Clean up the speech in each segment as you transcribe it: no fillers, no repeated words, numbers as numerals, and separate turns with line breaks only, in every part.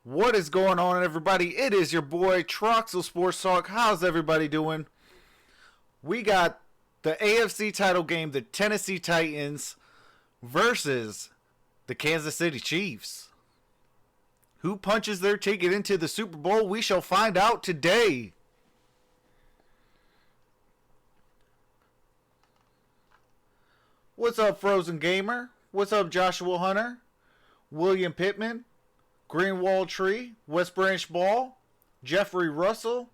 What is going on, everybody? It is your boy Troxel Sports Talk. How's everybody doing? We got the AFC title game, the Tennessee Titans versus the Kansas City Chiefs. Who punches their ticket into the Super Bowl? We shall find out today. What's up, Frozen Gamer? What's up, Joshua Hunter? William Pittman? Greenwald Tree, West Branch Ball, Jeffrey Russell,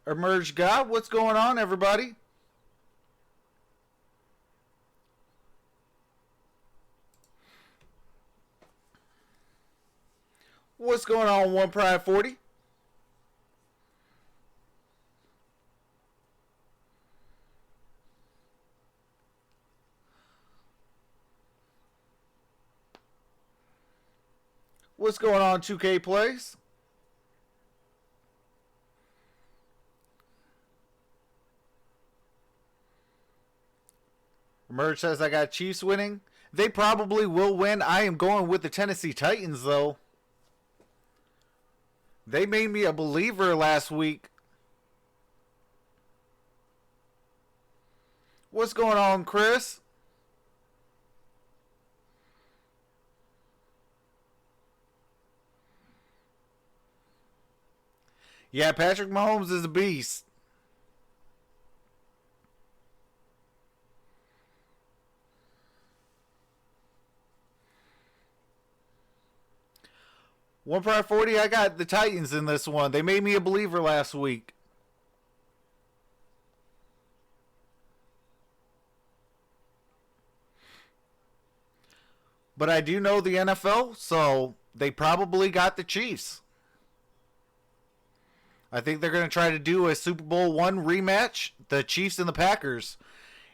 Emerge God. What's going on, everybody? What's going on, One Pride 40? What's going on, 2K Plays? Emerge says I got Chiefs winning. They probably will win. I am going with the Tennessee Titans, though. They made me a believer last week. What's going on, Chris? Yeah, Patrick Mahomes is a beast. One Pride 40, I got the Titans in this one. They made me a believer last week. But I do know the NFL, so they probably got the Chiefs. I think they're going to try to do a Super Bowl I rematch, the Chiefs and the Packers,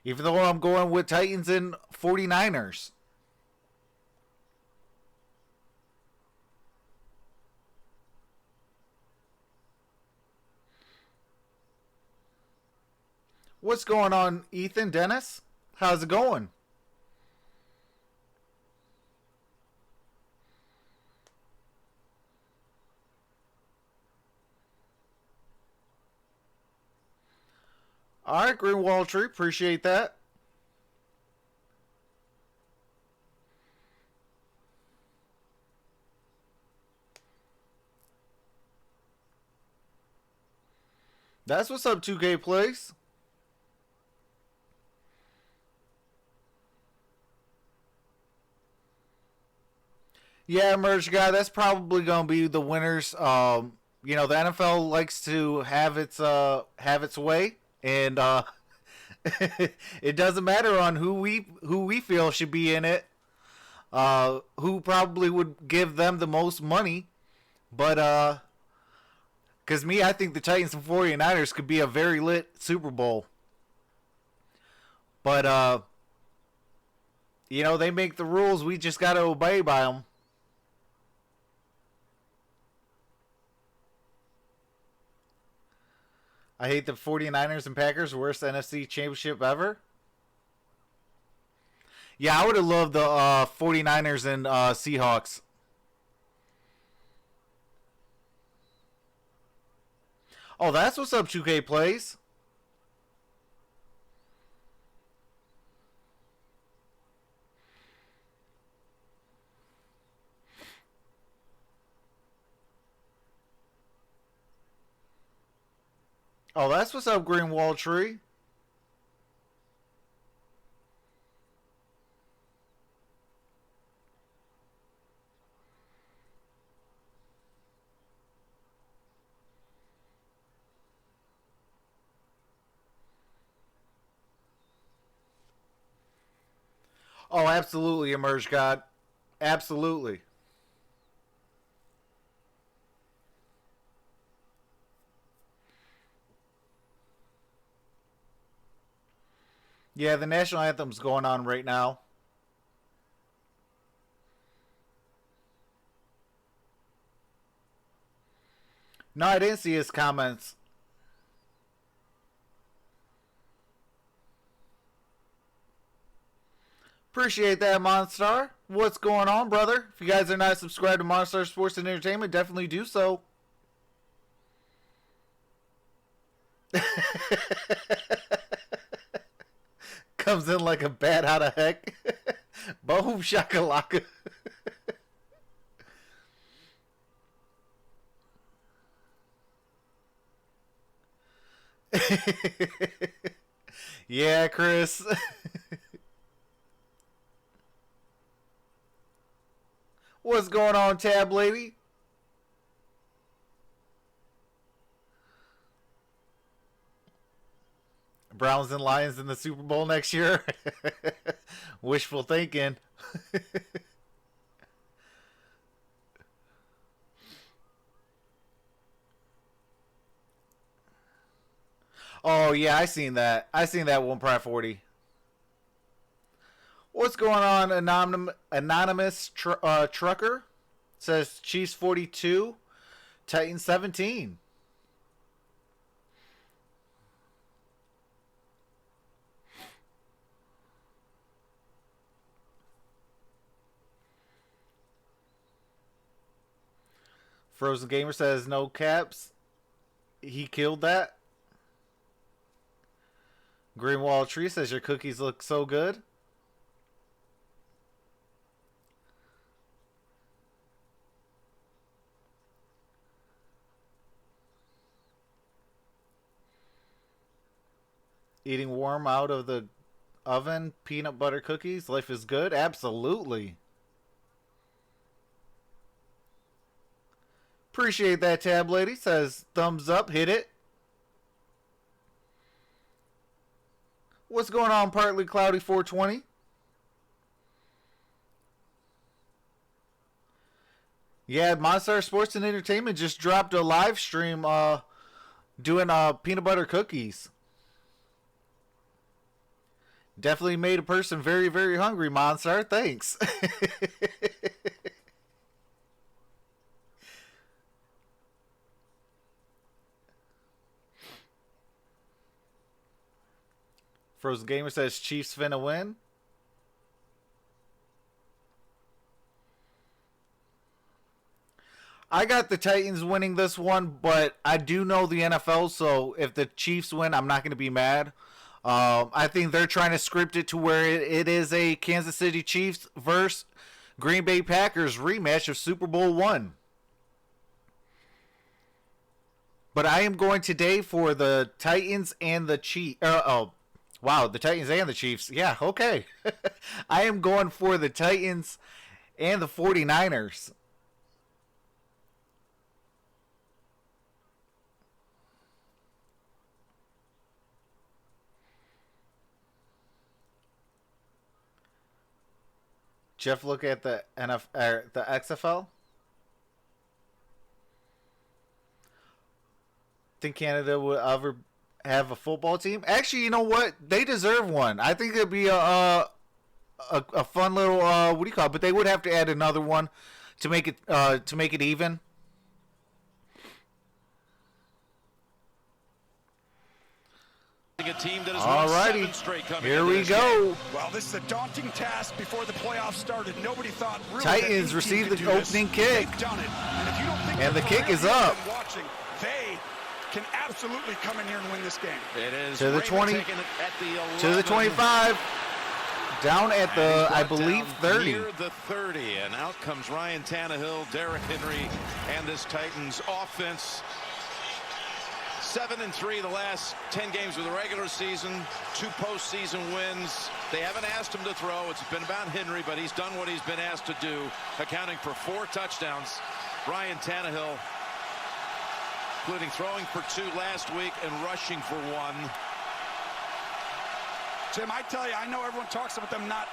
even though I'm going with Titans and 49ers. What's going on, Ethan Dennis? How's it going? All right, Greenwald Tree, appreciate that. That's what's up, 2K Plays. Yeah, Merge Guy, that's probably going to be the winners. You know, the NFL likes to have its way, and it doesn't matter on who we feel should be in it. Who probably would give them the most money, but because me, I think the Titans and 49ers could be a very lit Super Bowl. But you know, they make the rules. We just got to obey by them. I hate the 49ers and Packers. Worst NFC championship ever. Yeah, I would have loved the 49ers and Seahawks. Oh, that's what's up, 2K Plays. Oh, that's what's up, Greenwald Tree. Oh, absolutely, Emerge God. Absolutely. Yeah, the national anthem's going on right now. No, I didn't see his comments. Appreciate that, MonStar. What's going on, brother? If you guys are not subscribed to MonStar Sports and Entertainment, definitely do so. Comes in like a bat out of heck. Boom shakalaka. Yeah, Chris. What's going on, Tab Lady? Browns and Lions in the Super Bowl next year. Wishful thinking. Oh, yeah, I seen that. I seen that one Pratt 40. What's going on, anonymous trucker? Says Chiefs 42, Titans 17. Frozen Gamer says no caps. He killed that. Greenwall Tree says your cookies look so good. Eating warm out of the oven peanut butter cookies. Life is good. Absolutely. Appreciate that, Tab Lady. Says thumbs up. Hit it. What's going on, Partly Cloudy 420? Yeah, MonStar Sports and Entertainment just dropped a live stream doing peanut butter cookies. Definitely made a person very, very hungry, MonStar. Thanks. Frozen Gamer says Chiefs finna win. I got the Titans winning this one, but I do know the NFL, so if the Chiefs win, I'm not going to be mad. I think they're trying to script it to where it is a Kansas City Chiefs versus Green Bay Packers rematch of Super Bowl I. But I am going today for the Titans and the Chiefs. Wow, the Titans and the Chiefs. Yeah, okay. I am going for the Titans and the 49ers. Jeff, look at the the XFL. Think Canada would ever have a football team? Actually, you know what? They deserve one. I think it'd be a fun little what do you call it? But they would have to add another one to make it even. Alrighty, here we go.
Well, this is a daunting task before the playoffs started. Nobody thought really
Titans received the opening kick,
done it. And if you don't think
and the kick is up.
Watching, they can absolutely come in here and win this game.
It is
to the 20, to the 25, down at the, I believe, 30.
Near the 30, and out comes Ryan Tannehill, Derrick Henry, and this Titans offense. 7-3 the last 10 games of the regular season, 2 postseason wins. They haven't asked him to throw. It's been about Henry, but he's done what he's been asked to do, accounting for 4 touchdowns. Ryan Tannehill, including throwing for 2 last week and rushing for 1.
Jim, I tell you, I know everyone talks about them not.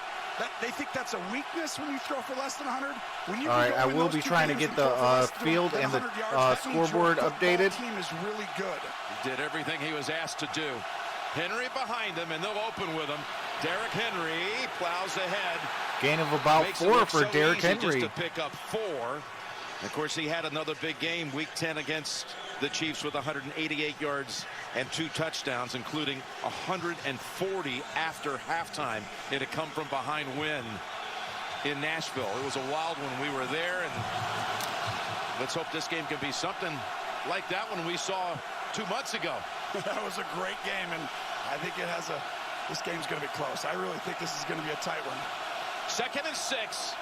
They think that's a weakness when you throw for less than 100. When you
all right, I will be trying to get the field and the scoreboard updated.
The team is really good.
He did everything he was asked to do. Henry behind him, and they'll open with him. Derrick Henry plows ahead.
Gain of about 4 for Derrick Henry.
Just to pick up 4. Of course, he had another big game, Week 10 against the Chiefs with 188 yards and 2 touchdowns, including 140 after halftime in a come-from-behind win. in Nashville. It was a wild one. We were there, and let's hope this game can be something like that one we saw 2 months ago.
That was a great game, and I think it has this game's going to be close. I really think this is going to be a tight one. 2nd and 6.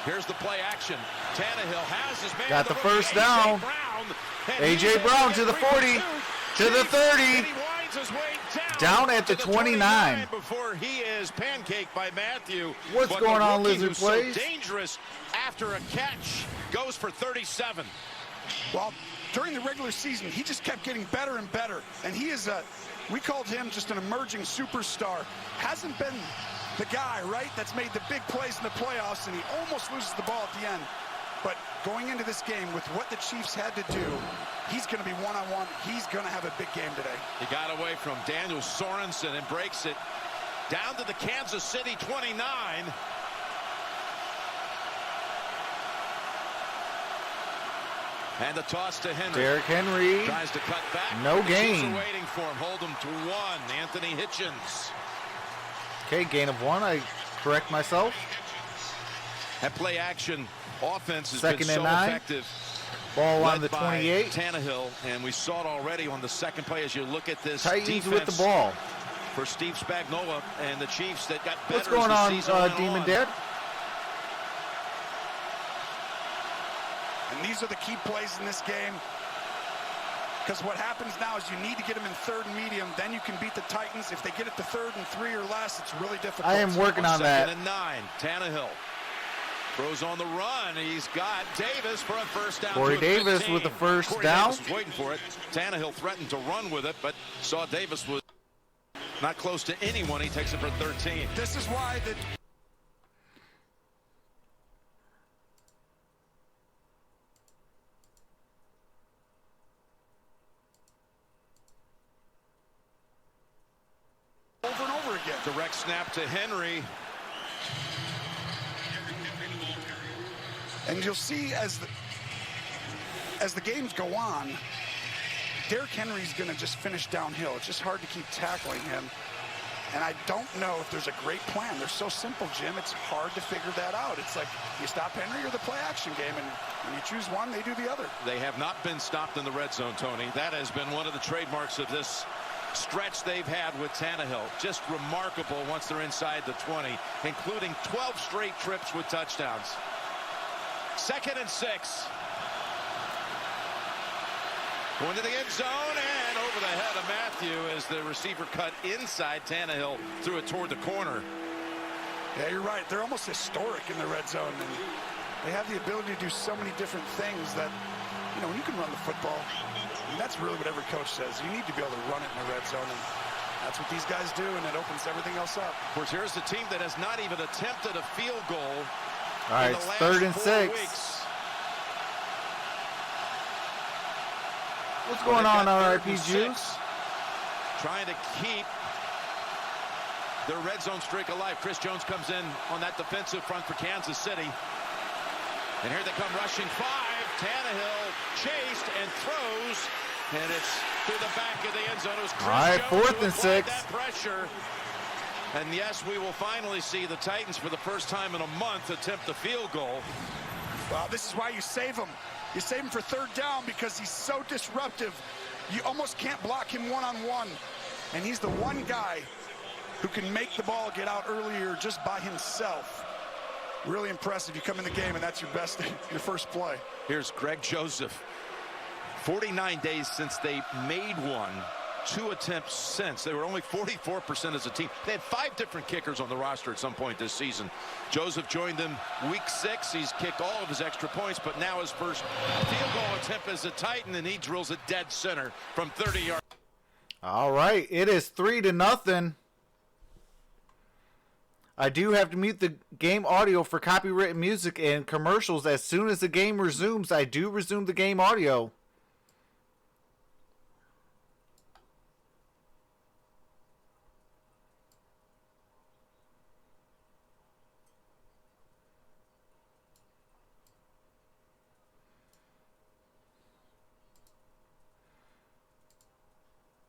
Here's the play action. Tannehill has his man.
Got the first down. A.J. Brown to the 40, to the 30. Down at the 29.
Before he is pancaked by Mathieu.
What's going on, Lizard Plays?
So dangerous after a catch goes for 37.
Well, during the regular season, he just kept getting better and better. And he is we called him just an emerging superstar. Hasn't been the guy, right, that's made the big plays in the playoffs, and he almost loses the ball at the end. But going into this game with what the Chiefs had to do, he's going to be one-on-one. He's going to have a big game today.
He got away from Daniel Sorensen and breaks it down to the Kansas City 29. And the toss to Henry.
Derrick Henry.
Tries to cut back.
No
the
gain.
Chiefs are waiting for him. Hold him to 1. Anthony Hitchens.
Okay, gain of 1. I correct myself.
That play action offense has
2nd
been
and
so
9.
effective.
Ball
Led
on the
by
28.
Tannehill, and we saw it already on the second play as you look at this
Titans
defense
with the ball.
for Steve Spagnuolo and the Chiefs that got better.
What's going
as the
on,
season went
Demon
on.
Dad?
And these are the key plays in this game. Because what happens now is you need to get them in 3rd and medium. Then you can beat the Titans. If they get it to 3rd and 3 or less, it's really difficult.
I am working on that.
2nd and 9. Tannehill throws on the run. He's got Davis for a first down.
Corey Davis
15.
with the first
Corey
down.
Davis was waiting for it. Tannehill threatened to run with it, but saw Davis was not close to anyone. He takes it for 13.
This is why the over and over again.
Direct snap to Henry.
And you'll see as the games go on, Derrick Henry's going to just finish downhill. It's just hard to keep tackling him. And I don't know if there's a great plan. They're so simple, Jim. It's hard to figure that out. It's like you stop Henry or the play action game, and when you choose one, they do the other.
They have not been stopped in the red zone, Tony. That has been one of the trademarks of this stretch they've had with Tannehill. Just remarkable once they're inside the 20, including 12 straight trips with touchdowns. 2nd and 6. Going to the end zone and over the head of Mathieu as the receiver cut inside. Tannehill threw it toward the corner.
Yeah, you're right. They're almost historic in the red zone. And they have the ability to do so many different things that, you know, when you can run the football, and that's really what every coach says. You need to be able to run it in the red zone. And that's what these guys do, and it opens everything else up.
Of course, here's the team that has not even attempted a field goal.
All right, it's 3rd and 6.
Weeks.
What's going on, RIP Juice?
Trying to keep their red zone streak alive. Chris Jones comes in on that defensive front for Kansas City. And here they come rushing 5. Tannehill chased and throws. And it's through the back of the end zone. It was Chris
All right,
Jones
4th and 6.
that pressure. And yes, we will finally see the Titans for the first time in a month attempt a field goal.
Well, this is why you save him. You save him for 3rd down because he's so disruptive. You almost can't block him one-on-one. And he's the one guy who can make the ball get out earlier just by himself. Really impressive. You come in the game and that's your best, your first play.
Here's Greg Joseph. 49 days since they made one. 2 attempts since. They were only 44% as a team. They had 5 different kickers on the roster at some point this season. Joseph joined them week 6. He's kicked all of his extra points, but now his first field goal attempt as a Titan, and he drills it dead center from 30 yards.
All right, it is 3-0. I do have to mute the game audio for copyrighted music and commercials. As soon as the game resumes, I do resume the game audio.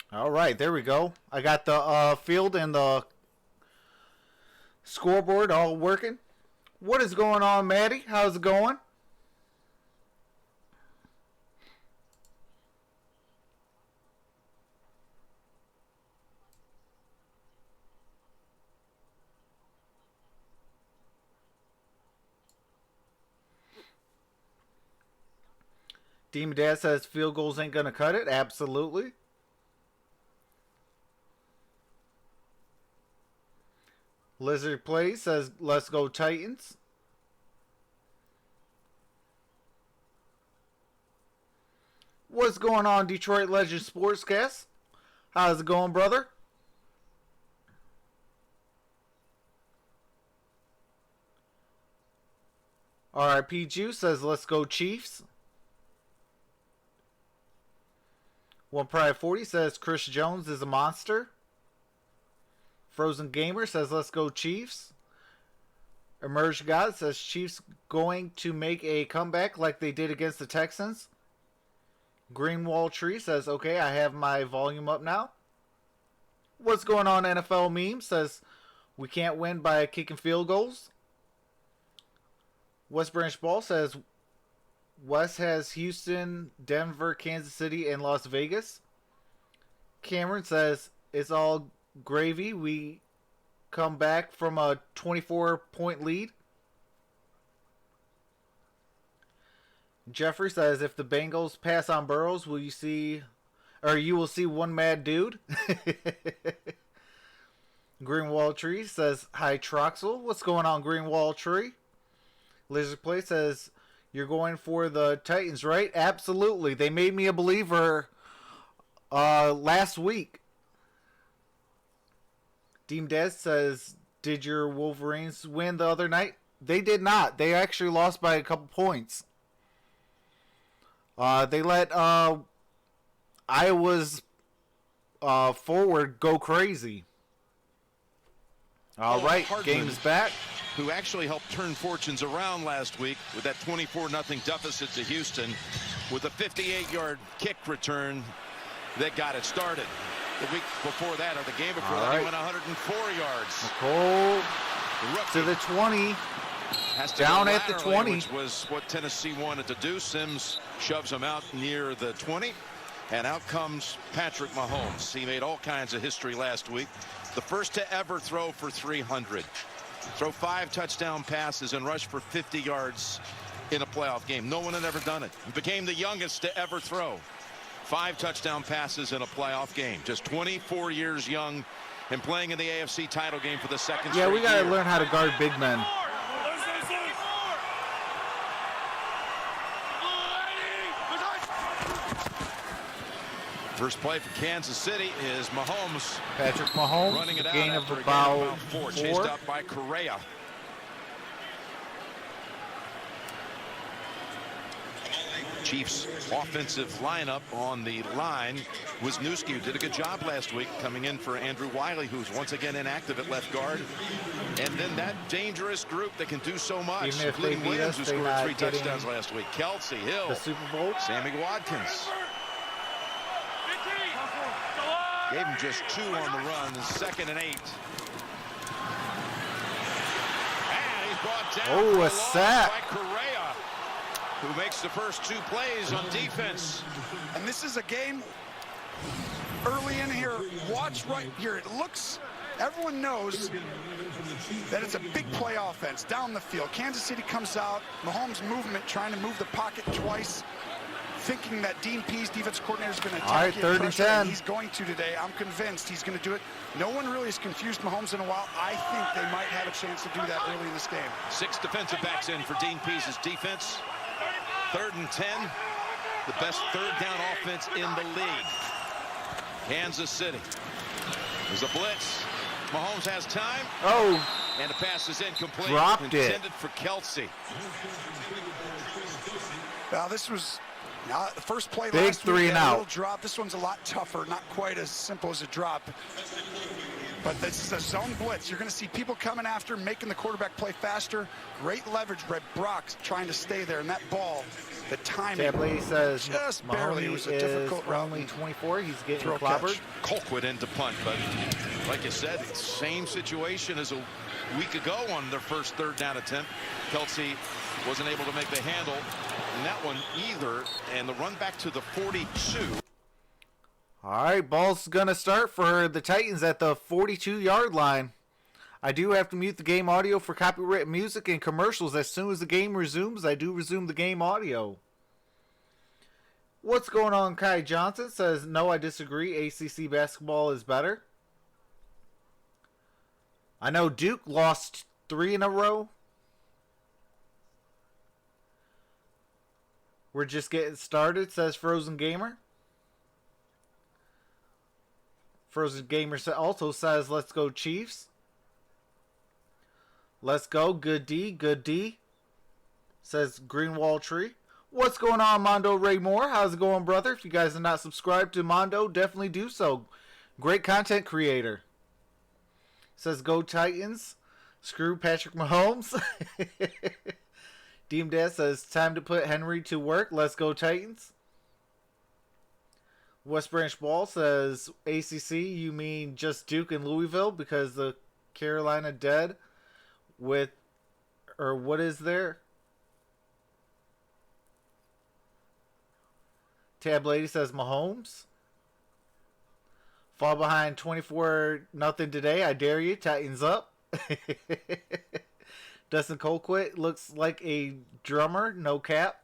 All right, there we go. I got the field and the Scoreboard all working. What is going on, Maddie? How's it going? Demon Dad says field goals ain't gonna cut it. Absolutely. Lizard Plays says let's go Titans. What's going on, Detroit Legend Sportscast? How's it going, brother? RIP Juice says let's go Chiefs. One Pride 40 says Chris Jones is a monster. Frozen Gamer says let's go Chiefs. Emerged God says Chiefs going to make a comeback like they did against the Texans. Greenwall Tree says okay, I have my volume up now. What's going on, NFL Meme says we can't win by kicking field goals. West Branch Ball says West has Houston, Denver, Kansas City, and Las Vegas. Cameron says it's all gravy. We come back from a 24-point lead. Jeffrey says if the Bengals pass on Burrows, will you see, or you will see one mad dude. Greenwall Tree says hi Troxel. What's going on, Greenwall Tree? Lizard Play says you're going for the Titans, right? Absolutely. They made me a believer last week. Deem Des says, did your Wolverines win the other night? They did not. They actually lost by a couple points. They let Iowa's forward go crazy. All right, game's back.
Who actually helped turn fortunes around last week with that 24-0 deficit to Houston with a 58-yard kick return that got it started. The week before that, or the game before that, he went 104 yards.
Cole to the 20. Down at the 20.
Which was what Tennessee wanted to do. Sims shoves him out near the 20. And out comes Patrick Mahomes. He made all kinds of history last week. The first to ever throw for 300. Throw 5 touchdown passes and rush for 50 yards in a playoff game. No one had ever done it. He became the youngest to ever throw 5 touchdown passes in a playoff game. Just 24 years young and playing in the AFC title game for the second straight year.
Yeah, we got to learn how to guard big men.
First play for Kansas City is Mahomes.
Patrick Mahomes,
running it out
gain of
after
about
4.
4.
Chased up by Correa. Chiefs offensive lineup on the line. Wisniewski, who did a good job last week, coming in for Andrew Wiley, who's once again inactive at left guard. And then that dangerous group that can do so much, including Williams, who scored 3 touchdowns last week. Kelsey, Hill,
the Super Bowl.
Sammy Watkins. Gave him just 2 on the run, 2nd and 8. And he's brought down.
Oh, a sack
by Correa, who makes the first 2 plays on defense.
And this is a game early in here. Watch right here. It looks, everyone knows that it's a big play offense down the field. Kansas City comes out. Mahomes' movement, trying to move the pocket twice, thinking that Dean Pease, defense coordinator, is going to attack.
All right, 3rd and 10.
He's going to today. I'm convinced he's going to do it. No one really has confused Mahomes in a while. I think they might have a chance to do that early in this game.
6 defensive backs in for Dean Pease's defense. 3rd and 10. The best 3rd down offense in the league. Kansas City. There's a blitz. Mahomes has time.
Oh.
And the pass is incomplete.
Dropped
intended for Kelsey.
Now, this was the first play
big
last
3
week,
and
a
out.
little drop. This one's a lot tougher, not quite as simple as a drop. But this is a zone blitz. You're going to see people coming after, making the quarterback play faster. Great leverage by Brock trying to stay there. And that ball, the timing,
Tabley says
just barely. It was a difficult route.
Only 24. He's getting
Throw
clobbered.
Colquitt into punt, but like you said, same situation as a week ago on their first third down attempt. Kelsey wasn't able to make the handle in that one either, and the run back to the 42.
All right, ball's going to start for the Titans at the 42-yard line. I do have to mute the game audio for copyright music and commercials. As soon as the game resumes, I do resume the game audio. What's going on? Kai Johnson says, no, I disagree. ACC basketball is better. I know Duke lost 3 in a row. We're just getting started, says Frozen Gamer. Frozen Gamer also says, let's go Chiefs. Let's go. Good D. Good D. Says Greenwall Tree. What's going on, Mondo Ray Moore? How's it going, brother? If you guys are not subscribed to Mondo, definitely do so. Great content creator. Says go Titans. Screw Patrick Mahomes. Deem Dad says time to put Henry to work. Let's go Titans. West Branch Ball says ACC, you mean just Duke and Louisville because the Carolina dead with, or what is there? Tab Lady says Mahomes. Fall behind 24-0 today. I dare you. Titans up. Dustin Colquitt looks like a drummer. No cap.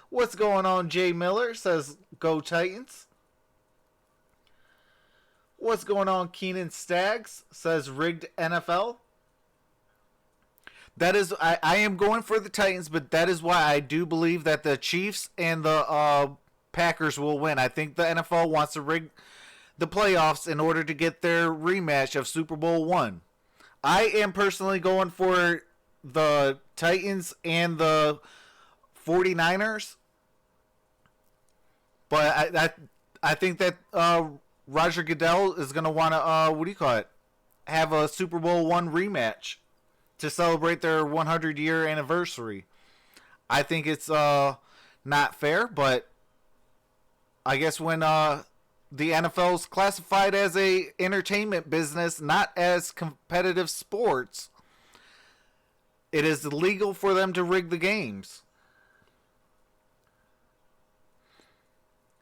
What's going on? Jay Miller says go Titans. What's going on? Keenan Staggs says rigged NFL. That is, I am going for the Titans, but that is why I do believe that the Chiefs and the Packers will win. I think the NFL wants to rig the playoffs in order to get their rematch of Super Bowl I. I am personally going for the Titans and the 49ers. But I think that Roger Goodell is going to want to, have a Super Bowl I rematch to celebrate their 100-year anniversary. I think it's not fair, but I guess when the NFL is classified as a entertainment business, not as competitive sports, it is illegal for them to rig the games.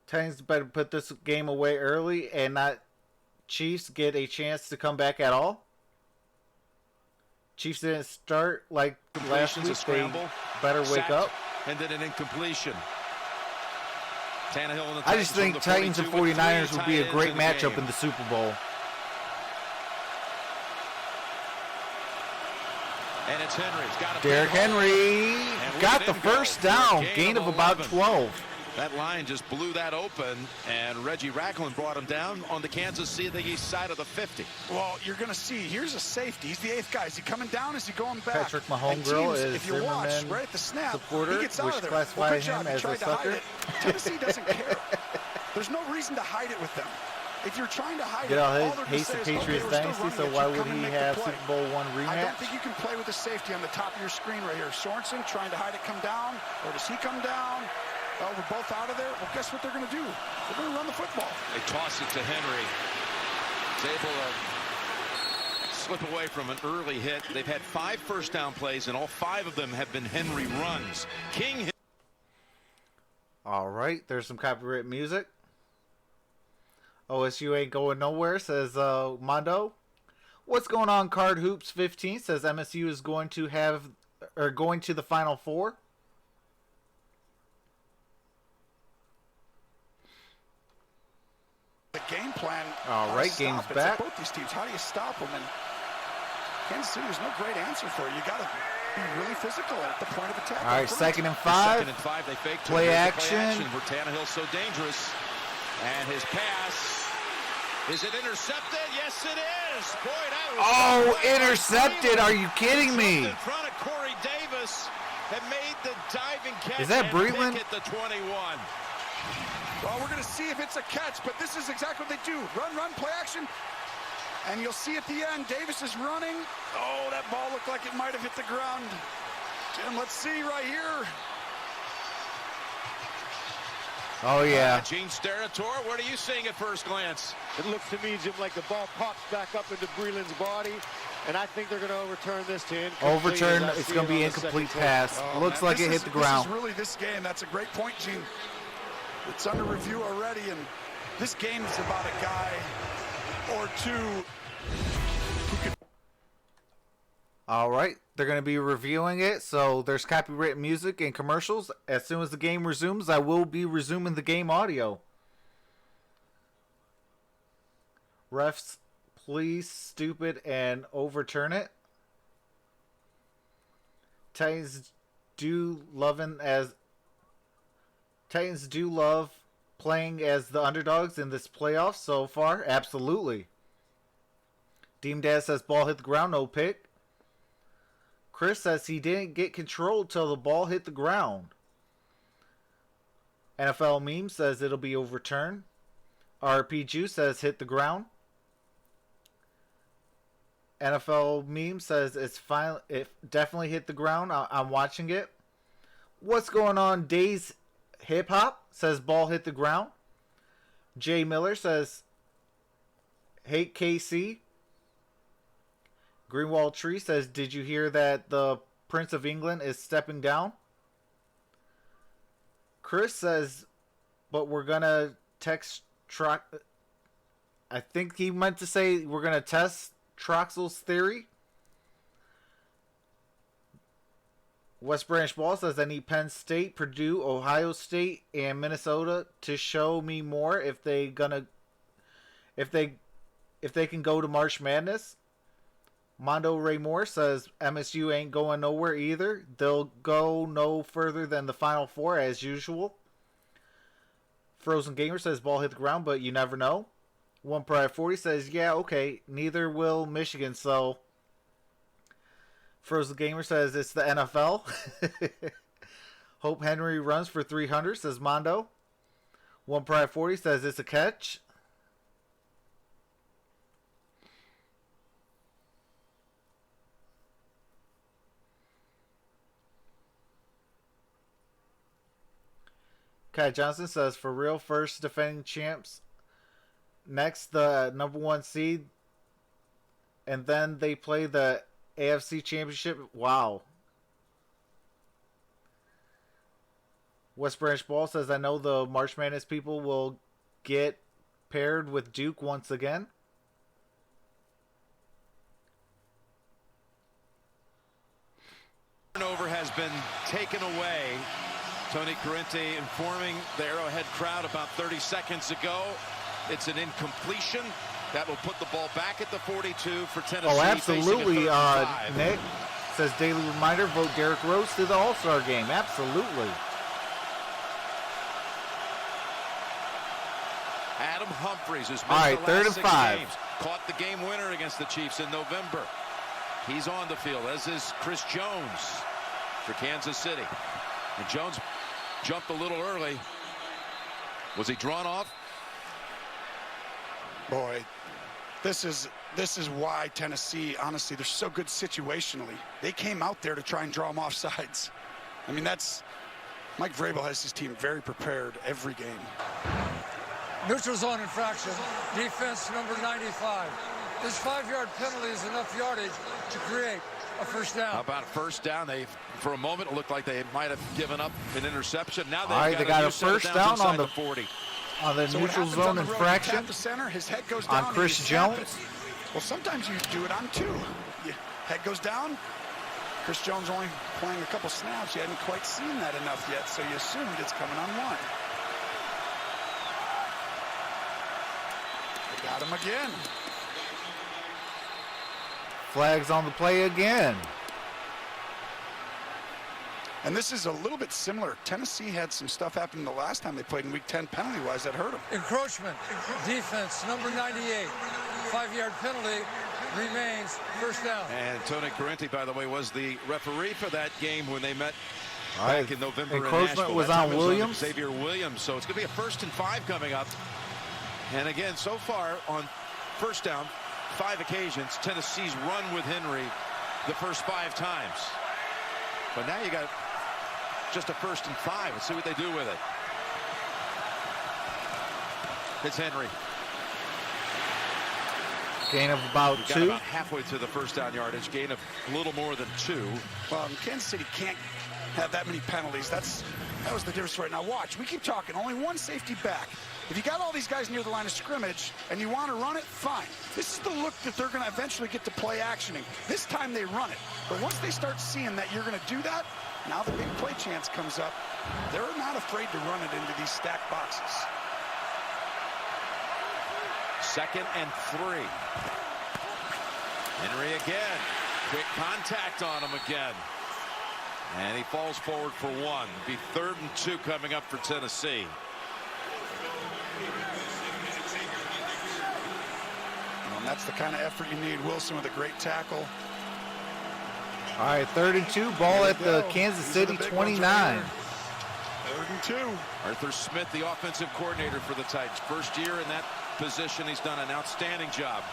Titans better put this game away early and not Chiefs get a chance to come back at all. Chiefs didn't start like last week. They better wake up.
And then an incompletion. Tannehill and the
I just think Titans and 49ers would be a great matchup in the Super Bowl.
And it's Henry's got
Derrick Henry got the first down, gain of about 12.
That line just blew that open, and Reggie Racklin brought him down on the Kansas City east side of the 50.
Well, you're going to see, here's a safety. He's the 8th guy. Is he coming down? Is he going back?
Patrick Mahomegirl is
if you watch, right at the snap,
supporter,
he gets out
which
of there.
classifies him as a sucker.
Tennessee doesn't care. There's no reason to hide it with them. If you're trying to hide
hates the Patriots dynasty, so why would he have Super Bowl I rematch?
I don't think you can play with the safety on the top of your screen right here. Sorensen trying to hide it, come down, or does he come down? Oh, we're both out of there. Well, guess what they're going to do? They're going to run the football.
They toss it to Henry. He's able to slip away from an early hit. They've had 5 first down plays, and all 5 of them have been Henry runs. King.
All right, there's some copyright music. OSU ain't going nowhere, says Mondo. What's going on? Card Hoops 15 says MSU is going to the Final Four.
The game plan.
All right, game's back.
Both these teams, how do you stop them? And Kansas City, there's no great answer for you. You got to be really physical at the point of attack.
All right, 2nd and 5.
2nd and 5. They fake
play action.
Where Tannehill's so dangerous, and his pass. Is it intercepted? Yes, it is. Boy, that was
intercepted. Are you kidding me?
In front of Corey Davis and made the diving catch.
Is that Breland?
At the 21.
Well, we're going to see if it's a catch, but this is exactly what they do. Run, play action. And you'll see at the end, Davis is running. Oh, that ball looked like it might have hit the ground. Jim, let's see right here.
Oh, yeah.
Gene Steratore, what are you seeing at first glance?
It looks to me, Jim, like the ball pops back up into Breland's body. And I think they're going to overturn this to incomplete.
Overturn, it's going to be incomplete pass. Looks like it hit the ground.
This is really this game. That's a great point, Gene. It's under review already, and this game is about a guy or two who could...
All right, they're going to be reviewing it, so there's copyrighted music and commercials. As soon as the game resumes, I will be resuming the game audio. Refs, please, stupid, and overturn it. Titans do love playing as the underdogs in this playoff so far. Absolutely. Deem Dad says ball hit the ground, no pick. Chris says he didn't get control till the ball hit the ground. NFL Meme says it'll be overturned. RP Juice says hit the ground. NFL Meme says it definitely hit the ground. I'm watching it. What's going on? Days Hip Hop says ball hit the ground. Jay Miller says hate KC. Greenwald Tree says, did you hear that the Prince of England is stepping down? Chris says, but we're going to text I think he meant to say we're going to test Troxel's theory. West Branch Ball says, I need Penn State, Purdue, Ohio State, and Minnesota to show me more if they can go to March Madness. Mondo Ray Moore says MSU ain't going nowhere either. They'll go no further than the Final Four as usual. Frozen Gamer says ball hit the ground, but you never know. One Pride 40 says, yeah, okay, neither will Michigan, so Frozen Gamer says it's the NFL. Hope Henry runs for 300, says Mondo. One Pride 40 says it's a catch. Kai Johnson says, for real, first defending champs. Next, the number 1 seed. And then they play the AFC Championship. Wow. West Branch Ball says, I know the March Madness people will get paired with Duke once again.
Turnover has been taken away. Tony Corrente informing the Arrowhead crowd about 30 seconds ago. It's an incompletion. That will put the ball back at the 42 for Tennessee.
Oh, absolutely, Nick. Says daily reminder, vote Derrick Rose to the All-Star game. Absolutely.
Adam Humphries has missed
all right,
the last
3rd and
6
5.
games. Caught the game winner against the Chiefs in November. He's on the field, as is Chris Jones for Kansas City. And Jones jumped a little early. Was he drawn off?
Boy, this is why Tennessee, honestly, they're so good situationally. They came out there to try and draw them off sides. I mean, Mike Vrabel has his team very prepared every game.
Neutral zone infraction, defense number 95. This 5-yard penalty is enough yardage to create a first down.
How about first down? For a moment, it looked like they might have given up an interception. Now
they got a first down on the
40.
On the neutral zone infraction
at the center, his head goes down
on Chris Jones.
Well, sometimes you do it on 2. Head goes down. Chris Jones only playing a couple snaps. You hadn't quite seen that enough yet, so you assumed it's coming on 1. They got him again.
Flags on the play again.
And this is a little bit similar. Tennessee had some stuff happen the last time they played in Week 10 penalty-wise that hurt them.
Encroachment, defense, number 98. 5-yard penalty remains first down.
And Tony Corrente, by the way, was the referee for that game when they met back in November in Nashville.
Encroachment was on Williams.
Xavier Williams. So it's going to be a 1st and 5 coming up. And again, so far on first down, 5 occasions, Tennessee's run with Henry the first 5 times. But now you got just a 1st and 5. Let's see what they do with it. It's Henry.
Gain of about
We got
2.
about halfway to the first down yardage. Gain of a little more than 2.
Well, Kansas City can't have that many penalties. That was the difference right now. Watch, we keep talking. Only one safety back. If you got all these guys near the line of scrimmage and you want to run it, fine. This is the look that they're going to eventually get to play actioning. This time they run it. But once they start seeing that you're going to do that, now the big play chance comes up. They're not afraid to run it into these stacked boxes.
2nd and 3. Henry again. Quick contact on him again. And he falls forward for 1. Be 3rd and 2 coming up for Tennessee.
And that's the kind of effort you need. Wilson with a great tackle.
All right, 3rd and 2. Ball at the Kansas City 29.
Right 3rd and 2.
Arthur Smith, the offensive coordinator for the Titans. First year in that position. He's done an outstanding job.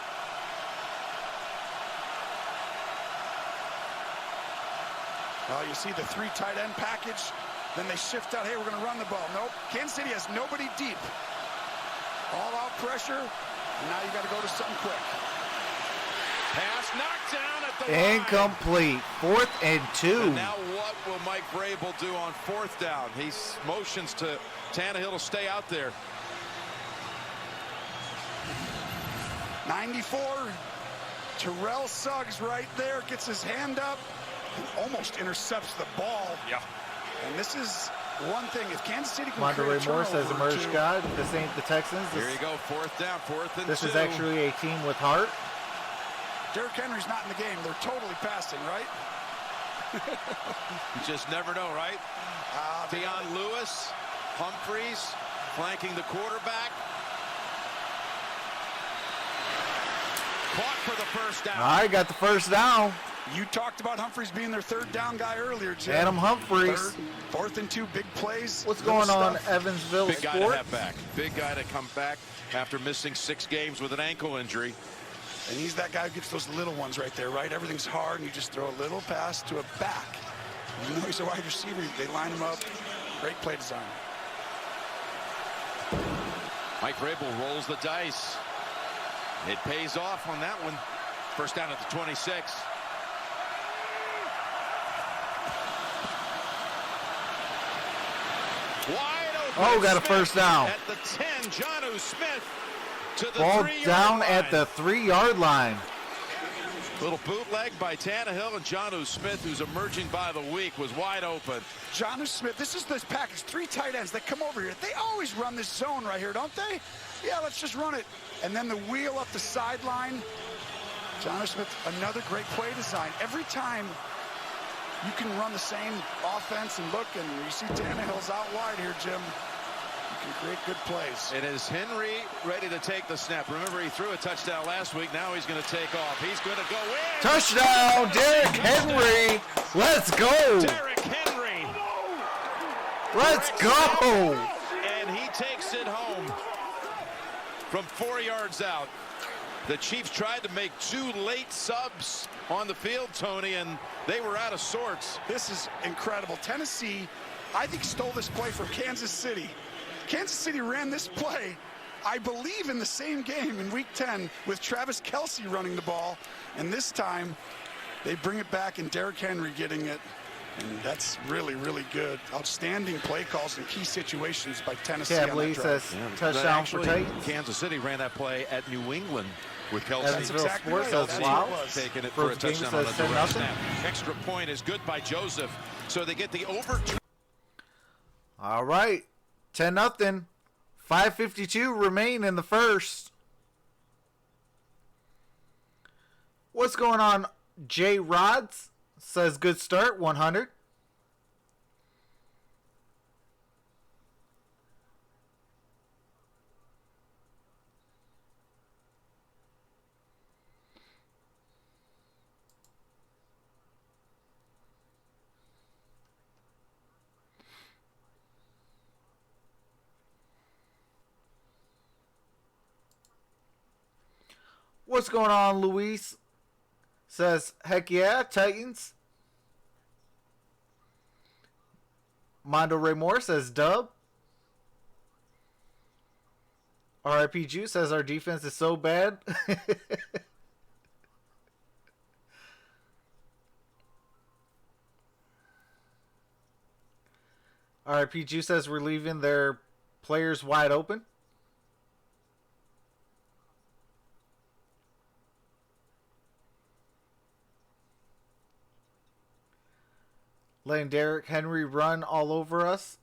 Well, you see the 3 tight end package. Then they shift out. Hey, we're going to run the ball. Nope. Kansas City has nobody deep. All out pressure. And now you got to go to something quick.
Pass knocked down at the line.
Incomplete. 4th and 2.
And now what will Mike Vrabel do on 4th down? He motions to Tannehill to stay out there.
94. Terrell Suggs right there gets his hand up and almost intercepts the ball.
Yeah.
And this is one thing. If Kansas City can
Monterey Moore says,
turnover
emerge
or two-
God. This ain't the Texans.
Here you go. 4th down. 4th and 2.
This is actually a team with heart.
Derrick Henry's not in the game. They're totally passing, right?
You just never know, right? Deion Lewis, Humphreys, flanking the quarterback. Caught for the first down.
All right, got the first down.
You talked about Humphreys being their 3rd down guy earlier, Jim.
Adam Humphreys.
4th and 2, big plays.
What's
little
going on,
stuff.
Evansville
Big guy to
Sports?
have back. Big guy to come back after missing 6 games with an ankle injury.
And he's that guy who gets those little ones right there, right? Everything's hard, and you just throw a little pass to a back. You know he's a wide receiver. They line him up. Great play design.
Mike Vrabel rolls the dice. It pays off on that one. First down at the 26. Wide open.
Oh, got a
Smith
first down.
At the 10, Jonnu Smith to the
Ball
3-yard
down
line.
at the 3-yard line.
Little bootleg by Tannehill, and Jonnu Smith, who's emerging by the week, was wide open.
Jonnu Smith, this is this package. 3 tight ends that come over here. They always run this zone right here, don't they? Yeah, let's just run it. And then the wheel up the sideline. Jonnu Smith, another great play design. Every time you can run the same offense and look, and you see Tannehill's out wide here, Jim. You can create good plays.
It is Henry ready to take the snap. Remember, he threw a touchdown last week. Now he's going to take off. He's going to go in.
Touchdown, Derrick Henry. Let's go.
Derrick Henry.
Let's go.
And he takes it home from 4 yards out. The Chiefs tried to make 2 late subs on the field, Tony, and they were out of sorts.
This is incredible. Tennessee, I think, stole this play from Kansas City. Kansas City ran this play, I believe, in the same game in Week 10 with Travis Kelce running the ball. And this time, they bring it back and Derrick Henry getting it. And that's really, really good. Outstanding play calls in key situations by Tennessee.
Cabley says touchdown for Titans.
Kansas City ran that play at New England with Kelce.
Evansville
exactly
Sports
right.
says
That's
wow.
what it was.
Taking it for a
First game
touchdown on a
says
direct
10-0.
snap. Extra point is good by Joseph. So they get the over.
All right, 10-0. 5:52 remain in the first. What's going on? J Rods says good start, 100. What's going on, Luis? Says, heck yeah, Titans. Mondo Ray Moore says, dub. RIP Juice says, our defense is so bad. RIP Juice says we're leaving their players wide open. Letting Derrick Henry run all over us.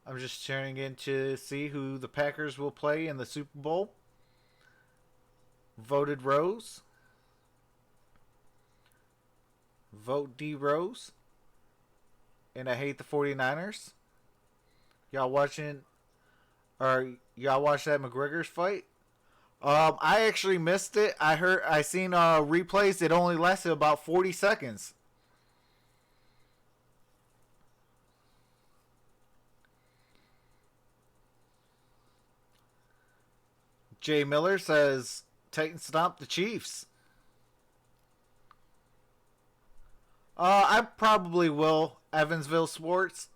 I'm just tuning in to see who the Packers will play in the Super Bowl. Voted Rose. Vote D Rose. And I hate the 49ers. Y'all watching, or y'all watch that McGregor's fight? I actually missed it. I seen replays. It only lasted about 40 seconds. Jay Miller says Titans stomp the Chiefs. I probably will. Evansville Sports.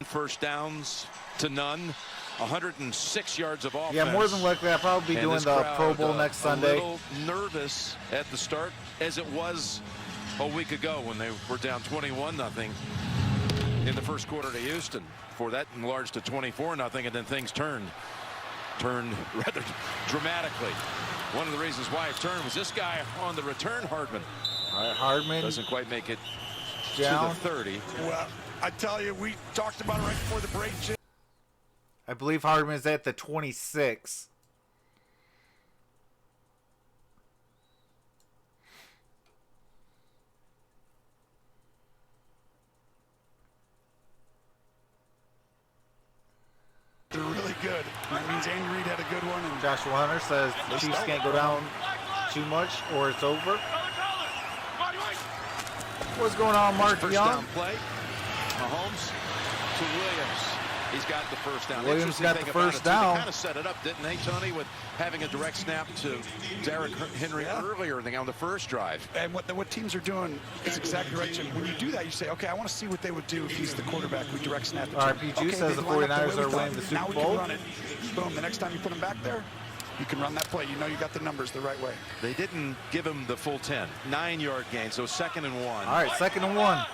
First downs to none. 106 yards of offense.
Yeah, more than likely I'll probably be doing the Pro Bowl next Sunday.
A little nervous at the start, as it was a week ago when they were down 21-0 in the first quarter to Houston. Before that enlarged to 24-0, and then things turned rather dramatically. One of the reasons why it turned was this guy on the return, Hardman.
All right, Hardman
doesn't quite make it
down
to the 30.
Well, I tell you, we talked about it right before the break, Jim.
I believe Hardman is at the 26.
They're really good. That means Andy Reid had a good one. And
Joshua Hunter says the Chiefs can't go down too much or it's over. What's going on, Mark
First
Young?
down play. Mahomes to Williams. He's got the first down.
Williams got the first down.
They kind of set it up, didn't they, Tony, with having a direct snap to Derrick Henry earlier on the first drive.
And what teams are doing is exactly right, Jim. When you do that, you say, okay, I want to see what they would do if he's the quarterback. We direct snap it to him.
RPG says the 49ers are winning the Super
Now we
Bowl.
can run it. Boom. The next time you put him back there, you can run that play. You know you got the numbers the right way.
They didn't give him the full 10. 9-yard gain, so 2nd and 1.
All right, 2nd and 1.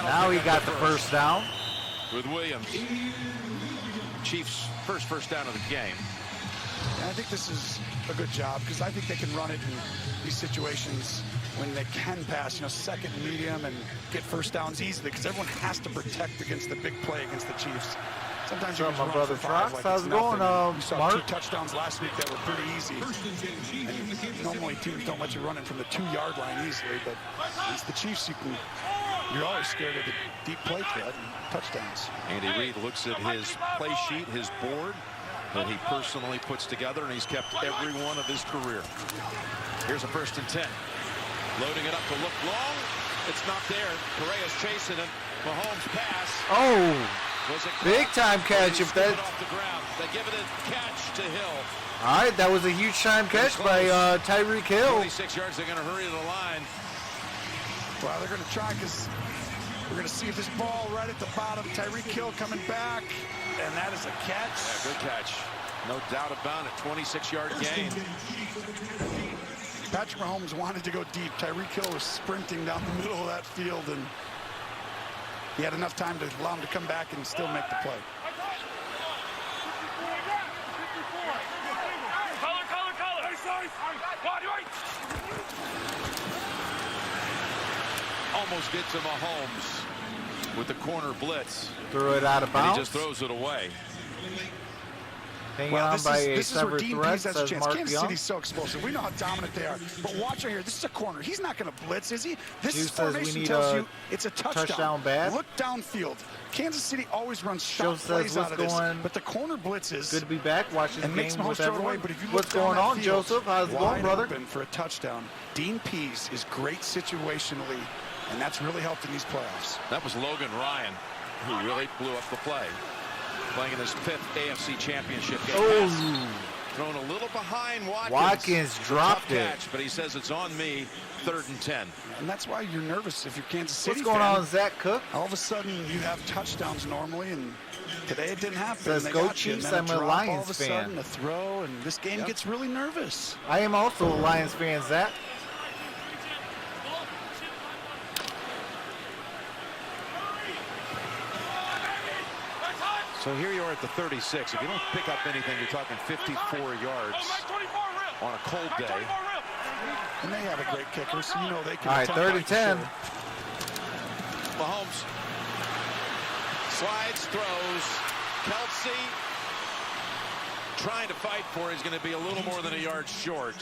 Now he got the first down.
With Williams. Chiefs' first down of the game.
And I think this is a good job because I think they can run it in these situations when they can pass, second and medium and get first downs easily because everyone has to protect against the big play against the Chiefs. Sometimes you
my brother Trox, how's it going,
you saw
Mark?
2 touchdowns last week that were pretty easy. And normally teams don't let you run it from the 2-yard line easily, but it's the Chiefs you're always scared of the deep play threat and touchdowns.
Andy Reid looks at his play sheet, his board that he personally puts together, and he's kept every one of his career. Here's a 1st and 10. Loading it up to look long. It's not there. Correa's chasing it. Mahomes pass.
Oh,
Was it
big time catch if that.
off the ground. They give it a catch to Hill.
All right, that was a huge time catch by Tyreek Hill.
26 yards. They're going to hurry to the line.
Well, they're going to try because we're going to see if this ball right at the bottom. Tyreek Hill coming back, and that is a catch.
Yeah, good catch. No doubt about it. 26-yard gain.
Patrick Mahomes wanted to go deep. Tyreek Hill was sprinting down the middle of that field, and he had enough time to allow him to come back and still make the play.
Almost get to Mahomes with the corner blitz.
Threw it out of bounds.
He just throws it away.
Hanging on by a
this is where
severed
Dean
thread,
Pease has a
says
chance.
Mark
Kansas
Young.
City's so explosive. We know how dominant they are. But watch right here. This is a corner. He's not going to blitz, is he? This
Juice
formation tells you it's a touchdown.
bad.
Look downfield. Kansas City always runs
Joe
shot
says,
plays out of this.
going?
But the corner blitzes.
Good to be back watching the
and makes
game
Mahomes
with
throw it away.
everyone.
But if you look
What's
down
going
that
on,
field,
Joseph? How's it going,
wide
brother?
Open for a touchdown. Dean Pease is great situationally, and that's really helped in these playoffs.
That was Logan Ryan, who really blew up the play. Playing in his 5th AFC championship game.
Oh.
Thrown a little behind Watkins.
Watkins dropped
Tough catch, but he says it's on me. 3rd and 10.
And that's why you're nervous if you're Kansas City.
What's going
fan.
on, Zach Cook?
All of a sudden, you have touchdowns normally, and today it didn't happen.
Says,
they
go
got you,
Chiefs,
and then
I'm
a
a
drop,
Lions
all of a
fan.
sudden, a throw, and this game gets really nervous.
I am also a Lions fan, Zach.
So here you are at the 36. If you don't pick up anything, you're talking 54 yards on a cold day.
And they have a great kicker, so you know they can.
All right, 3rd and 10.
Mahomes slides, throws. Kelsey trying to fight for it. He's going to be a little more than a yard short.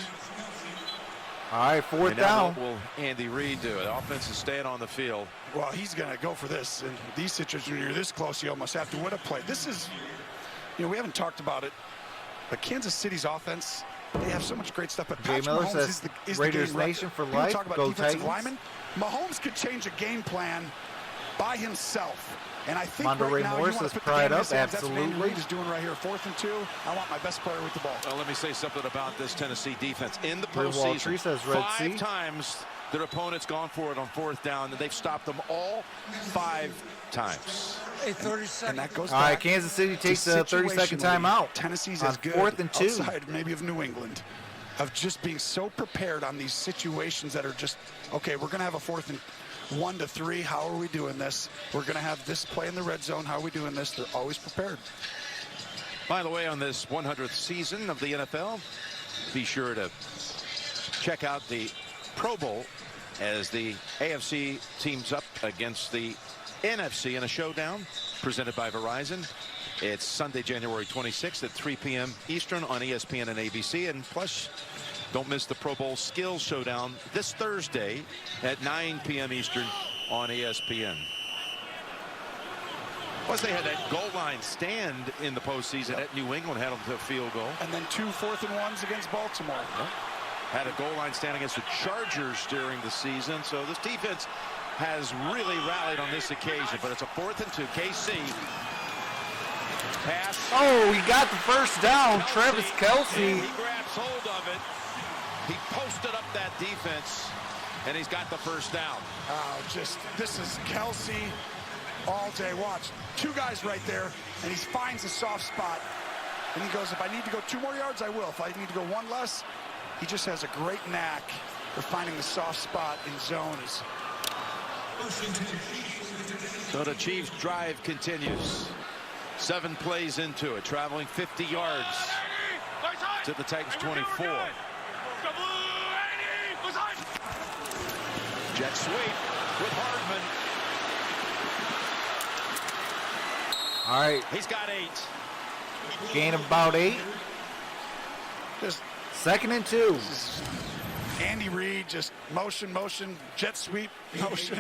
All right, 4th
And now
down.
what will Andy Reid do? The offense is staying on the field.
Well, he's going to go for this. In these situations, when you're this close, you almost have to win a play. This is, we haven't talked about it, but Kansas City's offense, they have so much great stuff. But
Jay
Patrick
Miller
Mahomes
says
is
Raiders
the game
Nation for
People
life.
talk about
Go
defensive
Titans.
linemen. Mahomes could change a game plan by himself. And I think
Monterey
right now
Morris
you want
is
to put the
pried
game in
up,
his hands. That's what Andy
absolutely.
Reid is doing right here. 4th and 2. I want my best player with the ball.
Well, let me say something about this Tennessee defense. In the
Greenwald
postseason,
Tree says Red
5
Sea.
times their opponent's gone for it on 4th down, and they've stopped them all 5 times.
A 30-second.
And that goes
All right,
back
Kansas City
to
takes a 30-second
situationally,
timeout.
Tennessee's
on
as good
4th and 2.
outside maybe of New England, of just being so prepared on these situations that are just, okay, we're going to have a 4th and 1 to 3. How are we doing this? We're going to have this play in the red zone. How are we doing this? They're always prepared.
By the way, on this 100th season of the NFL, be sure to check out the Pro Bowl as the AFC teams up against the NFC in a showdown presented by Verizon. It's Sunday, January 26th at 3 p.m. Eastern on ESPN and ABC. And plus, don't miss the Pro Bowl Skills Showdown this Thursday at 9 p.m. Eastern on ESPN. Plus, they had that goal line stand in the postseason at New England, had them to a field goal.
And then 2 4th and 1s against Baltimore.
Had a goal line stand against the Chargers during the season. So this defense has really rallied on this occasion. But it's a 4th and 2. KC. Pass.
Oh, he got the first down. Travis
And
Kelsey.
he grabs hold of it. He posted up that defense, and he's got the first down.
This is Kelsey all day. Watch, 2 guys right there, and he finds a soft spot. And he goes, if I need to go 2 more yards, I will. If I need to go 1 less, he just has a great knack for finding the soft spot in zones.
So the Chiefs' drive continues. 7 plays into it, traveling 50 yards to the Titans 24. Jet sweep with Hardman.
All right,
He's got 8.
gain of about 8.
Just
2nd and 2.
Andy Reid, just motion, jet sweep, motion.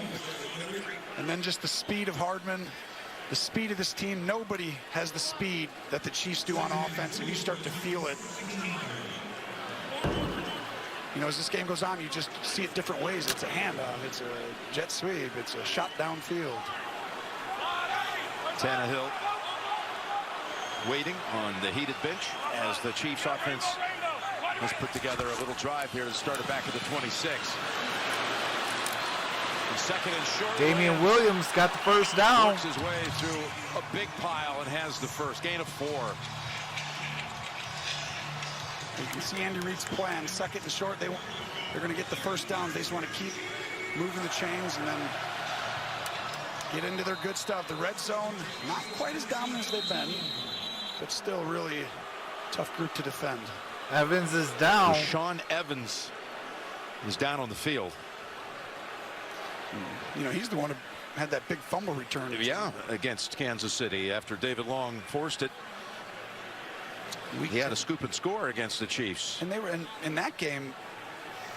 And then just the speed of Hardman, the speed of this team. Nobody has the speed that the Chiefs do on offense, and you start to feel it. As this game goes on, you just see it different ways. It's a handoff, it's a jet sweep, it's a shot downfield.
Tannehill waiting on the heated bench as the Chiefs offense has put together a little drive here to start it back at the 26. And 2nd and short.
Damian Williams got the first down.
Works his way through a big pile and has the first. Gain of 4.
You can see Andy Reid's plan. 2nd and short, they're going to get the first down. They just want to keep moving the chains and then get into their good stuff. The red zone, not quite as dominant as they've been, but still really tough group to defend.
Evans is down.
Sean Evans is down on the field.
He's the one who had that big fumble return.
Yeah, against Kansas City after David Long forced it. He had a scoop and score against the Chiefs.
And they were in that game.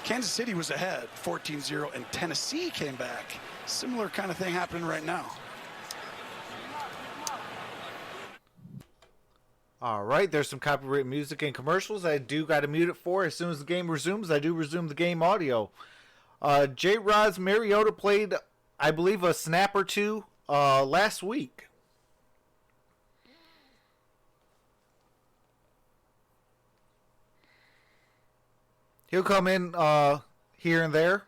Kansas City was ahead 14-0, and Tennessee came back. Similar kind of thing happening right now.
All right, there's some copyrighted music and commercials. I do got to mute it for. As soon as the game resumes, I do resume the game audio. J-Rod's Mariota played, I believe, a snap or two last week. He'll come in here and there.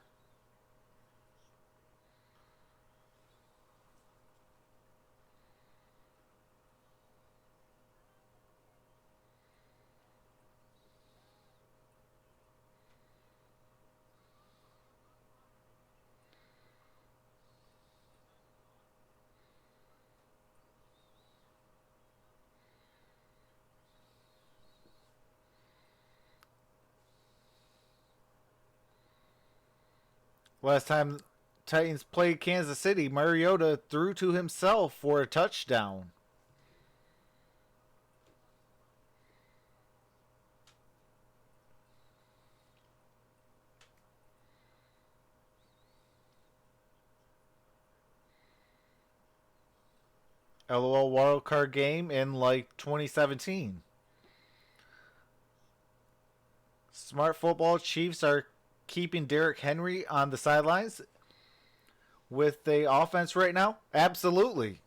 Last time Titans played Kansas City, Mariota threw to himself for a touchdown. LOL wildcard game in like 2017. Smart football. Chiefs are keeping Derrick Henry on the sidelines with the offense right now? Absolutely.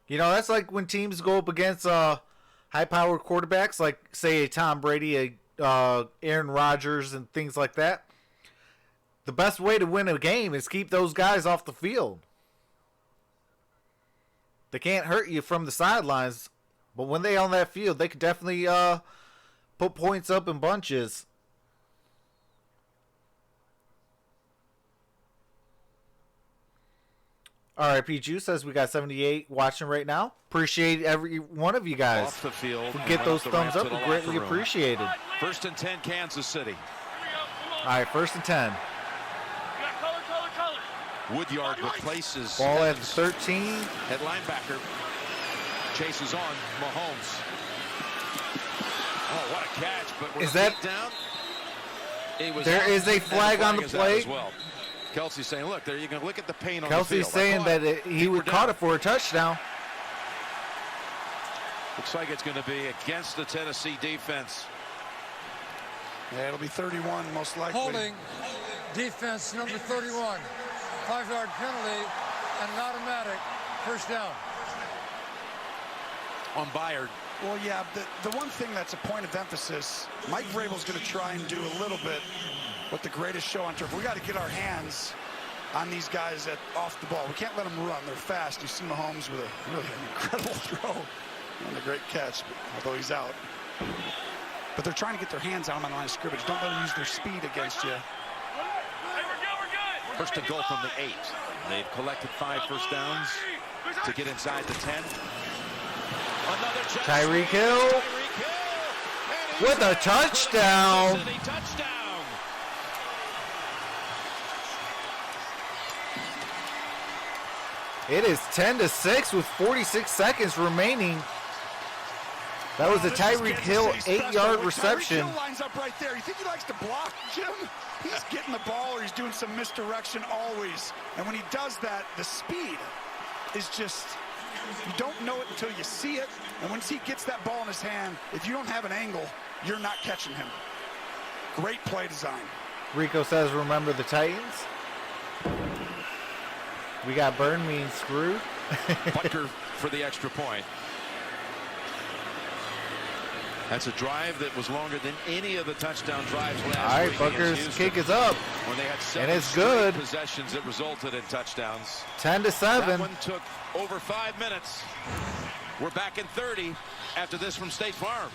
You know, that's like when teams go up against high-powered quarterbacks, like, say, a Tom Brady, a Aaron Rodgers, and things like that. The best way to win a game is keep those guys off the field. They can't hurt you from the sidelines. But when they on that field, they could definitely put points up in bunches. RIP Juice says we got 78 watching right now. Appreciate every one of you guys.
Off the field.
Get those thumbs up. Greatly appreciated.
1st and 10, Kansas City.
All right, 1st and 10.
Woodyard replaces
Ball at 13.
At linebacker. Chases on Mahomes. Oh, what a catch! But
is that
down?
There is a flag on the play.
As well. Kelsey's saying, "Look, there you can look at the pain on
Kelsey's
the field."
saying that he would caught it for a touchdown.
Looks like it's going to be against the Tennessee defense.
Yeah, it'll be 31 most likely.
Holding defense number 31. 5-yard penalty and an automatic first down.
On Byard.
Well, yeah, the one thing that's a point of emphasis, Mike Vrabel's going to try and do a little bit what the greatest show on turf. We got to get our hands on these guys off the ball. We can't let them run. They're fast. You see Mahomes with a really incredible throw and a great catch, although he's out. But they're trying to get their hands on him on the line of scrimmage. Don't let them use their speed against you.
First and goal from the 8. They've collected 5 first downs to get inside the 10.
Tyreek Hill with a touchdown. It is 10-6 with 46 seconds remaining. That was a Tyreek Hill 8-yard reception.
Tyreek Hill lines up right there. You think he likes to block, Jim? He's getting the ball or he's doing some misdirection always. And when he does that, the speed is just, you don't know it until you see it. And once he gets that ball in his hand, if you don't have an angle, you're not catching him. Great play design.
Rico says, remember the Titans? We got Burn means screwed.
Butker for the extra point. That's a drive that was longer than any of the touchdown drives last
All right,
week.
Butker's kick is up.
When they had 7
and it's good.
Possessions that resulted in touchdowns.
10-7.
That one took over 5 minutes. We're back in 30 after this from State Farm.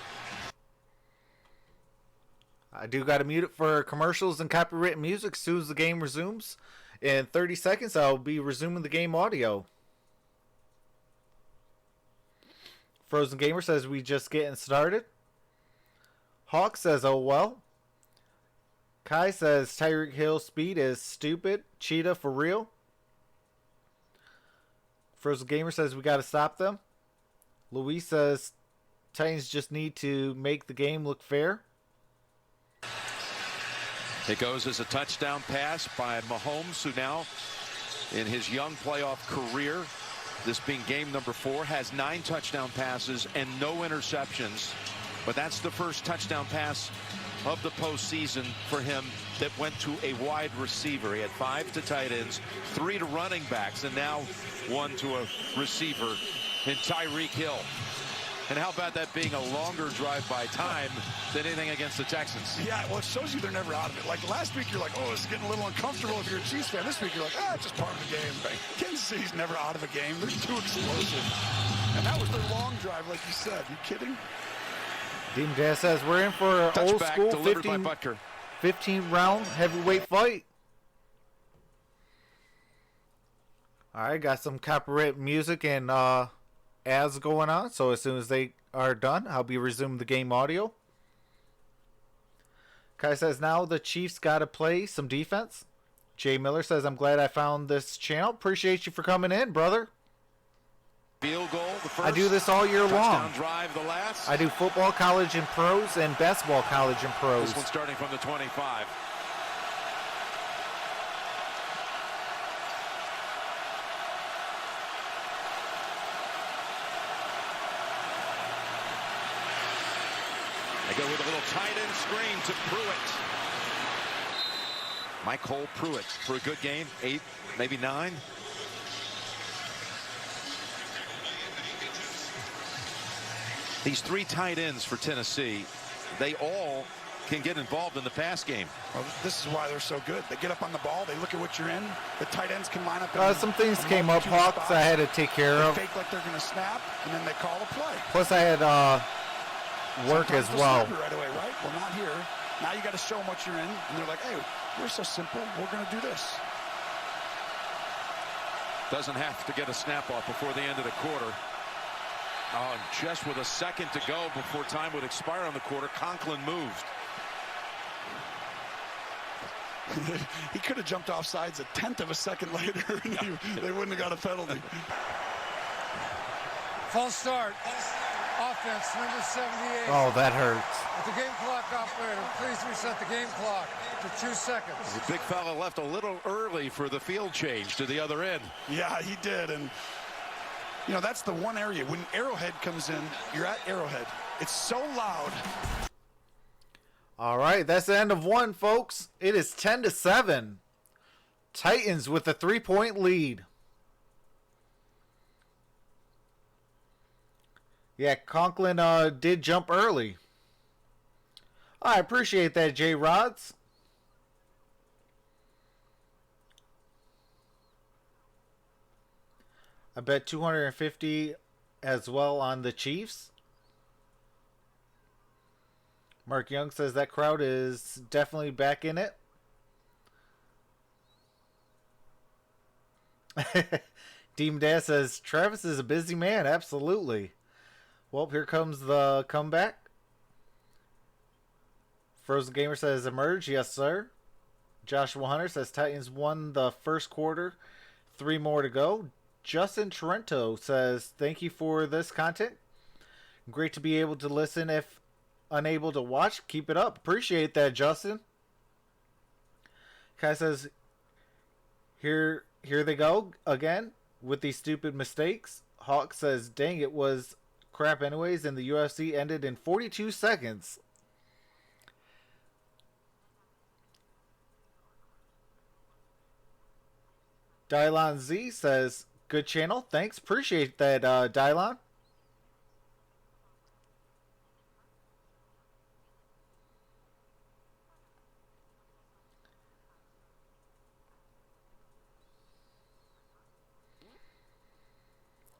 I do got to mute it for commercials and copyrighted music as soon as the game resumes. In 30 seconds, I'll be resuming the game audio. Frozen Gamer says we just getting started. Hawk says, oh well. Kai says Tyreek Hill speed is stupid. Cheetah for real. Frozen Gamer says we got to stop them. Luis says Titans just need to make the game look fair.
It goes as a touchdown pass by Mahomes, who now, in his young playoff career, this being game number 4, has 9 touchdown passes and no interceptions. But that's the first touchdown pass of the postseason for him that went to a wide receiver. He had 5 to tight ends, 3 to running backs, and now 1 to a receiver in Tyreek Hill. And how about that being a longer drive by time than anything against the Texans?
Yeah, well, it shows you they're never out of it. Like last week, you're like, oh, this is getting a little uncomfortable if you're a Chiefs fan. This week, you're like, it's just part of the game. Kansas City's never out of a game. They're too explosive. And that was their long drive, like you said. You kidding?
Dean Dad says we're in for an old school 15 round heavyweight fight. All right, got some copyright music and ads going on, so as soon as they are done, I'll be resuming the game audio. Kai says now the Chiefs got to play some defense. Jay Miller says I'm glad I found this channel. Appreciate you for coming in, brother.
Field goal, the first.
I do this all year long.
Drive, the last.
I do football, college, and pros, and basketball, college, and pros.
This one starting from the 25. They go with a little tight end screen to Pruitt. Michael Pruitt for a good game, 8, maybe 9. These 3 tight ends for Tennessee, they all can get involved in the pass game.
Well, this is why they're so good. They get up on the ball, they look at what you're in. The tight ends can line up.
Some things came up, Hawks, I had to take care of.
They fake like they're going to snap, and then they call a play.
Plus, I had work
Sometimes
as well.
Right away, right? Well, not here. Now you got to show them what you're in, and they're like, hey, we're so simple. We're going to do this.
Doesn't have to get a snap off before the end of the quarter. Oh, and just with a second to go before time would expire on the quarter, Conklin moved.
He could have jumped off sides a 1/10 of a second later, and they wouldn't have got a penalty.
False start. Offense, number 78.
Oh, that hurts.
With the game clock operator, please reset the game clock to 2 seconds.
The big fella left a little early for the field change to the other end.
Yeah, he did, and you know, that's the one area. When Arrowhead comes in, you're at Arrowhead. It's so loud.
All right, that's the end of 1, folks. It is 10-7. Titans with a 3-point lead. Yeah, Conklin did jump early. I appreciate that, J. Rods. I bet 250 as well on the Chiefs. Mark Young says that crowd is definitely back in it. Deem Dad says Travis is a busy man. Absolutely. Well, here comes the comeback. Frozen Gamer says emerge. Yes, sir. Joshua Hunter says Titans won the first quarter. 3 more to go. Justin Trento says thank you for this content. Great to be able to listen if unable to watch. Keep it up. Appreciate that, Justin. Kai says here they go again with these stupid mistakes. Hawk says dang, it was crap anyways, and the UFC ended in 42 seconds. Dylon Z says good channel. Thanks. Appreciate that, Dylon.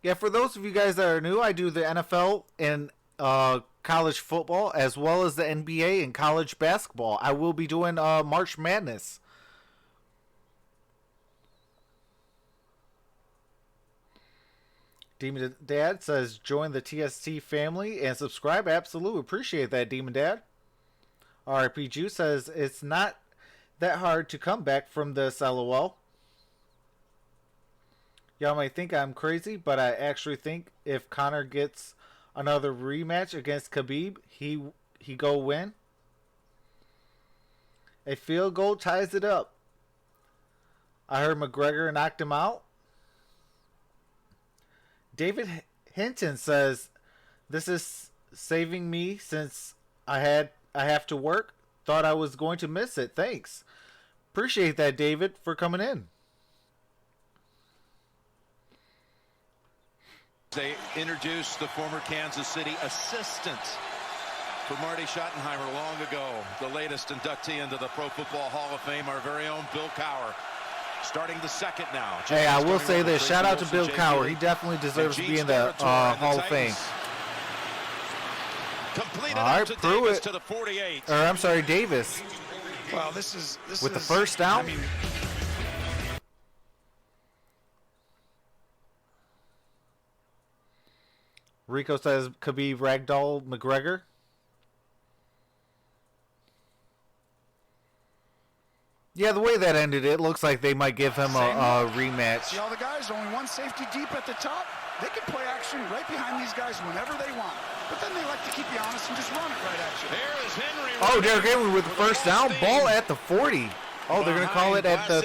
Yeah, for those of you guys that are new, I do the NFL and college football as well as the NBA and college basketball. I will be doing March Madness. Demon Dad says join the TST family and subscribe. Absolutely appreciate that, Demon Dad. RP Juice says it's not that hard to come back from this, LOL. Y'all might think I'm crazy, but I actually think if Conor gets another rematch against Khabib, he go win. A field goal ties it up. I heard McGregor knocked him out. David Hinton says, "This is saving me since I have to work. Thought I was going to miss it. Thanks. Appreciate that, David, for coming in."
They introduced the former Kansas City assistant for Marty Schottenheimer long ago. The latest inductee into the Pro Football Hall of Fame, our very own Bill Cowher. Starting the second now.
Hey, I will say this. Shout out to Bill Cowher. He definitely deserves to be in the Hall of Fame.
Completed
all right,
to
Pruitt.
Davis to the 48.
Or I'm sorry, Davis.
Well, this is
with the first down.
I mean,
Rico says Khabib ragdoll McGregor. Yeah, the way that ended, it looks like they might give him a rematch.
See all the guys, only one safety deep at the top. They can play action right behind these guys whenever they want. But then they like to keep you honest and just run it right at you.
There is Henry.
Oh, Derrick Henry with the first down. Ball at the 40. Oh, they're going to call it at the...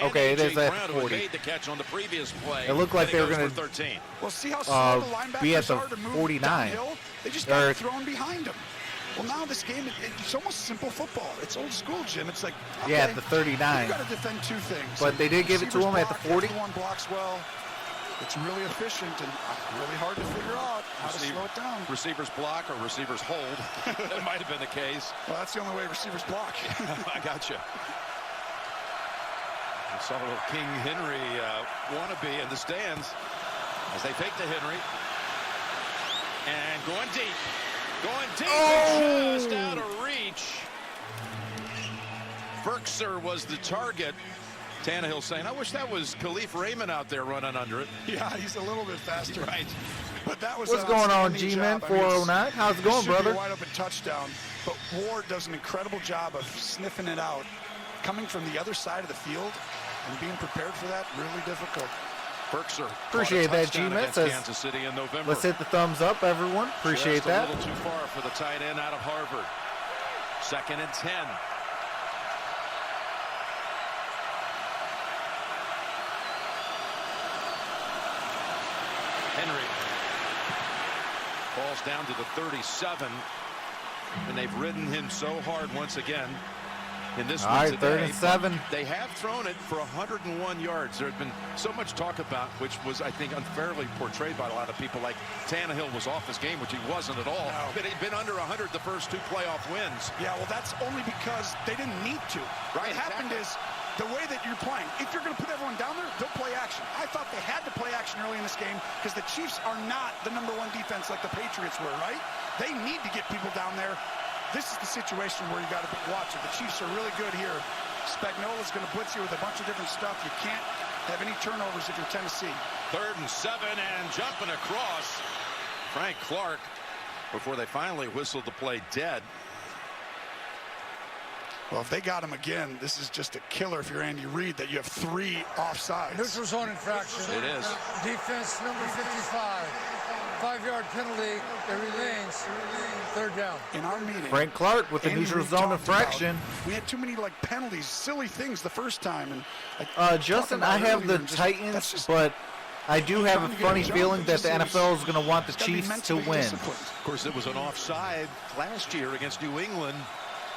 Okay, it is at the 40.
Made the catch on the previous play.
It looked like they were going to
well, see how slow the linebackers
be at the
are to move
49.
downhill? They just got thrown behind them. Well, now this game, it's almost simple football. It's old school, Jim. It's like, okay,
yeah, at the 39.
You got to defend two things.
But they did give it to him at the 40.
Everyone blocks well. It's really efficient and really hard to figure out how to slow it down.
Receivers block or receivers hold. That might have been the case.
Well, that's the only way receivers block.
I gotcha. We saw a little King Henry wannabe in the stands as they fake to Henry. And going deep. Going deep, just out of reach. Ferkser was the target. Tannehill saying, I wish that was Khalif Raymond out there running under it.
Yeah, he's a little bit faster.
Right.
But that was
what's going on, G-Man 409? How's it going, brother?
Be a wide open touchdown. But Ward does an incredible job of sniffing it out. Coming from the other side of the field and being prepared for that, really difficult.
Ferkser.
Appreciate that, G-Man.
Kansas City in November.
Let's hit the thumbs up, everyone. Appreciate that.
A little too far for the tight end out of Harvard. 2nd and 10. Henry falls down to the 37, and they've ridden him so hard once again in this one today.
3rd and 7.
They have thrown it for 101 yards. There had been so much talk about, which was, I think, unfairly portrayed by a lot of people, like Tannehill was off his game, which he wasn't at all. No. But he'd been under 100 the first 2 playoff wins.
Yeah, well, that's only because they didn't need to.
Right.
What happened is, the way that you're playing, if you're going to put everyone down there, they'll play action. I thought they had to play action early in this game because the Chiefs are not the #1 defense like the Patriots were, right? They need to get people down there. This is the situation where you got to watch it. The Chiefs are really good here. Spagnola's going to blitz you with a bunch of different stuff. You can't have any turnovers if you're Tennessee.
3rd and 7 and jumping across. Frank Clark before they finally whistled the play dead.
Well, if they got him again, this is just a killer if you're Andy Reid that you have 3 offsides.
Neutral zone infraction.
It is.
Defense number 55. 5-yard penalty. It remains 3rd down.
In our meeting,
Frank Clark with the neutral zone infraction.
We had too many penalties, silly things the first time. And
Justin, I have the Titans, but I do have a funny feeling that the NFL is going to want the Chiefs to win.
Of course, it was an offside last year against New England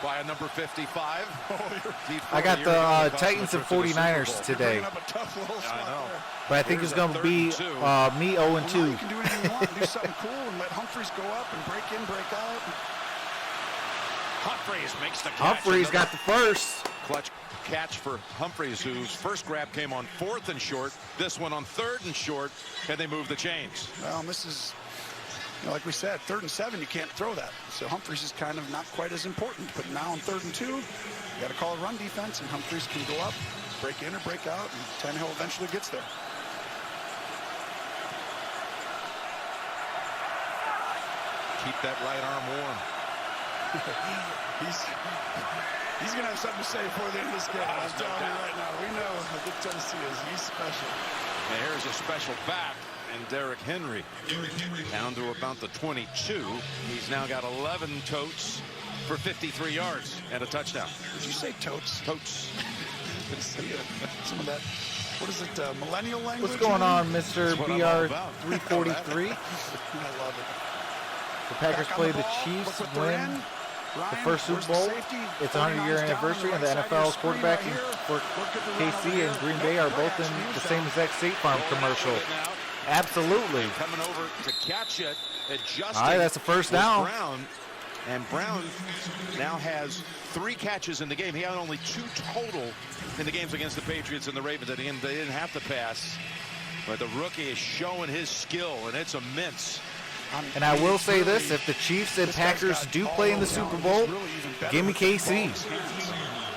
by a number 55.
I got the Titans and 49ers today.
I know.
But I think it's going to be me 0-2.
Well, you can do anything you want. Do something cool and let Humphreys go up and break in, break out.
Humphreys makes the catch.
Humphreys got the first.
Clutch catch for Humphreys, whose first grab came on 4th and short. This one on 3rd and short, and they move the chains.
Well, this is, like we said, 3rd and 7, you can't throw that. So Humphreys is kind of not quite as important. But now on 3rd and 2, you got to call a run defense, and Humphreys can go up, break in or break out, and Tannehill eventually gets there.
Keep that right arm warm.
He's going to have something to say before the end of this game. I'm telling you right now. We know how good Tennessee is. He's special.
And here's a special back, and Derrick Henry down to about the 22. He's now got 11 totes for 53 yards and a touchdown.
Did you say totes?
Totes.
Some of that, what is it, millennial language?
What's going on, Mr. BR343?
I love it.
The Packers play the Chiefs, win the first Super Bowl. It's a 100-year anniversary, and the NFL quarterbacking for KC and Green Bay are both in the same exact State Farm commercial. Absolutely.
Coming over to catch it, adjusting.
All right, that's a first down.
Brown, and Brown now has 3 catches in the game. He had only 2 total in the games against the Patriots and the Ravens. At the end, they didn't have to pass, but the rookie is showing his skill, and it's immense.
And I will say this, if the Chiefs and Packers do play in the Super Bowl, give me KC.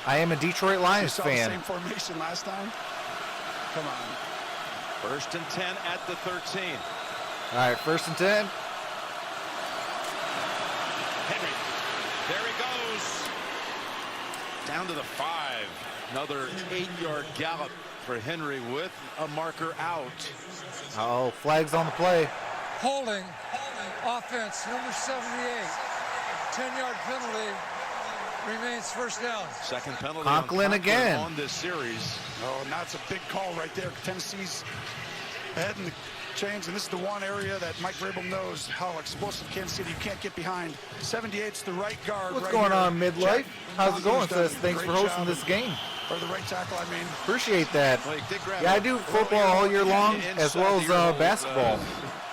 I am a Detroit Lions fan.
Same formation last time. Come on.
1st and 10 at the 13.
All right, 1st and 10.
Henry, there he goes. Down to the 5. Another 8-yard gallop for Henry with a marker out.
Oh, flags on the play.
Holding, offense, number 78. 10-yard penalty, remains first down.
Second penalty
Conklin again
on this series.
Oh, now it's a big call right there. Tennessee's ahead in the chains, and this is the one area that Mike Vrabel knows how explosive Kansas City. You can't get behind. 78's the right guard.
What's
right
going
here.
on, Midlife? How's it going, sis? Thanks for hosting this game.
Or the right tackle, I mean.
Appreciate that.
Well,
Yeah, I do football all year long, as well as basketball.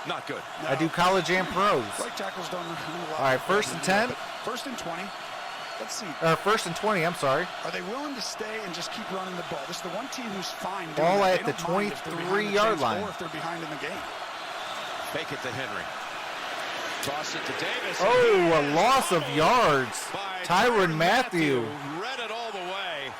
Not good.
No.
I do college and pros.
Right tackles don't know a lot.
All right, 1st and 10.
1st and 20. Let's see.
1st and 20, I'm sorry.
Are they willing to stay and just keep running the ball? This is the one team who's fine doing
Ball
that.
at
They
the
don't mind if they're behind the
23-yard
chains
line.
or if they're behind in the game.
Fake it to Henry. Toss it to Davis.
Oh, a loss of yards. Tyrann Mathieu.
Read it all the way.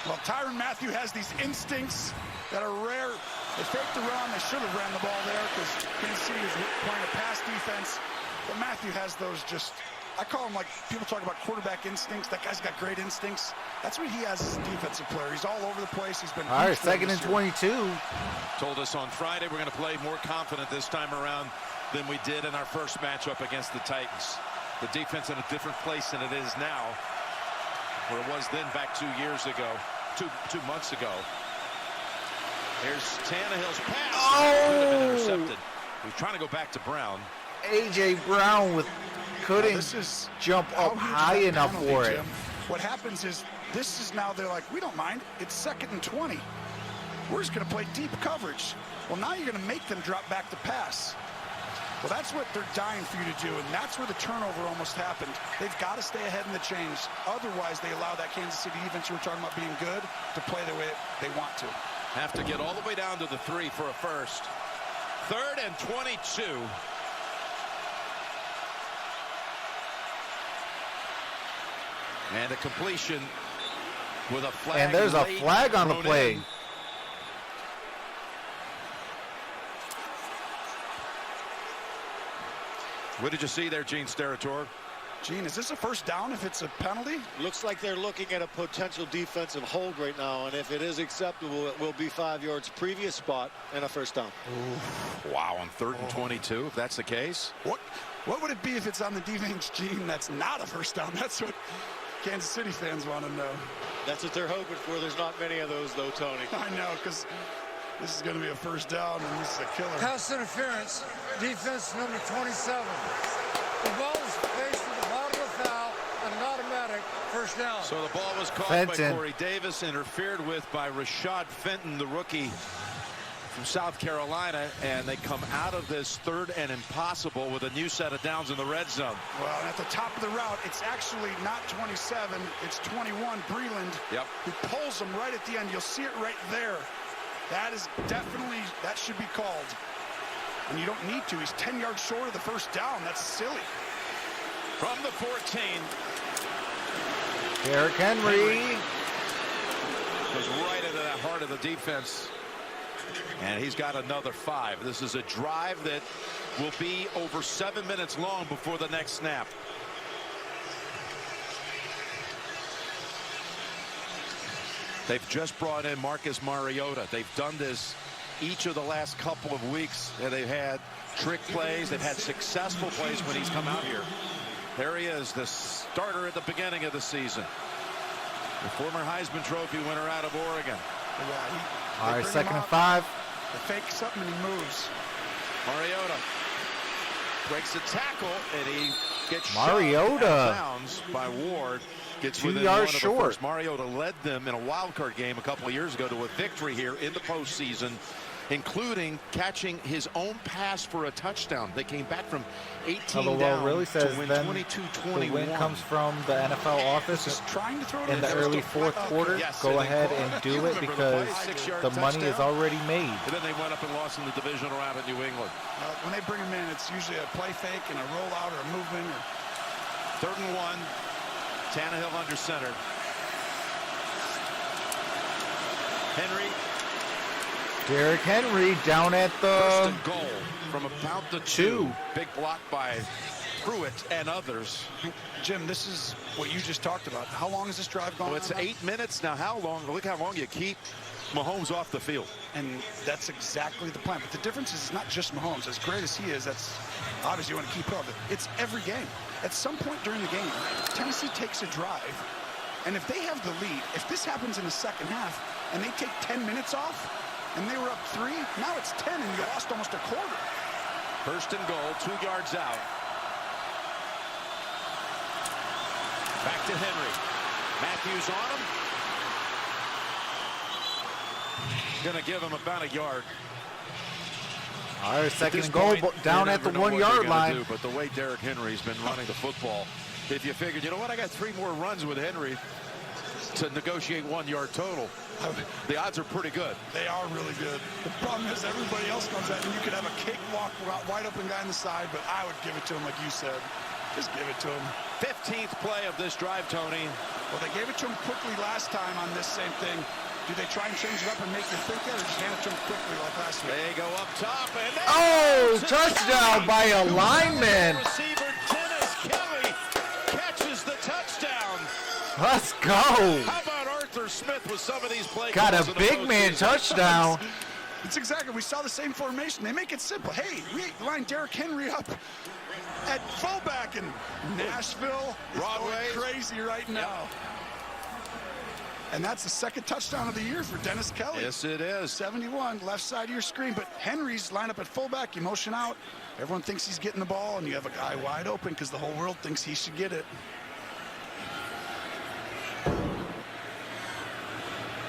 Well, Tyrann Mathieu has these instincts that are rare. They faked the run. They should have ran the ball there because Kansas City is playing a pass defense. But Mathieu has those just, I call them, like people talk about quarterback instincts. That guy's got great instincts. That's what he has as a defensive player. He's all over the place. He's been
All right, 2nd and 22.
Told us on Friday we're going to play more confident this time around than we did in our first matchup against the Titans. The defense in a different place than it is now, where it was then back 2 years ago, two months ago. Here's Tannehill's pass.
Oh!
Could have been intercepted. He's trying to go back to Brown.
A.J. Brown couldn't jump up high enough for it.
Jim. What happens is, this is now, they're like, we don't mind. It's 2nd and 20. We're just going to play deep coverage. Well, now you're going to make them drop back to pass. Well, that's what they're dying for you to do, and that's where the turnover almost happened. They've got to stay ahead in the chains. Otherwise, they allow that Kansas City defense you were talking about being good to play the way they want to.
Have to get all the way down to the 3 for a first. 3rd and 22. And a completion with a flag.
And there's a flag on the play.
In. What did you see there, Gene Steratore?
Gene, is this a first down if it's a penalty?
Looks like they're looking at a potential defensive hold right now, and if it is acceptable, it will be 5 yards previous spot and a first down.
Ooh. Wow, on 3rd and 22, if that's the case.
What would it be if it's on the defense, Gene, that's not a first down? That's what Kansas City fans want to know.
That's what they're hoping for. There's not many of those, though, Tony.
I know, because this is going to be a first down, and this is a killer.
Pass interference, defense number 27. The ball is faced to the bottom of the foul, and an automatic first down.
So the ball was caught
Fenton.
by Corey Davis, interfered with by Rashad Fenton, the rookie from South Carolina, and they come out of this 3rd and impossible with a new set of downs in the red zone.
Well, and at the top of the route, it's actually not 27, it's 21, Breland, who pulls him right at the end. You'll see it right there. That is definitely, that should be called. And you don't need to. He's 10 yards short of the first down. That's silly.
From the 14.
Derrick Henry.
Goes right into the heart of the defense. And he's got another 5. This is a drive that will be over 7 minutes long before the next snap. They've just brought in Marcus Mariota. They've done this each of the last couple of weeks, and they've had trick plays. They've had successful plays when he's come out here. There he is, the starter at the beginning of the season. The former Heisman Trophy winner out of Oregon.
Yeah,
all right, 2nd and 5.
They fake something and he moves.
Mariota breaks a tackle, and he gets
Mariota
shoved out of bounds by Ward. Gets
2
within
yards
one of the
short.
first. Mariota led them in a wild card game a couple of years ago to a victory here in the postseason, including catching his own pass for a touchdown. They came back from 18 down
really says
to win
then
22-21.
the win comes from the NFL office
Just trying to throw it
in the early 4th quarter.
Yes,
Go
and
ahead
then
and do
you
it
remember the
because
play, 6-yard
the money is
touchdown.
already made.
And then they went up and lost in the divisional round at New England.
When they bring him in, it's usually a play fake and a rollout or a movement.
3rd and 1. Tannehill under center. Henry.
Derrick Henry down at
First
the
and goal from about the
2.
Big block by Pruitt and others.
Jim, this is what you just talked about. How long is this drive going?
Well, it's 8 minutes now. How long? Look how long you keep Mahomes off the field.
And that's exactly the plan. But the difference is it's not just Mahomes. As great as he is, that's obviously you want to keep up. It's every game. At some point during the game, Tennessee takes a drive. And if they have the lead, if this happens in the second half and they take 10 minutes off and they were up 3, now it's 10 and you lost almost a quarter.
1st and goal, 2 yards out. Back to Henry. Mathieu's on him. Gonna give him about a yard.
All right, 2nd and
Point,
goal down
you
at the
never know what
1
they're
yard
gonna
line.
do, but the way Derrick Henry's been running the football, if you figured, you know what, I got 3 more runs with Henry to negotiate 1 yard total, the odds are pretty good.
They are really good. The problem is everybody else comes out and you could have a cakewalk wide open guy on the side, but I would give it to him like you said. Just give it to him.
15th play of this drive, Tony.
Well, they gave it to him quickly last time on this same thing. Do they try and change it up and make you think that, or just hand it to him quickly like last week?
They go up top, and
Touchdown by a lineman.
Receiver Dennis Kelly catches the touchdown.
Let's go.
How about Arthur Smith with some of these plays?
Got a big man touchdown.
It's exactly. We saw the same formation. They make it simple. Hey, we line Derrick Henry up at fullback, and Nashville is
Broadway
going crazy right now. And that's the 2nd touchdown of the year for Dennis Kelly.
Yes, it is.
71, left side of your screen. But Henry's line up at fullback. You motion out. Everyone thinks he's getting the ball, and you have a guy wide open because the whole world thinks he should get it.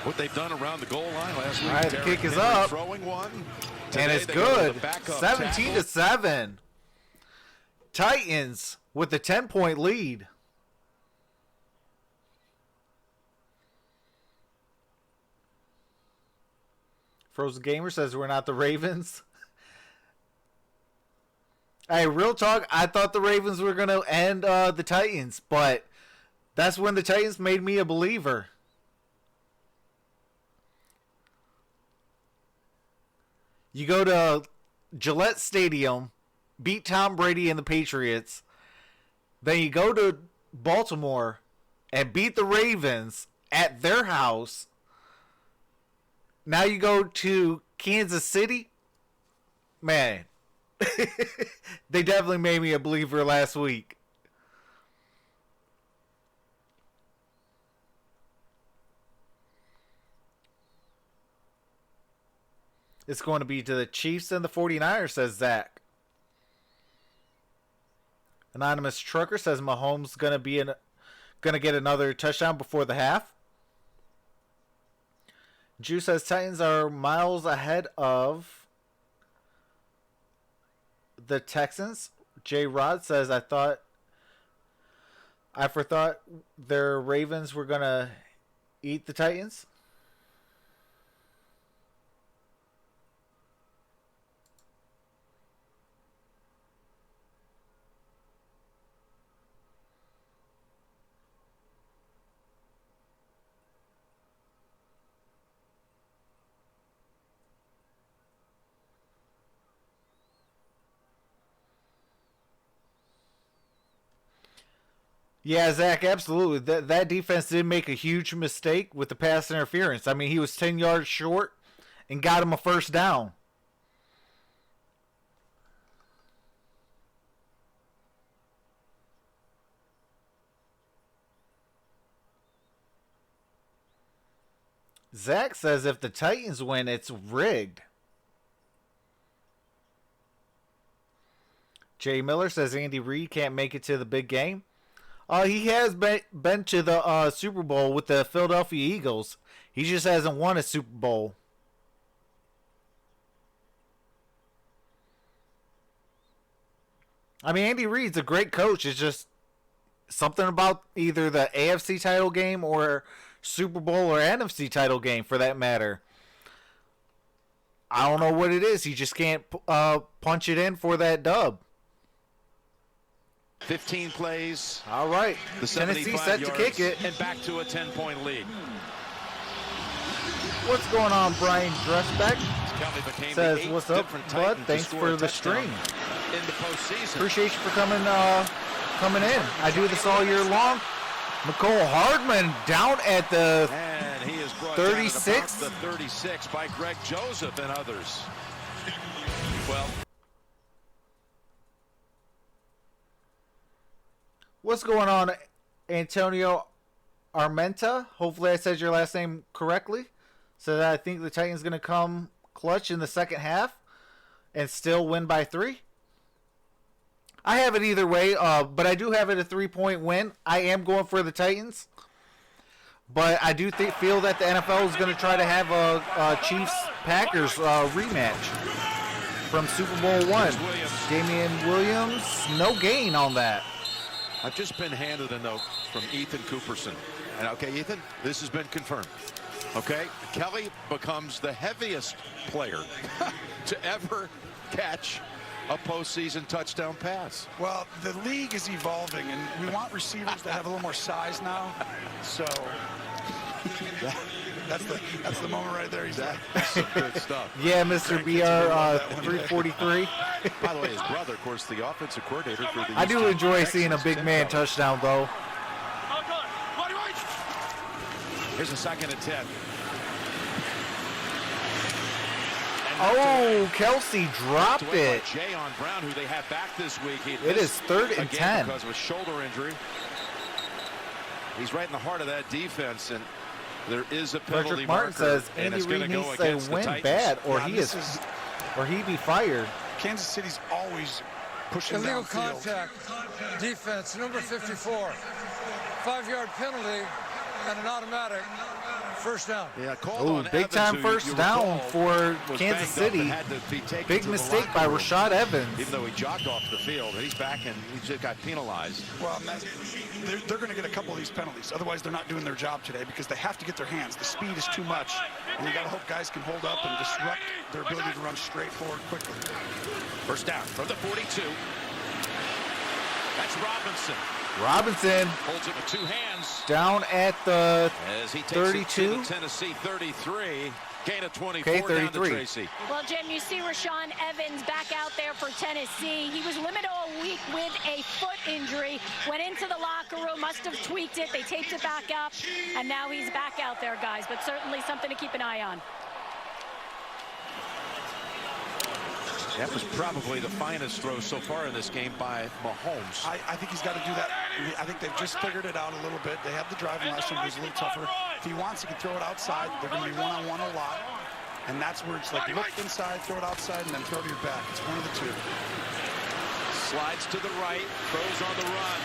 What they've done around the goal line last week.
All right, the
Derrick
kick is
Henry
up.
Throwing one.
And
Today
it's
they go to
good.
the backup
17-7. Titans with the 10-point lead. Frozen Gamer says we're not the Ravens. Hey, real talk, I thought the Ravens were going to end the Titans, but that's when the Titans made me a believer. You go to Gillette Stadium, beat Tom Brady and the Patriots, then you go to Baltimore and beat the Ravens at their house. Now you go to Kansas City. Man, they definitely made me a believer last week. It's going to be to the Chiefs and the 49ers, says Zach. Anonymous Trucker says Mahomes going to get another touchdown before the half. Drew says Titans are miles ahead of the Texans. J. Rod says I forethought their Ravens were going to eat the Titans. Yeah, Zach, absolutely. That defense did make a huge mistake with the pass interference. I mean, he was 10 yards short and got him a first down. Zach says if the Titans win, it's rigged. Jay Miller says Andy Reid can't make it to the big game. He has been to the Super Bowl with the Philadelphia Eagles. He just hasn't won a Super Bowl. I mean, Andy Reid's a great coach. It's just something about either the AFC title game or Super Bowl or NFC title game, for that matter. I don't know what it is. He just can't punch it in for that dub.
15 plays.
All right.
The
Tennessee set to kick it.
And back to a 10-point lead.
What's going on, Brian Dressbeck? Says, what's up, bud? Thanks for the stream.
In the postseason.
Appreciate you for coming in. I do this all year long. McCole Hardman down at the
and he is brought
36.
Down the 36 by Greg Joseph and others. Well,
what's going on, Antonio Armenta? Hopefully I said your last name correctly. So that I think the Titans going to come clutch in the second half and still win by 3. I have it either way, but I do have it a 3-point win. I am going for the Titans. But I do feel that the NFL is going to try to have a Chiefs-Packers rematch from Super Bowl I. Damian Williams, no gain on that.
I've just been handed a note from Ethan Cooperson. And okay, Ethan, this has been confirmed. Okay, Kelly becomes the heaviest player to ever catch a postseason touchdown pass.
Well, the league is evolving, and we want receivers to have a little more size now. So that's the moment right there. He's
some good stuff.
Yeah, Mr. BR 343.
By the way, his brother, of course, the offensive coordinator for the.
I do enjoy seeing a big man touchdown, though.
Here's a 2nd and 10.
Oh, Kelsey dropped it.
Jay on Brown, who they have back this week.
It is 3rd and 10
because of a shoulder injury. He's right in the heart of that defense, and there is a penalty.
Frederick Martin says Andy Reid needs to win bad, or he be fired.
Kansas City's always pushing
illegal
downfield.
Contact defense, number 54. 5-yard penalty and an automatic first down.
Yeah,
oh, big time first down for Kansas City. Big mistake by Rashad Evans.
Even though he jogged off the field, he's back and he just got penalized.
Well, they're going to get a couple of these penalties. Otherwise, they're not doing their job today because they have to get their hands. The speed is too much, and you got to hope guys can hold up and disrupt their ability to run straight forward quickly.
First down from the 42. That's Robinson.
Robinson
holds it with 2 hands.
Down at the
as he takes
32.
It to Tennessee 33. Gain of 24
okay, 33.
Down to Tracy.
Well, Jim, you see Rashaan Evans back out there for Tennessee. He was limited all week with a foot injury. Went into the locker room, must have tweaked it. They taped it back up, and now he's back out there, guys. But certainly something to keep an eye on.
That was probably the finest throw so far in this game by Mahomes.
I think he's got to do that. I think they've just figured it out a little bit. They have the driving last one, it was a little tougher. If he wants, he can throw it outside. They're going to be one-on-one a lot. And that's where it's like, look inside, throw it outside, and then throw to your back. It's one of the two.
Slides to the right, throws on the run.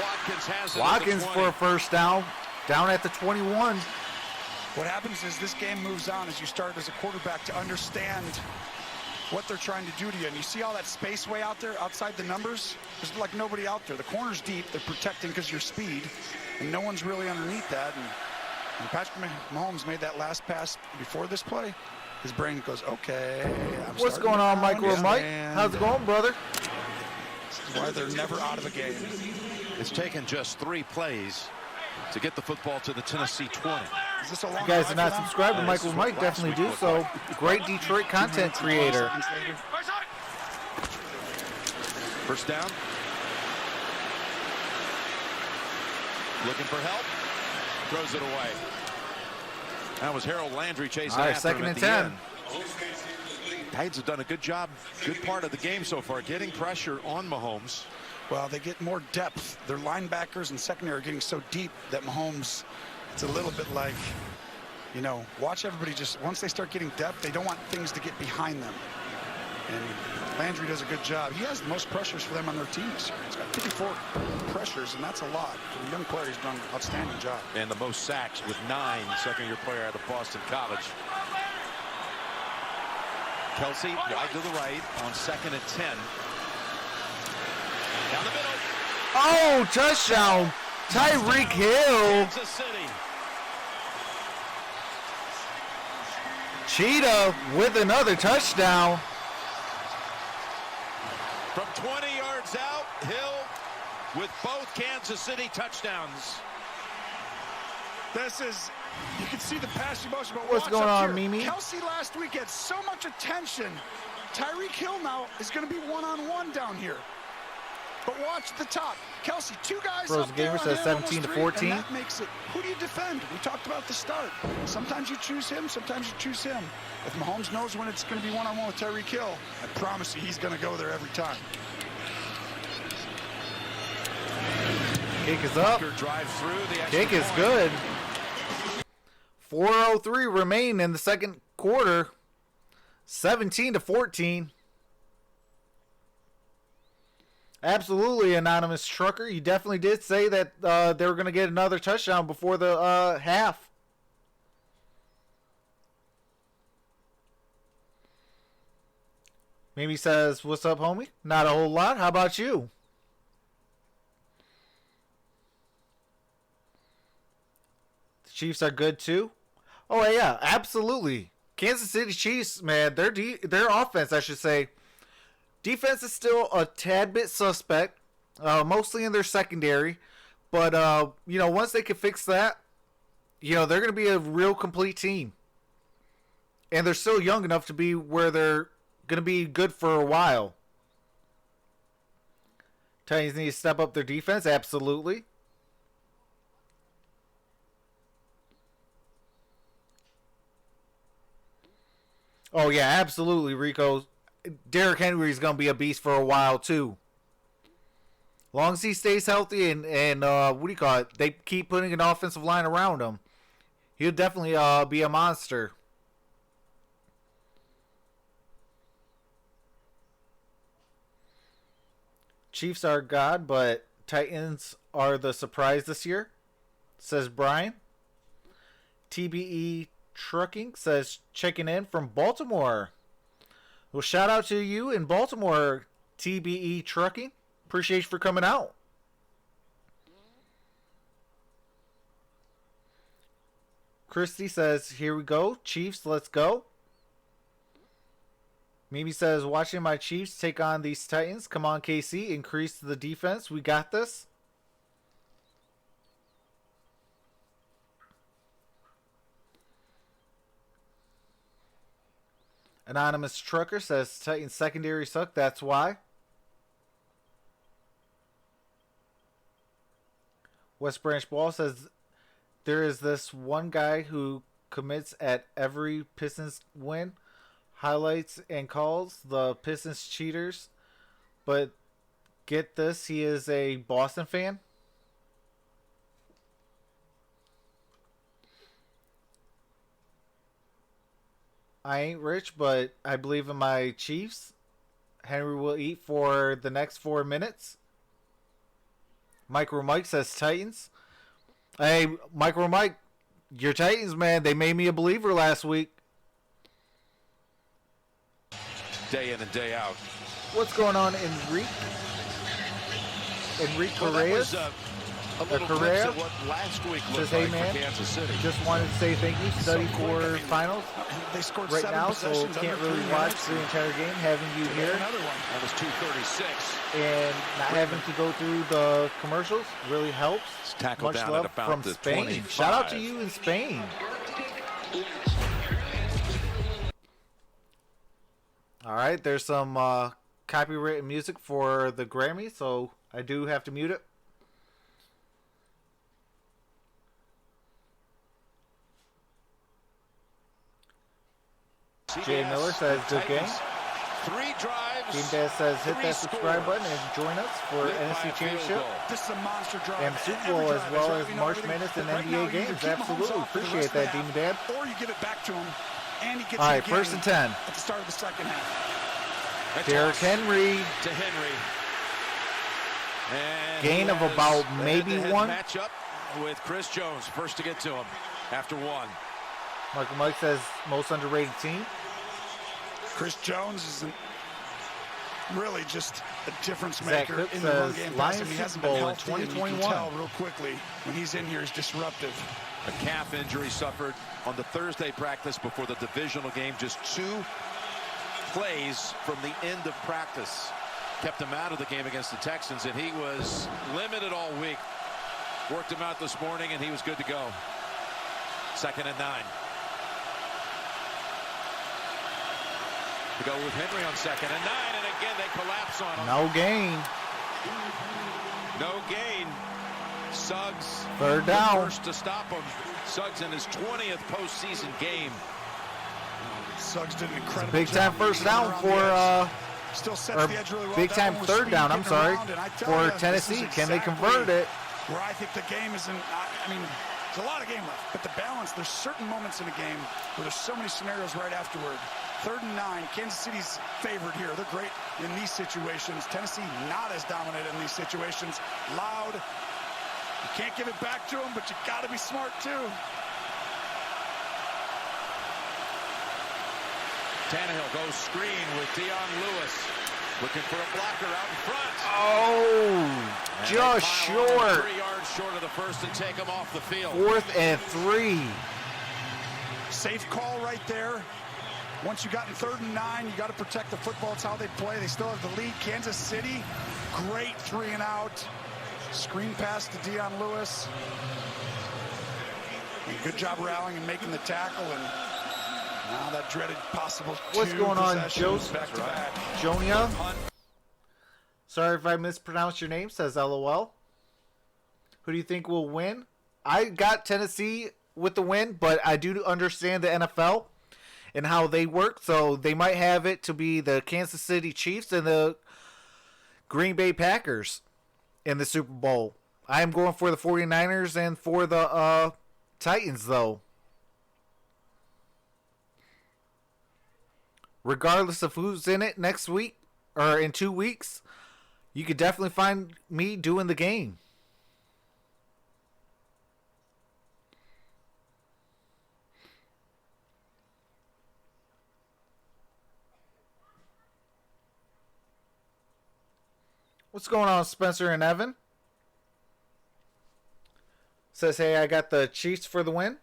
Watkins has it.
Watkins for a first down, down at the 21.
What happens is this game moves on as you start as a quarterback to understand what they're trying to do to you. And you see all that space way out there outside the numbers? There's like nobody out there. The corner's deep. They're protecting because of your speed. And no one's really underneath that. And Patrick Mahomes made that last pass before this play. His brain goes, okay.
What's going on, Michael and Mike? How's it going, brother?
This is why they're never out of a game.
It's taken just 3 plays to get the football to the Tennessee 20.
If you guys are not subscribed to Michael and Mike, definitely do so. Great Detroit content creator.
First down. Looking for help. Throws it away. That was Harold Landry chasing
All right,
after him
second
at
and
the
10.
end. Titans have done a good job, good part of the game so far, getting pressure on Mahomes.
Well, they get more depth. Their linebackers and secondary are getting so deep that Mahomes, it's a little bit like, you know, watch everybody just, once they start getting depth, they don't want things to get behind them. And Landry does a good job. He has the most pressures for them on their team this year. He's got 54 pressures, and that's a lot. For a young player, he's done an outstanding job.
And the most sacks with 9, second-year player out of Boston College. Kelsey wide to the right on 2nd and 10. Down the middle.
Oh, touchdown. Tyreek Hill.
Kansas City.
Cheetah with another touchdown.
From 20 yards out, Hill with both Kansas City touchdowns.
This is, you can see the passing motion, but
What's
watch
going
up
on,
here.
Mimi?
Kelsey last week had so much attention. Tyreek Hill now is going to be one-on-one down here. But watch the top. Kelsey, 2 guys
Frozen
up there
Gamer
on
says
him,
17
almost
to
3,
14.
and that makes it, who do you defend? We talked about the start. Sometimes you choose him, sometimes you choose him. If Mahomes knows when it's going to be one-on-one with Tyreek Hill, I promise you he's going to go there every time.
Kick is up.
Drive through the extra
Kick is
point.
good. 4:03 remain in the second quarter. 17 to 14. Absolutely, Anonymous Trucker. You definitely did say that they were going to get another touchdown before the half. Mimi says, what's up, homie? Not a whole lot. How about you? The Chiefs are good, too. Oh, yeah, absolutely. Kansas City Chiefs, man, their offense, I should say, defense is still a tad bit suspect, mostly in their secondary. But, you know, once they can fix that, you know, they're going to be a real complete team. And they're still young enough to be where they're going to be good for a while. Titans need to step up their defense, absolutely. Oh, yeah, absolutely, Rico. Derrick Henry is going to be a beast for a while, too. Long as he stays healthy and what do you call it? They keep putting an offensive line around him. He'll definitely be a monster. Chiefs are God, but Titans are the surprise this year, says Brian. TBE Trucking says checking in from Baltimore. Well, shout out to you in Baltimore, TBE Trucking. Appreciate you for coming out. Christy says, here we go. Chiefs, let's go. Mimi says, watching my Chiefs take on these Titans. Come on, KC. Increase the defense. We got this. Anonymous Trucker says, Titans secondary suck. That's why. West Branch Ball says, there is this one guy who commits at every Pistons win. Highlights and calls the Pistons cheaters, but get this, he is a Boston fan. I ain't rich, but I believe in my Chiefs. Henry will eat for the next 4 minutes. Micro Mike says Titans. Hey, Micro Mike, your Titans, man, they made me a believer last week.
Day in and day out.
What's going on, Enrique? Enrique Correa?
A little glimpse at what last week looked
Says, hey,
like
man,
for Kansas City.
just wanted to say thank you. Study for finals
They scored
right
7
now, so
possessions
can't
under
really
3
watch
minutes.
the entire game. Having you here
Another one.
That was 2:36.
and not having to go through the commercials really helps.
It's tackled
Much
down
love
at about
from
the
Spain.
25.
Shout out to you in Spain. All right, there's some copyrighted music for the Grammy, so I do have to mute it. Jay Miller says, good game.
3 drives.
Game Dad says, hit that subscribe button and join us for NFC Championship
This is a monster drive.
and Super Bowl as well as March Madness and NBA games. Absolutely appreciate that, Demon Dad.
Or you give it back to him, and he gets
All right,
the game
1st and 10.
at the start of the second half.
Derrick Henry.
To Henry. And
Gain of about maybe one.
Matchup with Chris Jones, first to get to him after 1.
Michael Mike says, most underrated team.
Chris Jones is really just a difference
Zach
maker
Cook
in the run
says,
game.
Lions
He hasn't
Super
been
Bowl in
healthy, and you can
2021.
tell real quickly when he's in here, he's disruptive.
A calf injury suffered on the Thursday practice before the divisional game. Just 2 plays from the end of practice kept him out of the game against the Texans, and he was limited all week. Worked him out this morning, and he was good to go. 2nd and 9. To go with Henry on 2nd and 9, and again they collapse on him.
No gain.
No gain. Suggs.
3rd down.
First to stop him. Suggs in his 20th postseason game.
Suggs did an incredible
Big time
job
1st down
around
for
the edge. Still sets
or
the edge really well.
big
That
time
one was
3rd
speed
down, I'm
getting
sorry,
around, and I tell
for
you, this
Tennessee.
is
Can they convert
exactly
it?
Where I think the game is in, I mean, there's a lot of game left, but the balance, there's certain moments in a game where there's so many scenarios right afterward. 3rd and 9, Kansas City's favored here. They're great in these situations. Tennessee not as dominant in these situations. Loud. You can't give it back to them, but you got to be smart too.
Tannehill goes screen with Dion Lewis. Looking for a blocker out in front.
Oh,
And
just
they pile on
short.
3 yards short of the first and take him off the field.
4th and 3.
Safe call right there. Once you got in 3rd and 9, you got to protect the football. It's how they play. They still have the lead. Kansas City, great 3 and out. Screen pass to Dion Lewis. And good job rallying and making the tackle. And now that dreaded possible
What's going on,
possessions
Joe?
back to back.
Jonia? Sorry if I mispronounced your name, says LOL. Who do you think will win? I got Tennessee with the win, but I do understand the NFL and how they work, so they might have it to be the Kansas City Chiefs and the Green Bay Packers in the Super Bowl. I am going for the 49ers and for the Titans, though. Regardless of who's in it next week or in 2 weeks, you could definitely find me doing the game. What's going on, Spencer and Evan? Says, hey, I got the Chiefs for the win.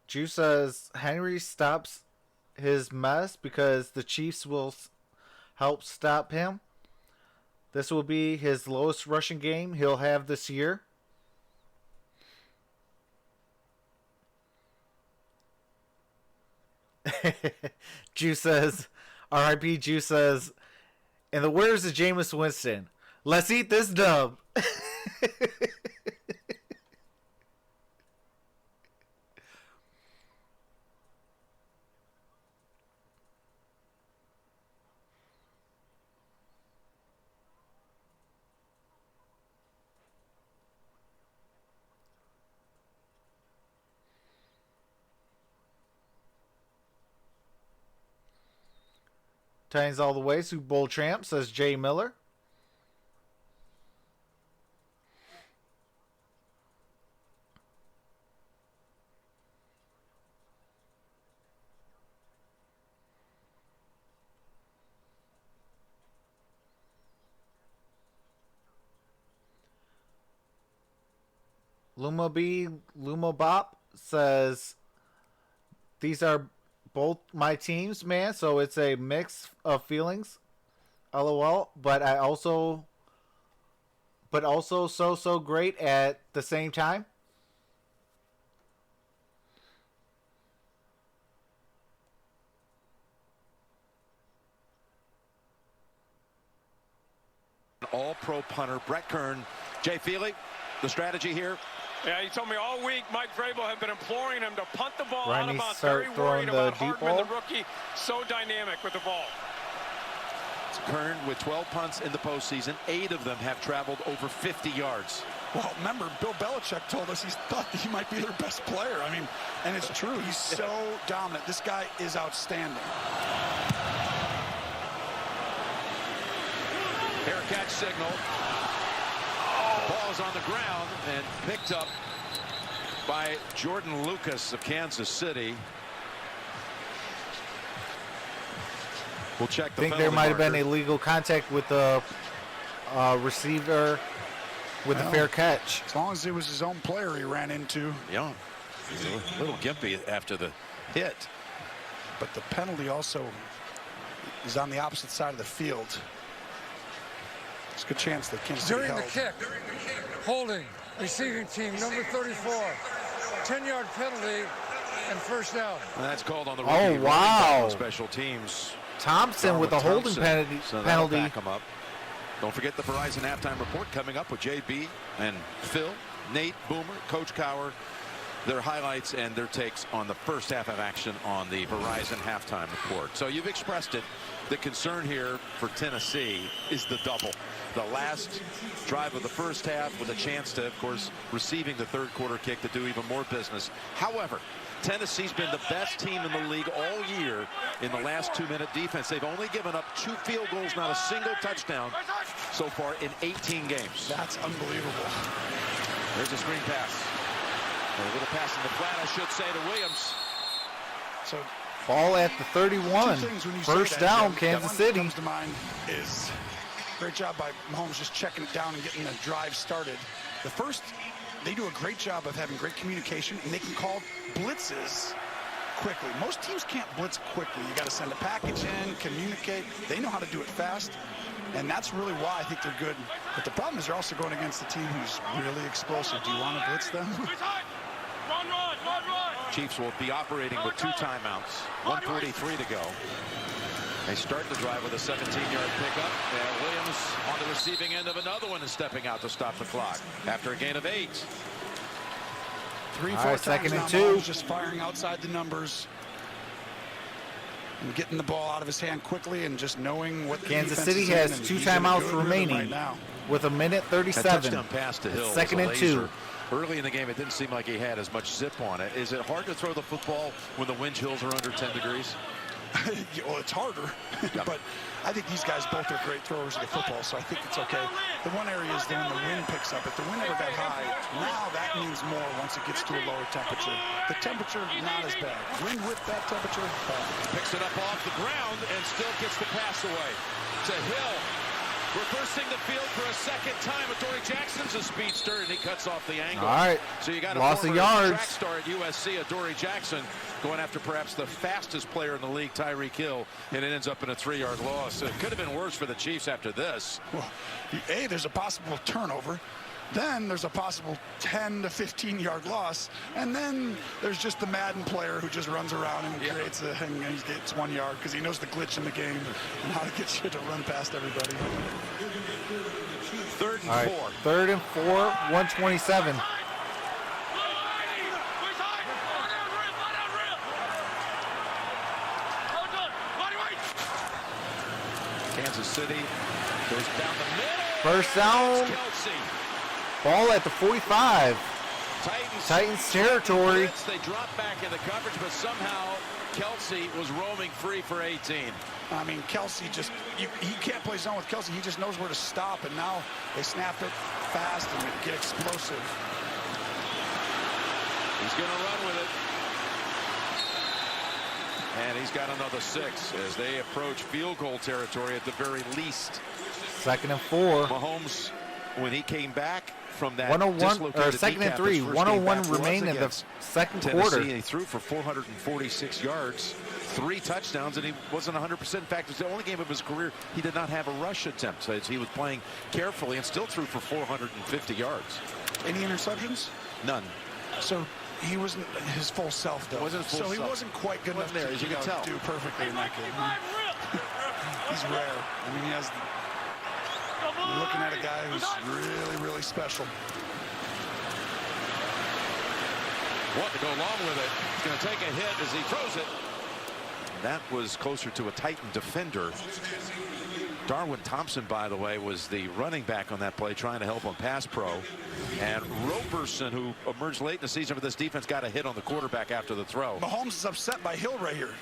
Jew says, Henry stops his mess because the Chiefs will help stop him. This will be his lowest rushing game he'll have this year. Jew says, R.I.P. Jew says, and the words of Jameis Winston, let's eat this dub. Titans all the way. Super Bowl champ, says Jay Miller. Luma Bop says, these are both my teams, man, so it's a mix of feelings. LOL, but also so great at the same time.
All-pro punter Brett Kern. Jay Feely, the strategy here,
Yeah, he told me all week Mike Vrabel had been imploring him to punt the ball
Ryan
out of
needs to
bounds.
start
Very
throwing
worried
the
about
deep
Hardman,
ball.
the rookie, so dynamic with the ball.
Kern with 12 punts in the postseason. 8 of them have traveled over 50 yards.
Well, remember, Bill Belichick told us he thought he might be their best player. I mean, and it's true. He's so dominant. This guy is outstanding.
Fair catch signal. Ball is on the ground and picked up by Jordan Lucas of Kansas City. We'll check the
I think there might have been illegal contact with the receiver with the fair catch.
As long as it was his own player he ran into.
Yeah, he's a little gimpy after the hit.
But the penalty also is on the opposite side of the field. There's a good chance that Kansas City
During the
held.
kick, holding, receiving team, number 34. 10-yard penalty and first down.
And that's called on the
Oh,
rookie
wow.
special teams.
Thompson with a holding penalty.
So that'll back him up. Don't forget the Verizon halftime report coming up with JB and Phil, Nate, Boomer, Coach Cowher, their highlights and their takes on the first half of action on the Verizon halftime report. So you've expressed it. The concern here for Tennessee is the double. The last drive of the first half with a chance to, of course, receiving the third quarter kick to do even more business. However, Tennessee's been the best team in the league all year in the last 2-minute defense. They've only given up 2 field goals, not a single touchdown so far in 18 games.
That's unbelievable.
There's a screen pass. A little pass in the flat, I should say, to Williams.
So
Ball at the 31.
two things when you
First
say that,
down,
Jim.
Kansas
That one
City.
that comes to mind is great job by Mahomes just checking it down and getting the drive started. The first, they do a great job of having great communication, and they can call blitzes quickly. Most teams can't blitz quickly. You got to send a package in, communicate. They know how to do it fast, and that's really why I think they're good. But the problem is they're also going against a team who's really explosive. Do you want to blitz them?
Chiefs will be operating with 2 timeouts. 1:43 to go. They start the drive with a 17-yard pickup. And Williams on the receiving end of another one is stepping out to stop the clock after a gain of 8.
3-4
All right,
times
second and
now,
2.
Mahomes just firing outside the numbers and getting the ball out of his hand quickly and just knowing what the
Kansas
defense
City
is in,
has
and
2
he's in a
timeouts
good rhythm
remaining
right now.
with 1:37.
That touchdown pass to Hill.
Second
was a
and 2.
laser. Early in the game, it didn't seem like he had as much zip on it. Is it hard to throw the football when the wind chills are under 10 degrees?
Well, it's harder, but I think these guys both are great throwers of the football, so I think it's okay. The one area is when the wind picks up. If the wind ever got high, now that means more once it gets to a lower temperature. The temperature, not as bad. Wind with that temperature,
Picks it up off the ground and still gets the pass away to Hill. Reversing the field for a second time. Adoree Jackson's a speedster, and he cuts off the angle.
All right.
So you got a
Loss of
former
yards.
track star at USC, Adoree Jackson, going after perhaps the fastest player in the league, Tyreek Hill, and it ends up in a 3-yard loss. So it could have been worse for the Chiefs after this.
well, there's a possible turnover. Then there's a possible 10 to 15-yard loss. And then there's just the Madden player who just runs around and creates and he gets 1 yard because he knows the glitch in the game and how to get you to run past everybody.
3rd and
All right,
4.
3rd and 4, 1:27.
Kansas City goes down the middle.
First down.
Kelsey.
Ball at the 45. Titans territory.
Blitz, they drop back in the coverage, but somehow Kelsey was roaming free for 18.
I mean, Kelsey just, he can't play zone with Kelsey. He just knows where to stop, and now they snap it fast and get explosive.
He's going to run with it. And he's got another 6 as they approach field goal territory at the very least.
2nd and 4.
Mahomes, when he came back from that
101 or 2nd and 3. 101 remain in the second quarter.
He threw for 446 yards, 3 touchdowns, and he wasn't 100%. In fact, it was the only game of his career he did not have a rush attempt. So he was playing carefully and still threw for 450 yards.
Any interceptions?
None.
So he wasn't his full self, though. He wasn't quite good enough
there,
to
as you can tell.
do perfectly in that game. He's rare. I mean, you're looking at a guy who's really, really special.
Wanting to go along with it. He's going to take a hit as he throws it. That was closer to a Titan defender. Darwin Thompson, by the way, was the running back on that play, trying to help on pass pro. And Roberson, who emerged late in the season for this defense, got a hit on the quarterback after the throw.
Mahomes is upset by Hill right here.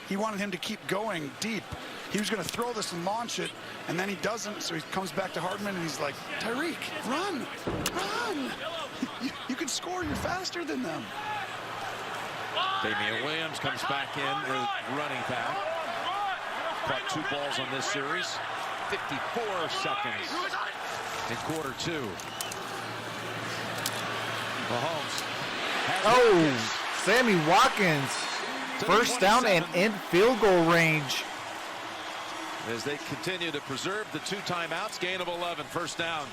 He wanted him to keep going deep. He was going to throw this and launch it, and then he doesn't, so he comes back to Hardman, and he's like, Tyreek, run, run. You can score, you're faster than them.
Damian Williams comes back in, running back. Caught 2 balls on this series. 54 seconds in quarter 2. Mahomes.
Sammy Watkins. First down and in field goal range.
As they continue to preserve the 2 timeouts, gain of 11, first down.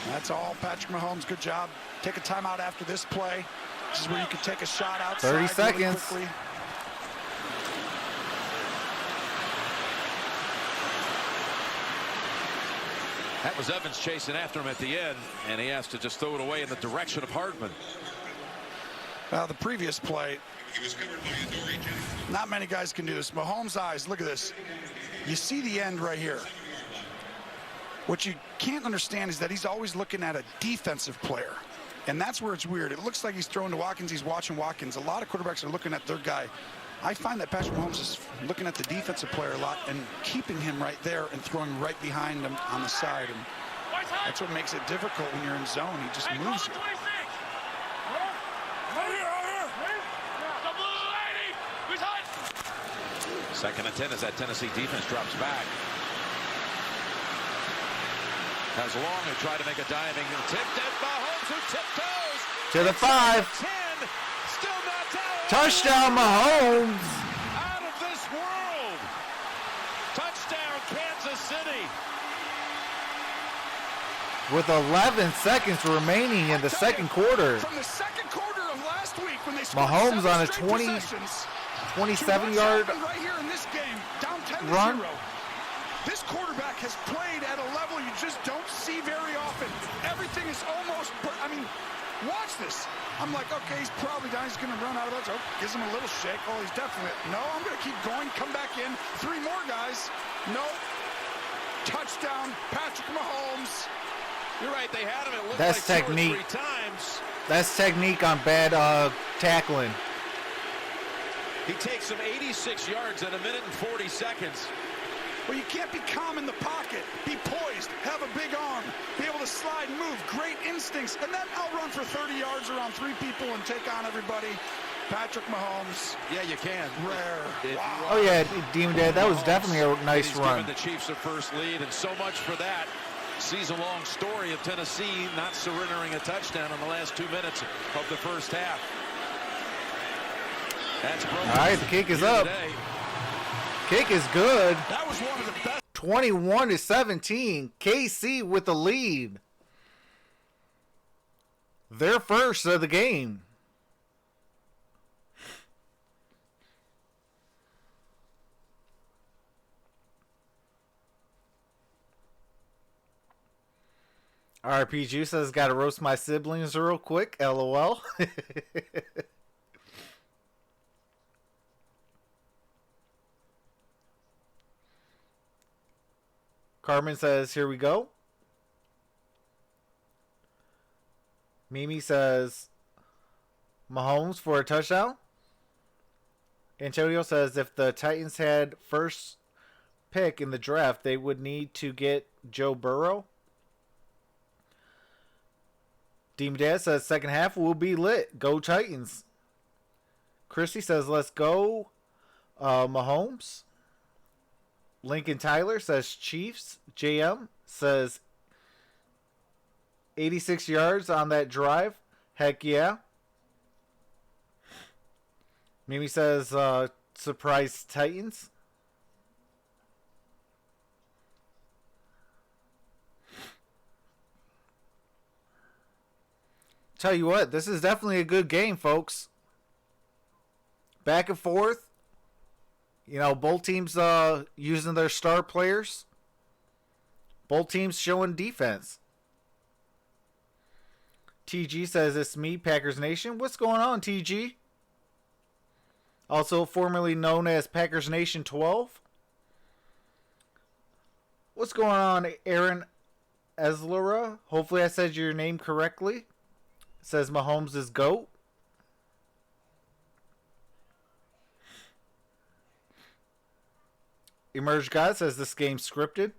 That's all Patrick Mahomes, good job. Take a timeout after this play. This is where you can take a shot outside
30 seconds.
really quickly.
That was Evans chasing after him at the end, and he has to just throw it away in the direction of Hardman.
The previous play, not many guys can do this. Mahomes' eyes, look at this. You see the end right here. What you can't understand is that he's always looking at a defensive player. And that's where it's weird. It looks like he's throwing to Watkins. He's watching Watkins. A lot of quarterbacks are looking at their guy. I find that Patrick Mahomes is looking at the defensive player a lot and keeping him right there and throwing right behind him on the side. And that's what makes it difficult when you're in zone. He just moves you.
Second and 10 as that Tennessee defense drops back. As long to try to make a diving tip, and Mahomes who tiptoes
To the 5.
10, still not down.
Touchdown, Mahomes.
Out of this world. Touchdown, Kansas City.
With 11 seconds remaining in the second quarter.
From the second quarter of last week when they
Mahomes on a 27-yard
right here in this game, down 10-0.
run.
This quarterback has played at a level you just don't see very often. Everything is almost, I mean, watch this. I'm like, okay, he's probably down. He's going to run out of that. Oh, gives him a little shake. Oh, he's definitely, no, I'm going to keep going. Come back in. 3 more guys. No. Touchdown, Patrick Mahomes.
You're right, they had him. It looked
That's
like
technique.
2 or 3 times.
That's technique on bad tackling.
He takes him 86 yards in 1 minute and 40 seconds.
Well, you can't be calm in the pocket. Be poised. Have a big arm. Be able to slide and move. Great instincts. And then I'll run for 30 yards around 3 people and take on everybody. Patrick Mahomes.
Yeah, you can.
Rare. Wow.
Oh, yeah, Demon Dad, that was definitely a nice
He's
run.
given the Chiefs a first lead, and so much for that season-long story of Tennessee not surrendering a touchdown in the last 2 minutes of the first half. That's broken.
All right, the kick is up.
Today.
Kick is good.
That was one of the best.
21-17. KC with the lead. Their first of the game. RPG says, gotta roast my siblings real quick. LOL. Carmen says, here we go. Mimi says, Mahomes for a touchdown. Antonio says, if the Titans had first pick in the draft, they would need to get Joe Burrow. Demon Dad says, second half will be lit. Go Titans. Christy says, let's go Mahomes. Lincoln Tyler says Chiefs. JM says 86 yards on that drive. Heck yeah. Mimi says surprise Titans. Tell you what, this is definitely a good game, folks. Back and forth. You know, both teams using their star players. Both teams showing defense. TG says, it's me, Packers Nation. What's going on, TG? Also formerly known as Packers Nation 12. What's going on, Aaron Eslera? Hopefully I said your name correctly. Says Mahomes is GOAT. Emerge God says this game's scripted.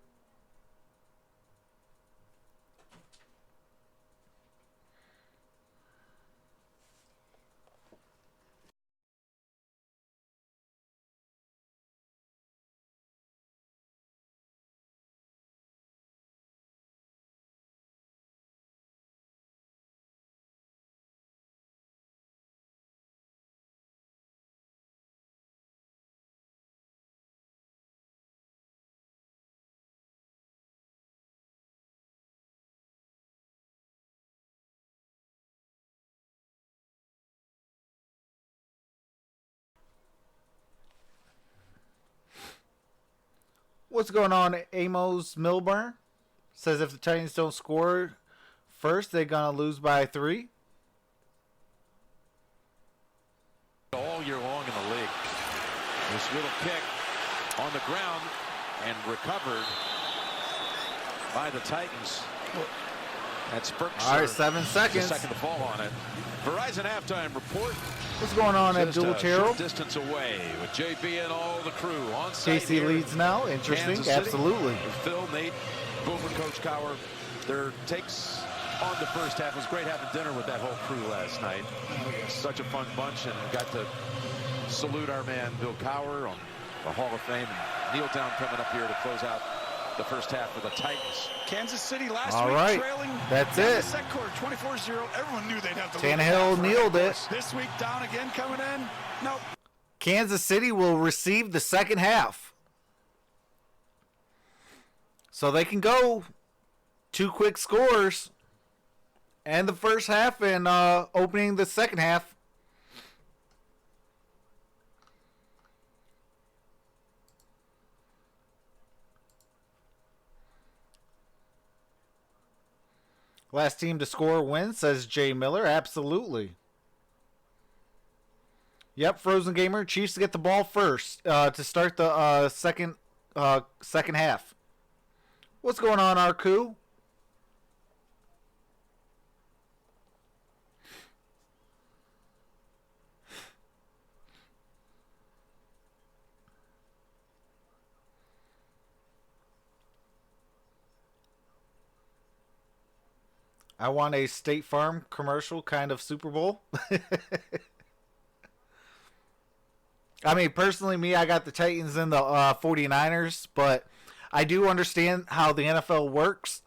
What's going on, Amos Milburn? Says if the Titans don't score first, they're going to lose by 3.
All year long in the league. This little kick on the ground and recovered by the Titans. That's Burks.
All right, 7 seconds.
Second to fall on it. Verizon halftime report.
What's going on, Abdul Terrell?
Distance away with JB and all the crew on site.
Casey leads now. Interesting. Absolutely.
Phil, Nate, Boomer, Coach Cower. Their takes on the first half. It was great having dinner with that whole crew last night. Such a fun bunch, and got to salute our man Bill Cower on the Hall of Fame. And kneel down coming up here to close out the first half for the Titans.
Kansas City last
All
week
right.
trailing.
That's
it.
it.
Second quarter, 24-0. Everyone knew they'd have to
Tannehill kneeled it.
This week down again coming in. Nope.
Kansas City will receive the second half. So they can go 2 quick scores and the first half and opening the second half. Last team to score wins, says Jay Miller. Absolutely. Yep, Frozen Gamer. Chiefs get the ball first to start the second half. What's going on, Arku? I want a State Farm commercial kind of Super Bowl. I mean, personally, me, I got the Titans and the 49ers, but I do understand how the NFL works.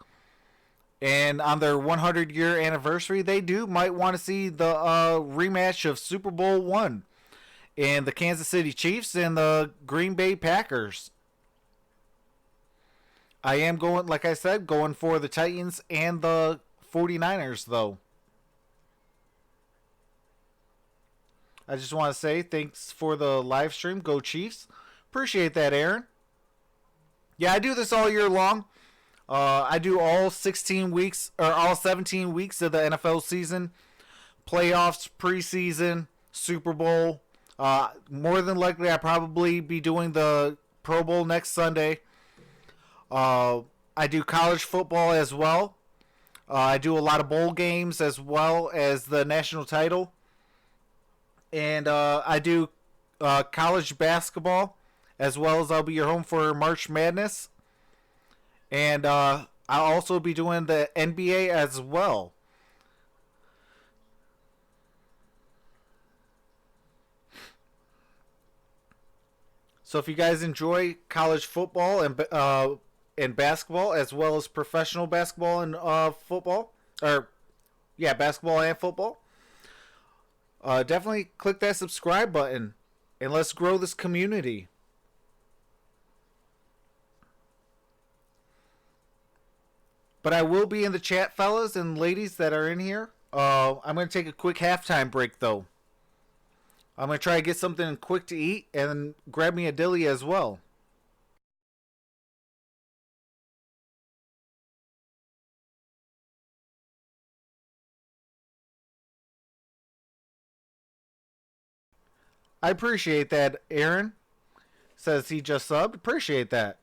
And on their 100-year anniversary, they might want to see the rematch of Super Bowl I and the Kansas City Chiefs and the Green Bay Packers. I am going, like I said, going for the Titans and the 49ers, though. I just want to say thanks for the live stream. Go Chiefs. Appreciate that, Aaron. Yeah, I do this all year long. I do all 16 weeks or all 17 weeks of the NFL season, playoffs, preseason, Super Bowl. More than likely, I'll probably be doing the Pro Bowl next Sunday. I do college football as well. I do a lot of bowl games as well as the national title. And I do college basketball as well as I'll be your home for March Madness. And I'll also be doing the NBA as well. So if you guys enjoy college football and basketball as well as professional basketball and football, basketball and football, definitely click that subscribe button and let's grow this community. But I will be in the chat, fellas and ladies that are in here. I'm going to take a quick halftime break, though. I'm going to try to get something quick to eat and grab me a dilly as well. I appreciate that. Aaron says he just subbed. Appreciate that.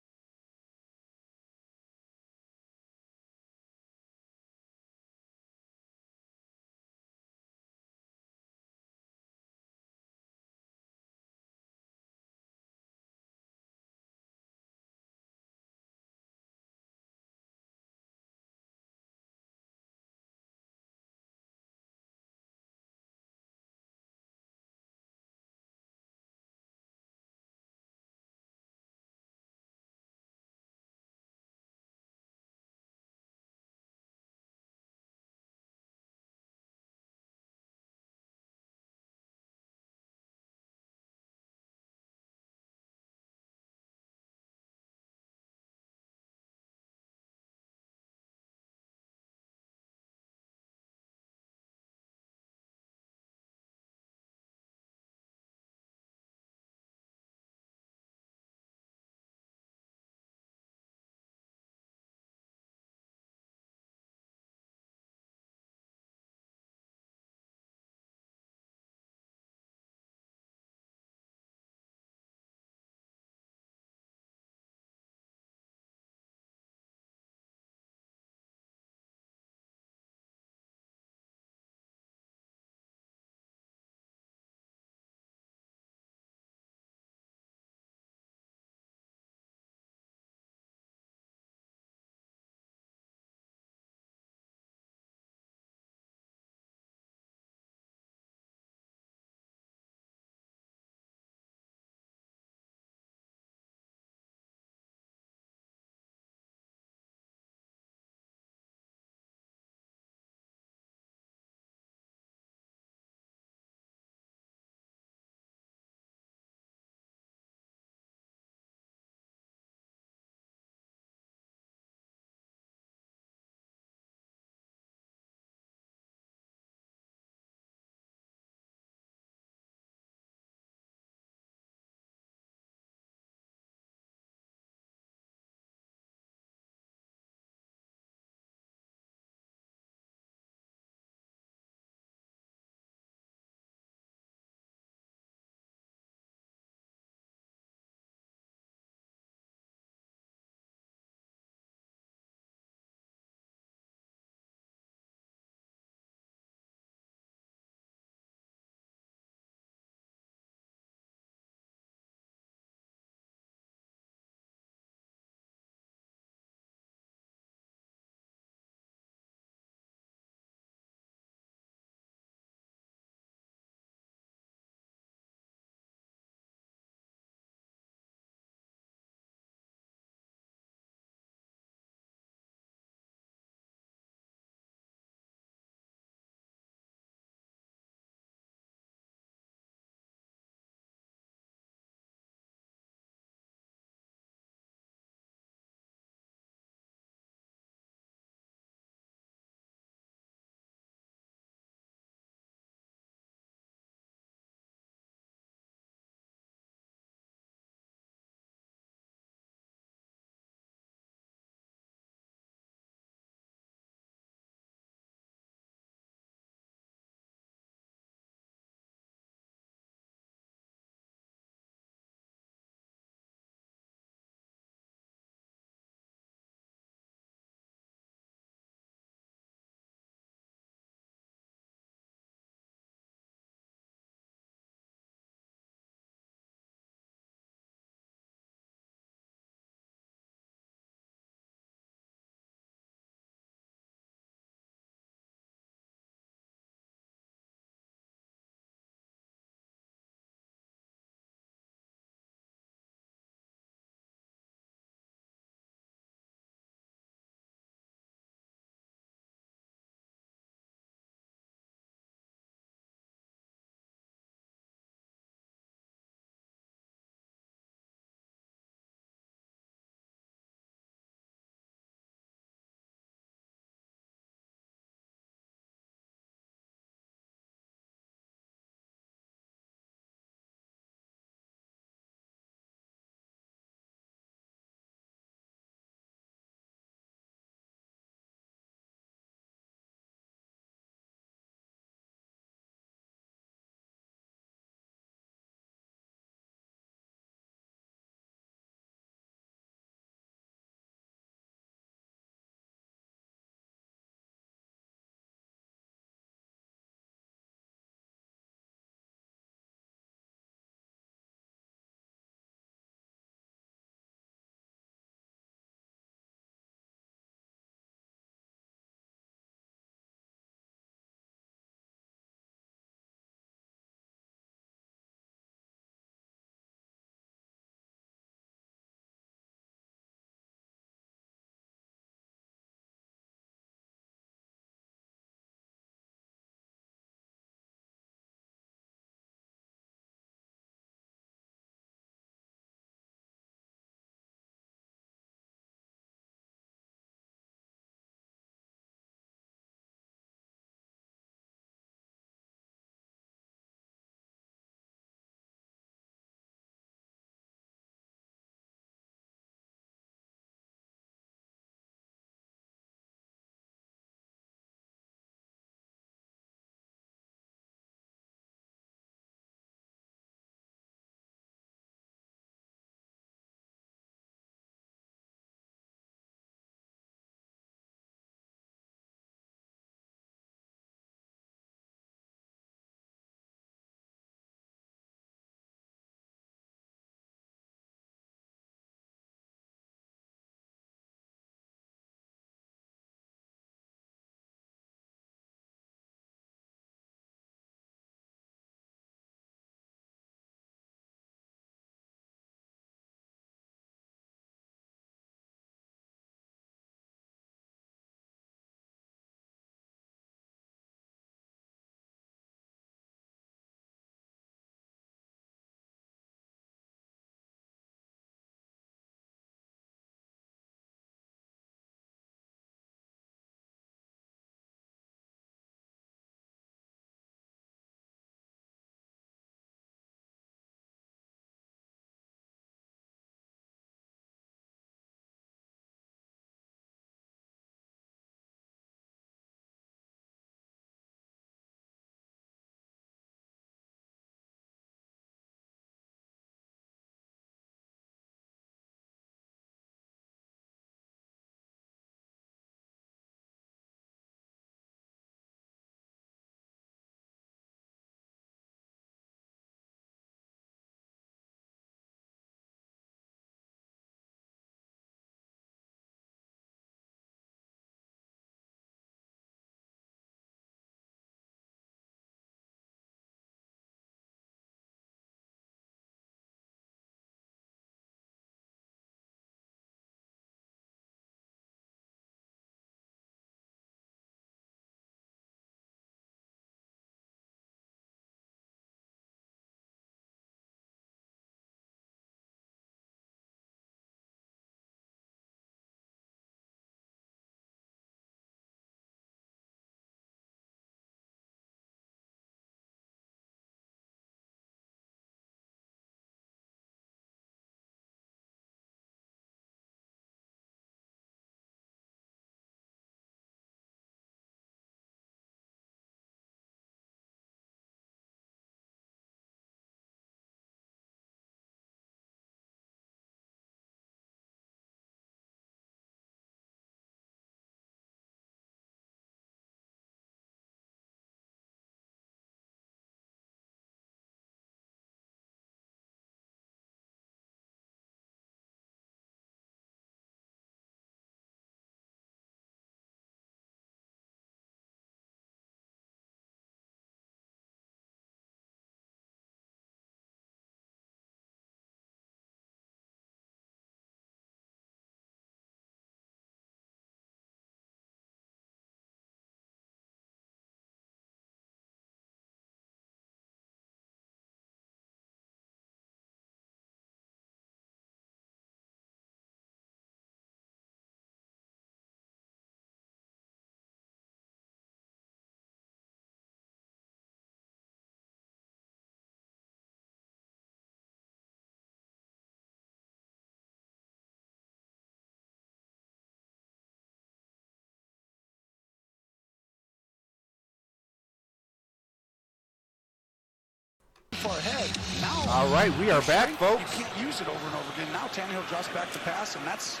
far ahead. Now,
all right, we are back, folks.
You can't use it over and over again. Now Tannehill drops back to pass, and that's...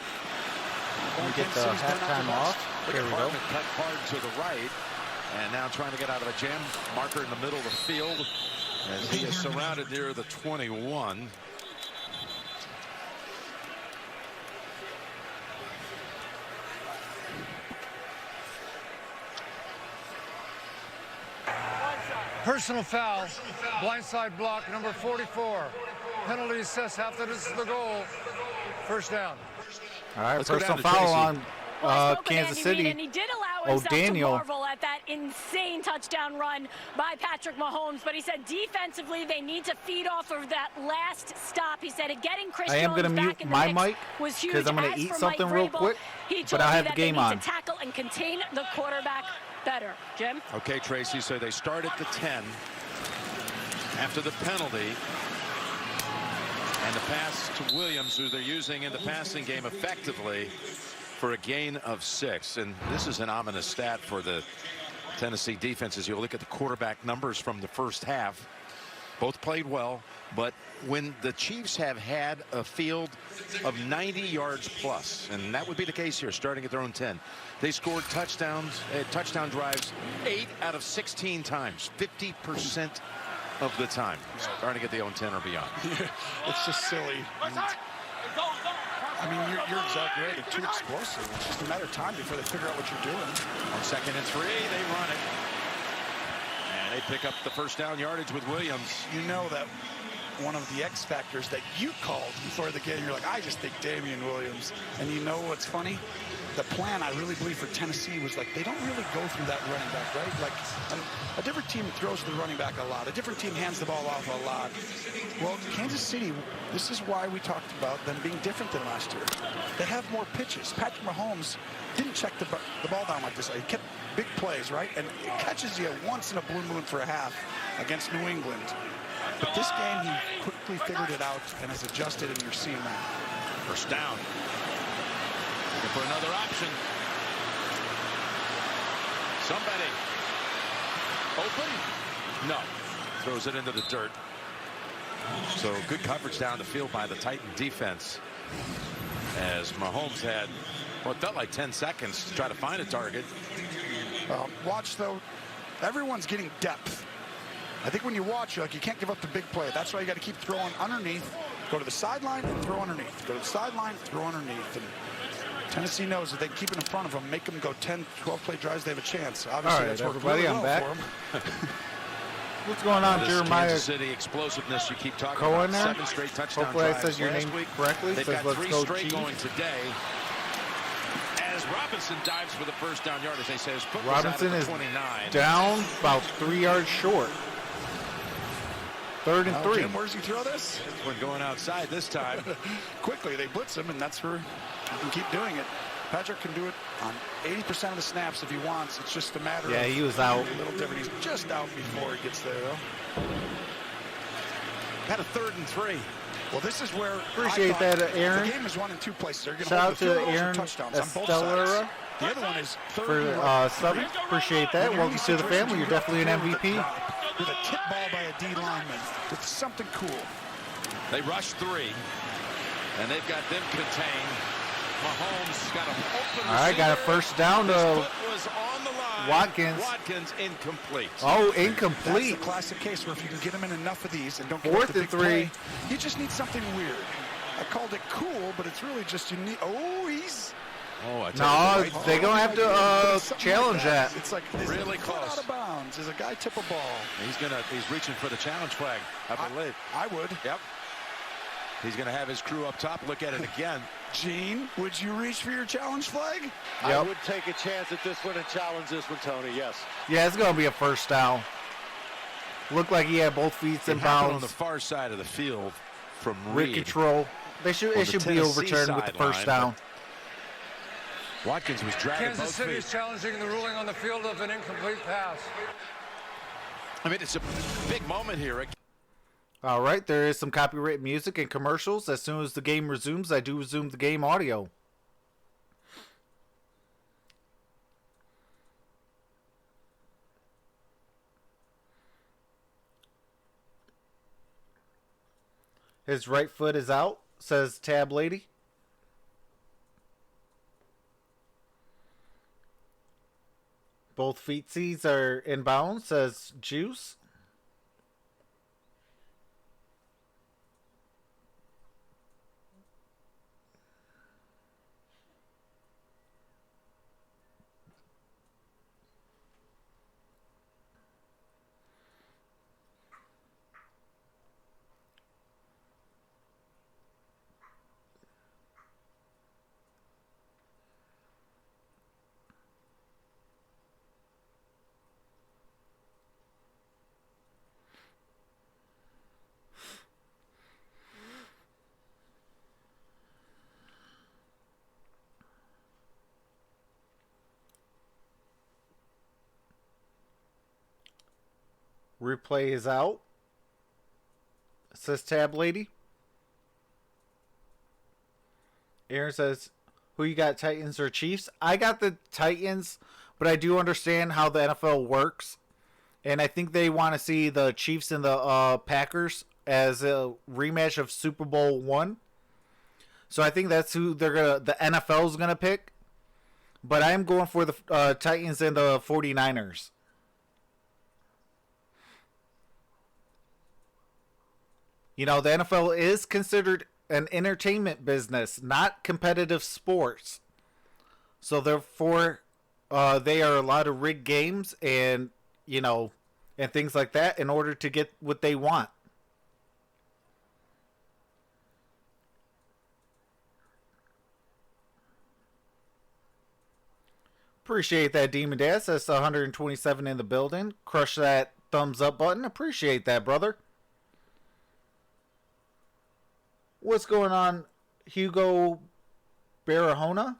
We get the halftime off. Here we go.
Cut hard to the right, and now trying to get out of a jam. Marker in the middle of the field as he is surrounded near the 21.
Personal foul, blindside block, number 44. Penalty assessed after this is the goal. First down.
All right,
Let's go
personal
down to
foul
Tracy.
on Kansas City.
And he did allow himself
Daniel.
to marvel at that insane touchdown run by Patrick Mahomes. But he said defensively they need to feed off of that last stop. He said getting Chris
I am
Jones
going to
back
mute
in the
my
mix
mic
was huge.
because I'm going
As
to eat
for
something
Mike
real
Vrabel,
quick,
he
but I
told
have
me
the
that they
game
need
on.
to tackle and contain the quarterback better. Jim?
Okay, Tracy, so they start at the 10 after the penalty. And the pass to Williams, who they're using in the passing game effectively for a gain of 6. And this is an ominous stat for the Tennessee defense as you look at the quarterback numbers from the first half. Both played well, but when the Chiefs have had a field of 90 yards plus, and that would be the case here starting at their own 10, they scored touchdown drives 8 out of 16 times, 50% of the time, starting to get the own 10 or beyond.
It's just silly. I mean, you're exactly right. They're too explosive. It's just a matter of time before they figure out what you're doing.
On 2nd and 3, they run it. And they pick up the first down yardage with Williams.
You know that one of the X factors that you called before the game, you're like, I just think Damian Williams. And you know what's funny? The plan, I really believe, for Tennessee was like, they don't really go through that running back, right? Like, a different team throws to the running back a lot. A different team hands the ball off a lot. Well, Kansas City, this is why we talked about them being different than last year. They have more pitches. Patrick Mahomes didn't check the ball down like this. He kept big plays, right? And it catches you once in a blue moon for a half against New England. But this game, he quickly figured it out and has adjusted, and you're seeing that.
First down. Looking for another option. Somebody. Open? No. Throws it into the dirt. So good coverage down the field by the Titan defense. As Mahomes had, well, it felt like 10 seconds to try to find a target.
Watch, though. Everyone's getting depth. I think when you watch, you're like, you can't give up the big play. That's why you got to keep throwing underneath. Go to the sideline and throw underneath. Go to the sideline, throw underneath. And Tennessee knows that they keep it in front of them, make them go 10, 12 play drives, they have a chance. Obviously,
all right,
that's worked
everybody,
really
I'm
well
back.
for them.
What's going on,
This
Jeremiah?
Kansas City explosiveness you keep talking
Cohen
about.
there?
7 straight touchdown
Hopefully I
drives
said your
last
name
week.
correctly.
They've
Says,
got
let's
3
go
straight
Chiefs.
going today. As Robinson dives for the first down yard, as they say, his foot
Robinson
was
is
out at the 29.
down about 3 yards short. 3rd and 3.
Jim, where's he throw this?
This one going outside this time.
Quickly, they blitz him, and that's where you can keep doing it. Patrick can do it on 80% of the snaps if he wants. It's just a matter of...
Yeah, he was out.
A little different. He's just out before he gets there, though.
Had a 3rd and 3.
Well, this is where
Appreciate that, Aaron.
The game is won in 2 places. They're going to
Shout
hold
out
the
to
field goals or
Aaron
touchdowns on both sides.
Estellera
The other one is third
for
and right.
subbing. Appreciate that.
When you're in
Welcome
these
to the
situations,
family.
you
You're
have to
definitely an
throw with
MVP.
the drop, with a tip ball by a D lineman. It's something cool.
They rush 3, and they've got them contained. Mahomes got an open
All right, got a first down
His
to
foot was on the line.
Watkins.
Incomplete.
Oh,
That's
incomplete.
the classic case where if you can get him in enough of these and don't get
4th
the big
and 3.
play, you just need something weird. I called it cool, but it's really just you need. Oh, he's.
Oh, I tell
No,
you what,
they're going to have to
Something
challenge
like
that.
It's like
Really
foot
close.
out of bounds. Does a guy tip a ball?
he's reaching for the challenge flag, I believe.
I would.
Yep. He's going to have his crew up top look at it again.
Gene, would you reach for your challenge flag?
I
Yep.
would take a chance at this one and challenge this one, Tony, yes.
Yeah, it's going to be a first down. Looked like he had both feet in
It happened on the
bounds.
far side of the field from
Rig
Reed.
control. It should be
Tennessee
overturned with the first
sideline,
down.
Watkins was dragging
Kansas
both
City
feet.
is challenging the ruling on the field of an incomplete pass.
I mean, it's a big moment here.
All right, there is some copyright music and commercials. As soon as the game resumes, I do resume the game audio. His right foot is out, says Tab Lady. Both feetsies are in bounds, says Juice. Replay is out, says Tab Lady. Aaron says, who you got, Titans or Chiefs? I got the Titans, but I do understand how the NFL works. And I think they want to see the Chiefs and the Packers as a rematch of Super Bowl I. So I think that's who the NFL's going to pick. But I'm going for the Titans and the 49ers. You know, the NFL is considered an entertainment business, not competitive sports. So therefore, they are allowed to rig games and, you know, and things like that in order to get what they want. Appreciate that, Demon Dad. That's 127 in the building. Crush that thumbs up button. Appreciate that, brother. What's going on, Hugo Barahona?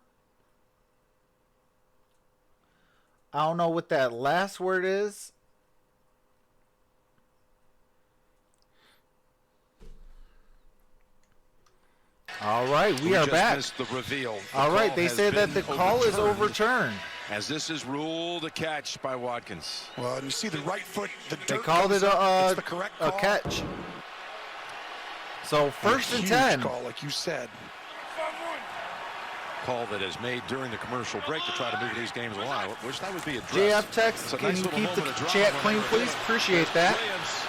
I don't know what that last word is. All right, we are back.
The reveal.
All right, they say that the call is overturned.
As this is ruled a catch by Watkins.
Well, and you see the right foot,
they called it a catch. So first and 10.
Call, like you said.
Call that is made during the commercial break to try to move these games along. I wish that would be addressed.
JF text, can you keep the chat clean, please? Appreciate that.
Williams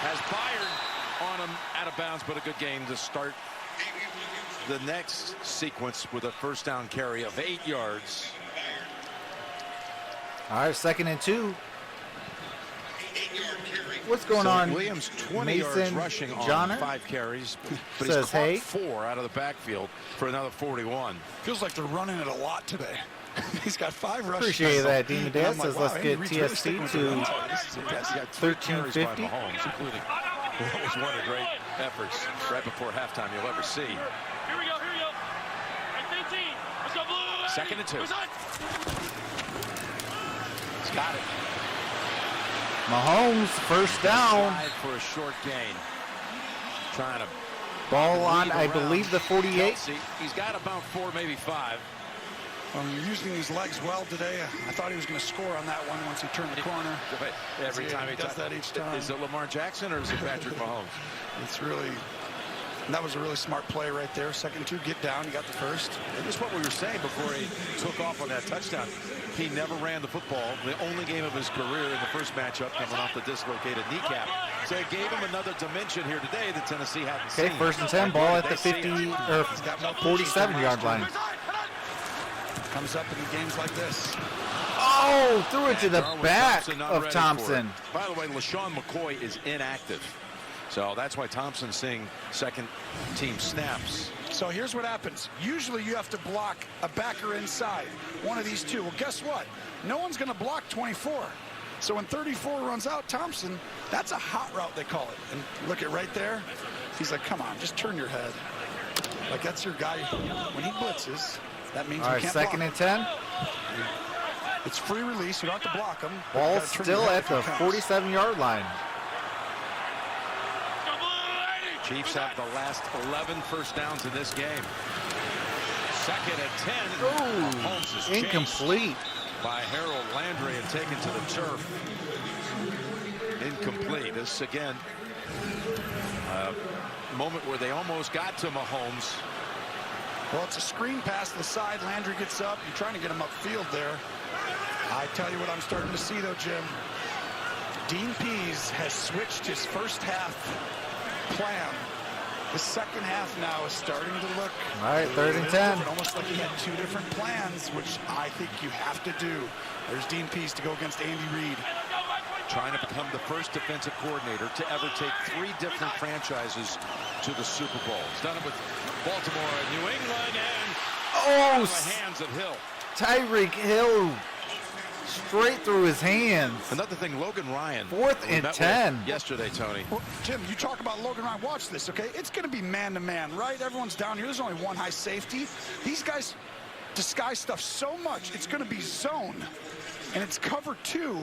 has fired on him out of bounds, but a good game to start the next sequence with a first down carry of 8 yards.
All right, 2nd and 2. What's going on?
Williams 20
Mason
yards rushing
Johnner?
on 5 carries, but
Says,
he's caught
hey.
4 out of the backfield for another 41.
Feels like they're running it a lot today. He's got 5 rushes.
Appreciate that, Demon Dad. Says, let's get
Andy
TSC
really
to
He's got 3 carries by
1350.
Mahomes, including what was one of the great efforts right before halftime you'll ever see.
Here we go. At 18. Let's go, Blue.
2nd and 2. He's got it.
Mahomes, first down.
For a short gain. Trying to
Ball on, I believe, the 48.
He's got about 4, maybe 5.
Using his legs well today. I thought he was going to score on that one once he turned the corner.
Every time he
does that each time.
Is it Lamar Jackson or is it Patrick Mahomes?
It's really, that was a really smart play right there. 2nd and 2, get down. You got the first.
And just what we were saying before he took off on that touchdown. He never ran the football. The only game of his career in the first matchup coming off the dislocated kneecap. So it gave him another dimension here today that Tennessee hadn't seen.
Okay, 1st and 10, ball at the 50 or 47-yard line.
Comes up in games like this.
Oh, threw it to the back
Thompson
of Thompson.
By the way, LaShawn McCoy is inactive. So that's why Thompson's seeing second team snaps.
So here's what happens. Usually you have to block a backer inside, one of these two. Well, guess what? No one's going to block 24. So when 34 runs out, Thompson, that's a hot route, they call it. And look at right there. He's like, come on, just turn your head. Like, that's your guy. When he blitzes, that means you can't block.
2nd and 10.
It's free release. You don't have to block him.
Ball still at the 47-yard line.
Chiefs have the last 11 first downs in this game. 2nd and 10.
Ooh, incomplete.
By Harold Landry and taken to the turf. Incomplete. This again. moment where they almost got to Mahomes.
Well, it's a screen pass to the side. Landry gets up. You're trying to get him upfield there. I tell you what I'm starting to see, though, Jim. Dean Pease has switched his first half plan. The second half now is starting to look
all right, 3rd and 10.
Almost like he had two different plans, which I think you have to do. There's Dean Pease to go against Andy Reid.
Trying to become the first defensive coordinator to ever take 3 different franchises to the Super Bowl. He's done it with Baltimore and New England, and out of the hands of Hill.
Tyreek Hill straight through his hands.
Another thing, Logan Ryan.
4th and 10.
Yesterday, Tony.
Well, Jim, you talk about Logan Ryan. Watch this, okay? It's going to be man-to-man, right? Everyone's down here. There's only one high safety. These guys disguise stuff so much. It's going to be zone, and it's cover 2.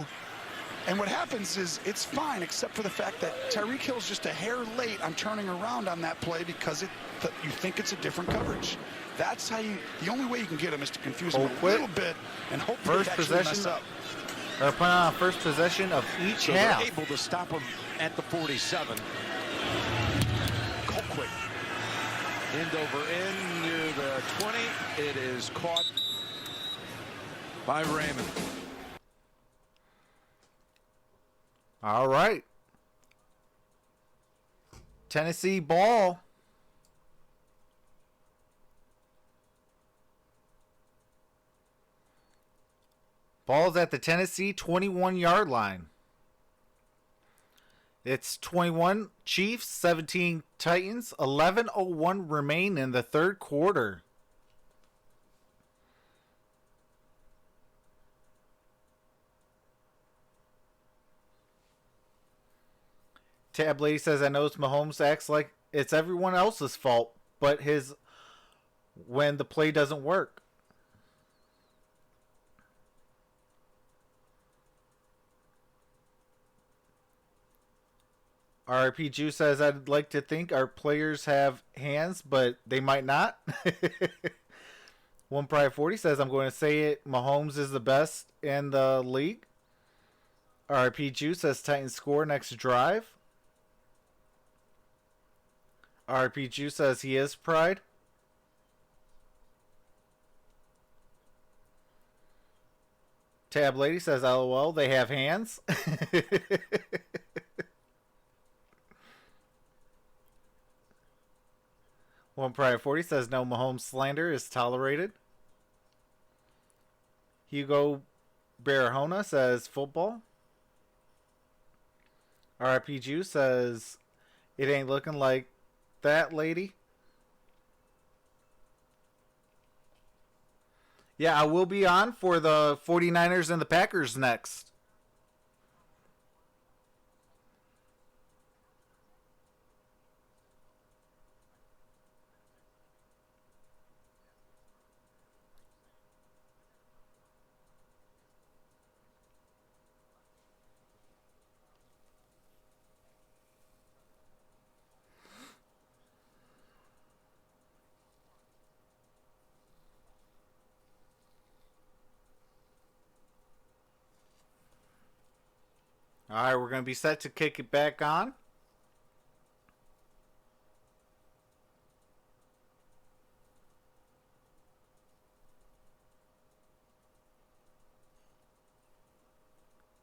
And what happens is it's fine, except for the fact that Tyreek Hill's just a hair late on turning around on that play because you think it's a different coverage. That's how the only way you can get him is to confuse him a little bit and hopefully actually mess up.
They're putting on first possession of each half.
They're able to stop him at the 47. Colquitt. End over end near the 20. It is caught by Raymond.
All right. Tennessee ball. Ball's at the Tennessee 21-yard line. It's 21 Chiefs, 17 Titans, 11:01 remain in the 3rd quarter. Tab Lady says, I know it's Mahomes acts like it's everyone else's fault, but when the play doesn't work. RP Jew says, I'd like to think our players have hands, but they might not. One Pride 40 says, I'm going to say it, Mahomes is the best in the league. RP Jew says, Titans score next drive. RP Jew says he is Pride. Tab Lady says, LOL, they have hands. One Pride 40 says, no Mahomes slander is tolerated. Hugo Barahona says, football. RP Jew says, it ain't looking like that, lady. Yeah, I will be on for the 49ers and the Packers next. All right, we're going to be set to kick it back on.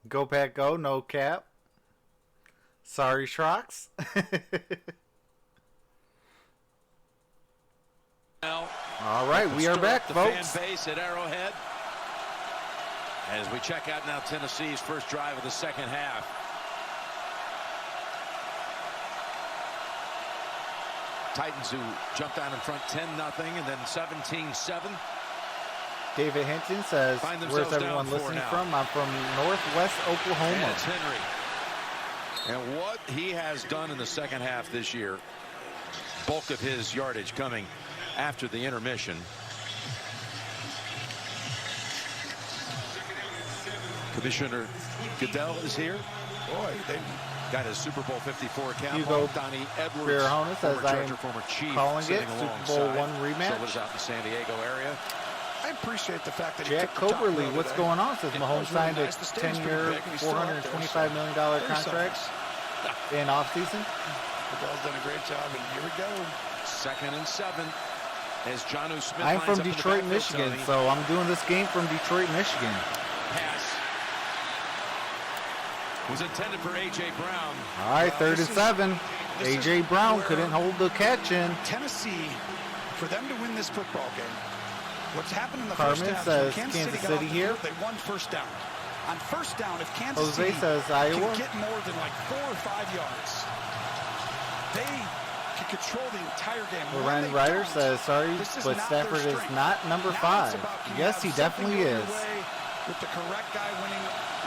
Go Pack Go, no cap. Sorry, Trox. All right, we are back, folks.
Fan base at Arrowhead. As we check out now Tennessee's first drive of the 2nd half. Titans who jumped out in front 10-0 and then 17-7.
David Hinton says, where's everyone listening from? I'm from Northwest Oklahoma.
And it's Henry. And what he has done in the 2nd half this year, bulk of his yardage coming after the intermission. Commissioner Goodell is here.
Boy, they
got his Super Bowl 54 cap.
Hugo
Donnie Edwards,
Barahona says,
former Charger,
I
former Chief,
calling it
sitting
Super Bowl
alongside.
I rematch.
So lives out in the San Diego area.
I appreciate the fact that
Jack
he took the top
Coberly,
road
what's
today.
going on? Says
It
Mahomes
was
signed
really
a
nice. The stage pretty
10-year,
big, and he's still out there,
$425 million
so
contract in offseason.
Goodell's done a great job, and here we go.
2nd and 7 as Jonnu Smith.
I'm from Detroit, Michigan, so I'm doing this game from Detroit, Michigan.
Pass was intended for A.J. Brown.
All right, 3rd and 7. A.J. Brown couldn't hold the catch in.
Tennessee, for them to win this football game, what's happened in the
Carmen
first half,
says
Kansas
Kansas
City got
City
off the
here.
field, they won first down. On first down, if Kansas
Jose
City
says Iowa.
can get more than like 4 or 5 yards, they can control the entire game.
Loren Ryder says, sorry, but Stafford is not number 5. Yes, he definitely is.
With the correct guy winning.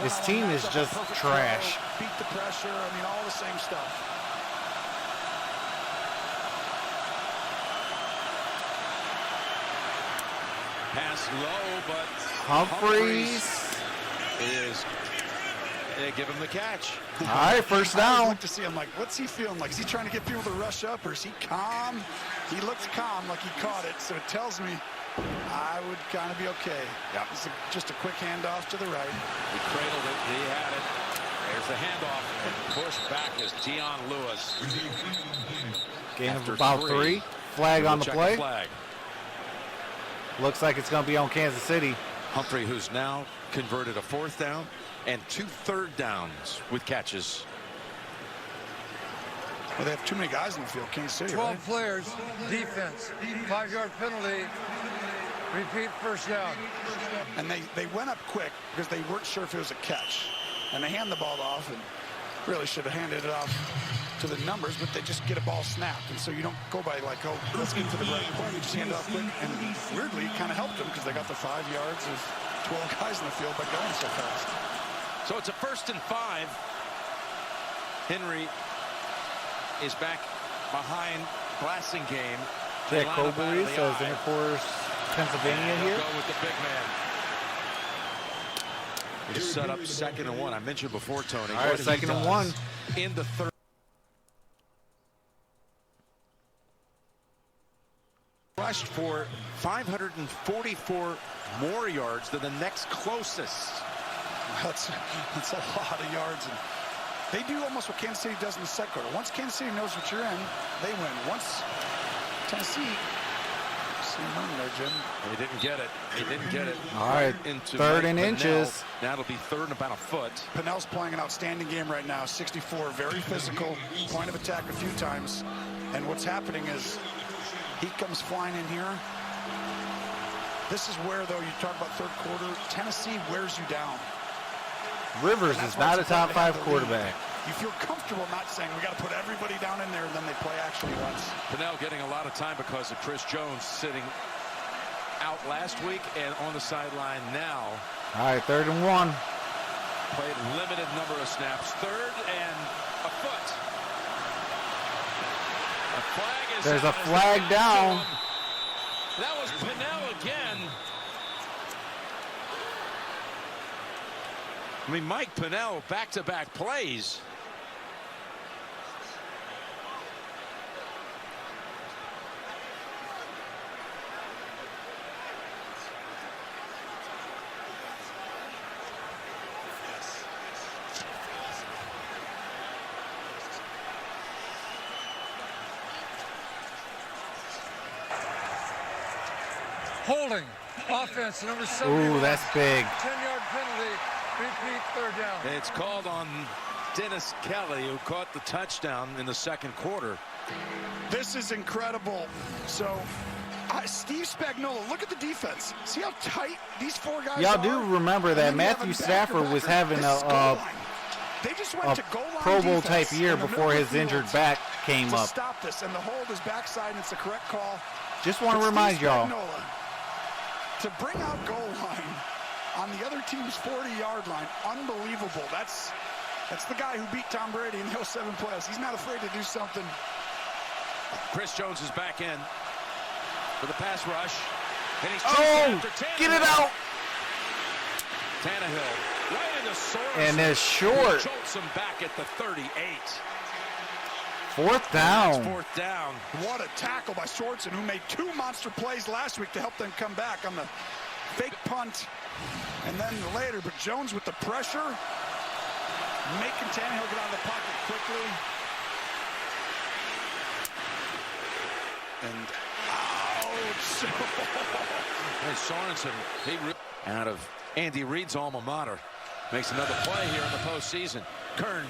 His team is just trash.
Beat the pressure. I mean, all the same stuff.
Pass low, but
Humphreys.
They give him the catch.
All right, first
I
down.
look to see him like, what's he feeling like? Is he trying to get people to rush up, or is he calm? He looks calm, like he caught it, so it tells me I would kind of be okay.
Yep.
It's just a quick handoff to the right.
He cradled it. He had it. There's the handoff. And pushed back is Dion Lewis.
Gain of
After
about 3. Flag on the
Check
play.
Flag.
Looks like it's going to be on Kansas City.
Humphrey, who's now converted a 4th down and 2 third downs with catches.
Well, they have too many guys in the field, Kansas City,
12
right?
players, defense, 5-yard penalty, repeat first down.
And they went up quick because they weren't sure if it was a catch. And they hand the ball off, and really should have handed it off to the numbers, but they just get a ball snapped. And so you don't go by like, oh, let's get to the right point. You just hand it off quick. And weirdly, it kind of helped them because they got the 5 yards of 12 guys in the field by going so fast.
So it's a 1st and 5. Henry is back behind Glassingame.
Jack Coberry says Intercourse, Pennsylvania here.
Go with the big man. He's set up 2nd and 1. I mentioned before, Tony.
All right, 2nd and 1.
In the 3rd. Rushed for 544 more yards than the next closest.
That's a lot of yards. And they do almost what Kansas City does in the second quarter. Once Kansas City knows what you're in, they win. Once Tennessee, see money there, Jim.
They didn't get it. They didn't get it.
All right,
into
3rd
Mike
and
Pennell.
inches.
Now it'll be 3rd and about a foot.
Pennell's playing an outstanding game right now. 64, very physical, point of attack a few times. And what's happening is he comes flying in here. This is where, though, you talk about 3rd quarter, Tennessee wears you down.
Rivers is not a top 5 quarterback.
You feel comfortable not saying we got to put everybody down in there, and then they play actually once.
Pennell getting a lot of time because of Chris Jones sitting out last week and on the sideline now.
All right, 3rd and 1.
Played limited number of snaps. 3rd and a foot. A flag is
There's a
out as
flag
they got
down.
to him. That was Pennell again. I mean, Mike Pennell, back-to-back plays.
Holding, offense, number 71.
Ooh, that's big.
10-yard penalty, repeat 3rd down.
It's called on Dennis Kelly, who caught the touchdown in the 2nd quarter.
This is incredible. So, Steve Spagnuolo, look at the defense. See how tight these 4 guys are?
Y'all do remember that Matthew Stafford was having a Pro Bowl type year before his injured back came up.
Stop this, and the hold is backside, and it's the correct call.
Just want to remind y'all.
To bring out goal line on the other team's 40-yard line, unbelievable. That's the guy who beat Tom Brady in the 07 playoffs. He's not afraid to do something.
Chris Jones is back in for the pass rush. And he's
get it out.
Tannehill right in the source.
And it's short.
Jolts him back at the 38.
4th down.
4th down.
What a tackle by Sorensen, who made 2 monster plays last week to help them come back on the fake punt and then later. But Jones with the pressure, making Tannehill get out of the pocket quickly. And ouch.
Hey, Sorensen, out of Andy Reid's alma mater, makes another play here in the postseason. Kern.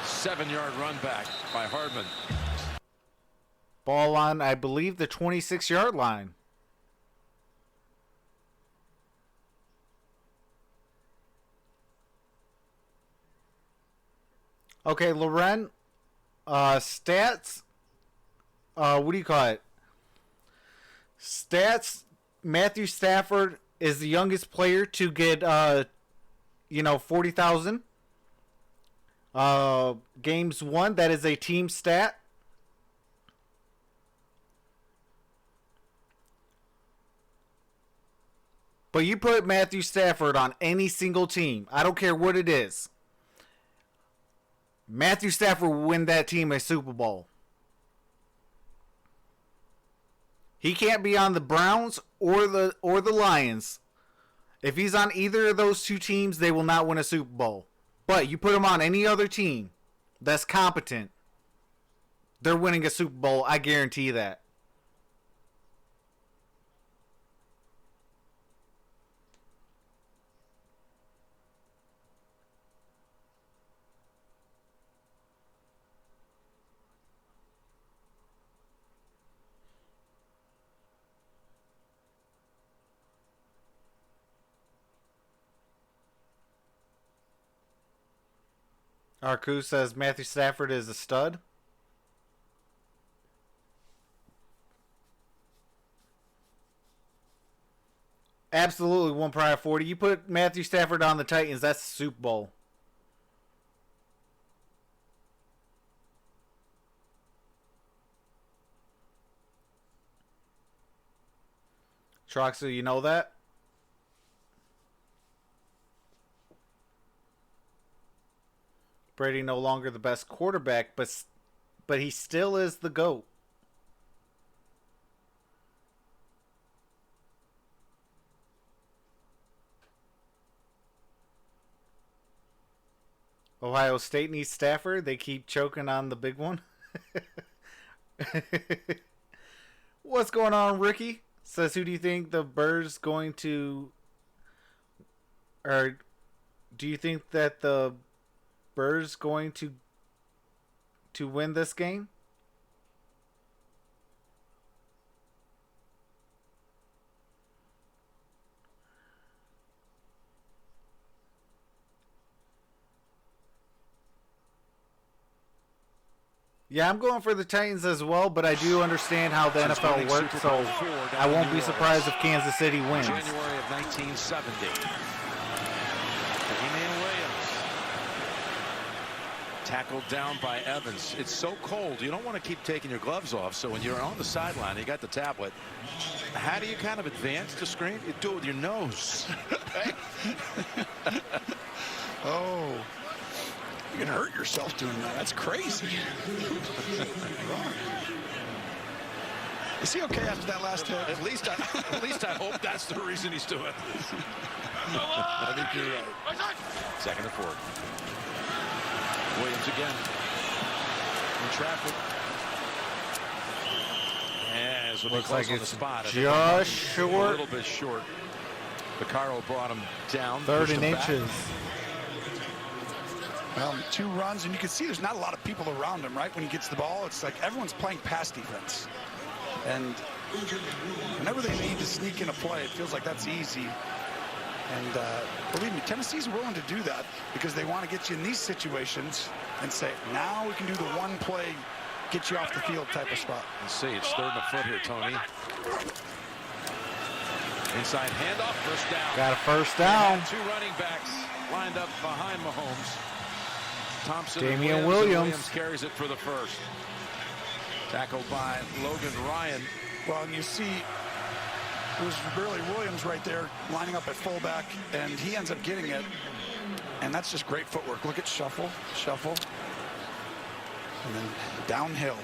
7-yard run back by Hardman.
Ball on, I believe, the 26-yard line. Okay, Loren, stats, what do you call it? Stats, Matthew Stafford is the youngest player to get, 40,000 games won. That is a team stat. But you put Matthew Stafford on any single team, I don't care what it is, Matthew Stafford will win that team a Super Bowl. He can't be on the Browns or the Lions. If he's on either of those two teams, they will not win a Super Bowl. But you put him on any other team that's competent, they're winning a Super Bowl. I guarantee that. Arku says Matthew Stafford is a stud. Absolutely, one prior 40. You put Matthew Stafford on the Titans, that's the Super Bowl. Troxel, you know that? Brady no longer the best quarterback, but he still is the GOAT. Ohio State needs Stafford. They keep choking on the big one. What's going on, Ricky? Says, who do you think the Birds going to... Or do you think that the Birds going to win this game? Yeah, I'm going for the Titans as well, but I do understand how the NFL works, so I won't be surprised if Kansas City wins.
January of 1970. Tackled down by Evans. It's so cold, you don't want to keep taking your gloves off, so when you're on the sideline, you got the tablet. How do you kind of advance to screen? You do it with your nose.
Oh, you can hurt yourself doing that. That's crazy. Is he okay after that last hit?
At least I hope that's the reason he's doing it.
I think you're right.
Second and 4. Williams again in traffic. As when
looks
he
like
on
it's
the spot,
just short.
A little bit short. Vaccaro brought him down.
3rd and inches.
Well, 2 runs, and you can see there's not a lot of people around him, right? When he gets the ball, it's like everyone's playing pass defense. And whenever they need to sneak in a play, it feels like that's easy. And believe me, Tennessee's willing to do that because they want to get you in these situations and say, now we can do the one play, get you off the field type of spot.
Let's see, it's 3rd and a foot here, Tony. Inside handoff, first down.
Got a first down.
2 running backs lined up behind Mahomes. Thompson
Damian
and
Williams
carries it for the first. Tackled by Logan Ryan.
Well, and you see it was really Williams right there lining up at fullback, and he ends up getting it. And that's just great footwork. Look at shuffle, shuffle, and then downhill.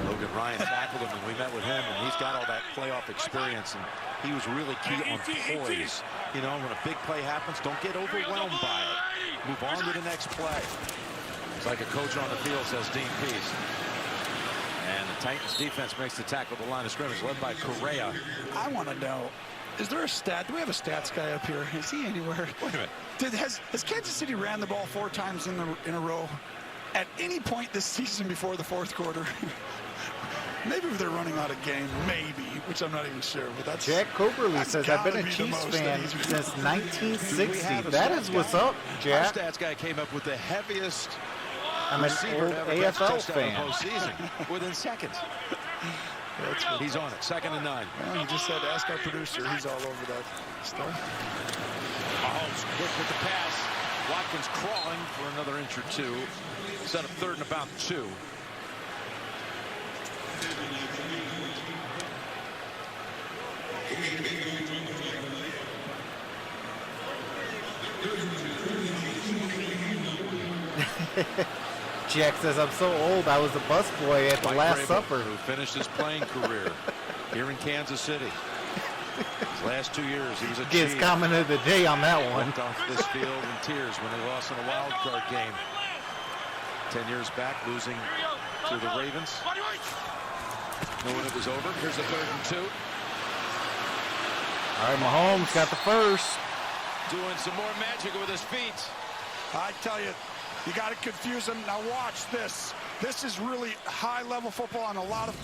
Logan Ryan tackled him, and we met with him, and he's got all that playoff experience, and he was really key on poise. You know, when a big play happens, don't get overwhelmed by it. Move on to the next play. It's like a coach on the field, says Dean Pease. And the Titans defense makes the tackle at the line of scrimmage, led by Correa.
I want to know, is there a stat? Do we have a stats guy up here? Is he anywhere?
Wait a minute.
Has Kansas City ran the ball 4 times in a row at any point this season before the fourth quarter? Maybe they're running out of game, maybe, which I'm not even sure. But that's
Jack Coberly says, I've been a Chiefs fan since 1960. That is what's up, Jack.
Our stats guy came up with the heaviest
I'm an old AFL fan.
Postseason within seconds. He's on it. 2nd and 9.
Well, he just said, ask our producer. He's all over that stuff.
Mahomes quick with the pass. Watkins crawling for another inch or 2. Set up 3rd and about 2.
Jack says, I'm so old, I was a busboy at the Last Supper.
Who finished his playing career here in Kansas City. His last 2 years, he was a
Gets comment of the day on that one.
Walked off this field in tears when they lost in a wild card game. 10 years back, losing to the Ravens. Knowing it was over. Here's the 3rd and 2.
All right, Mahomes got the first.
Doing some more magic with his feet.
I tell you, you got to confuse them. Now watch this. This is really high-level football on a lot of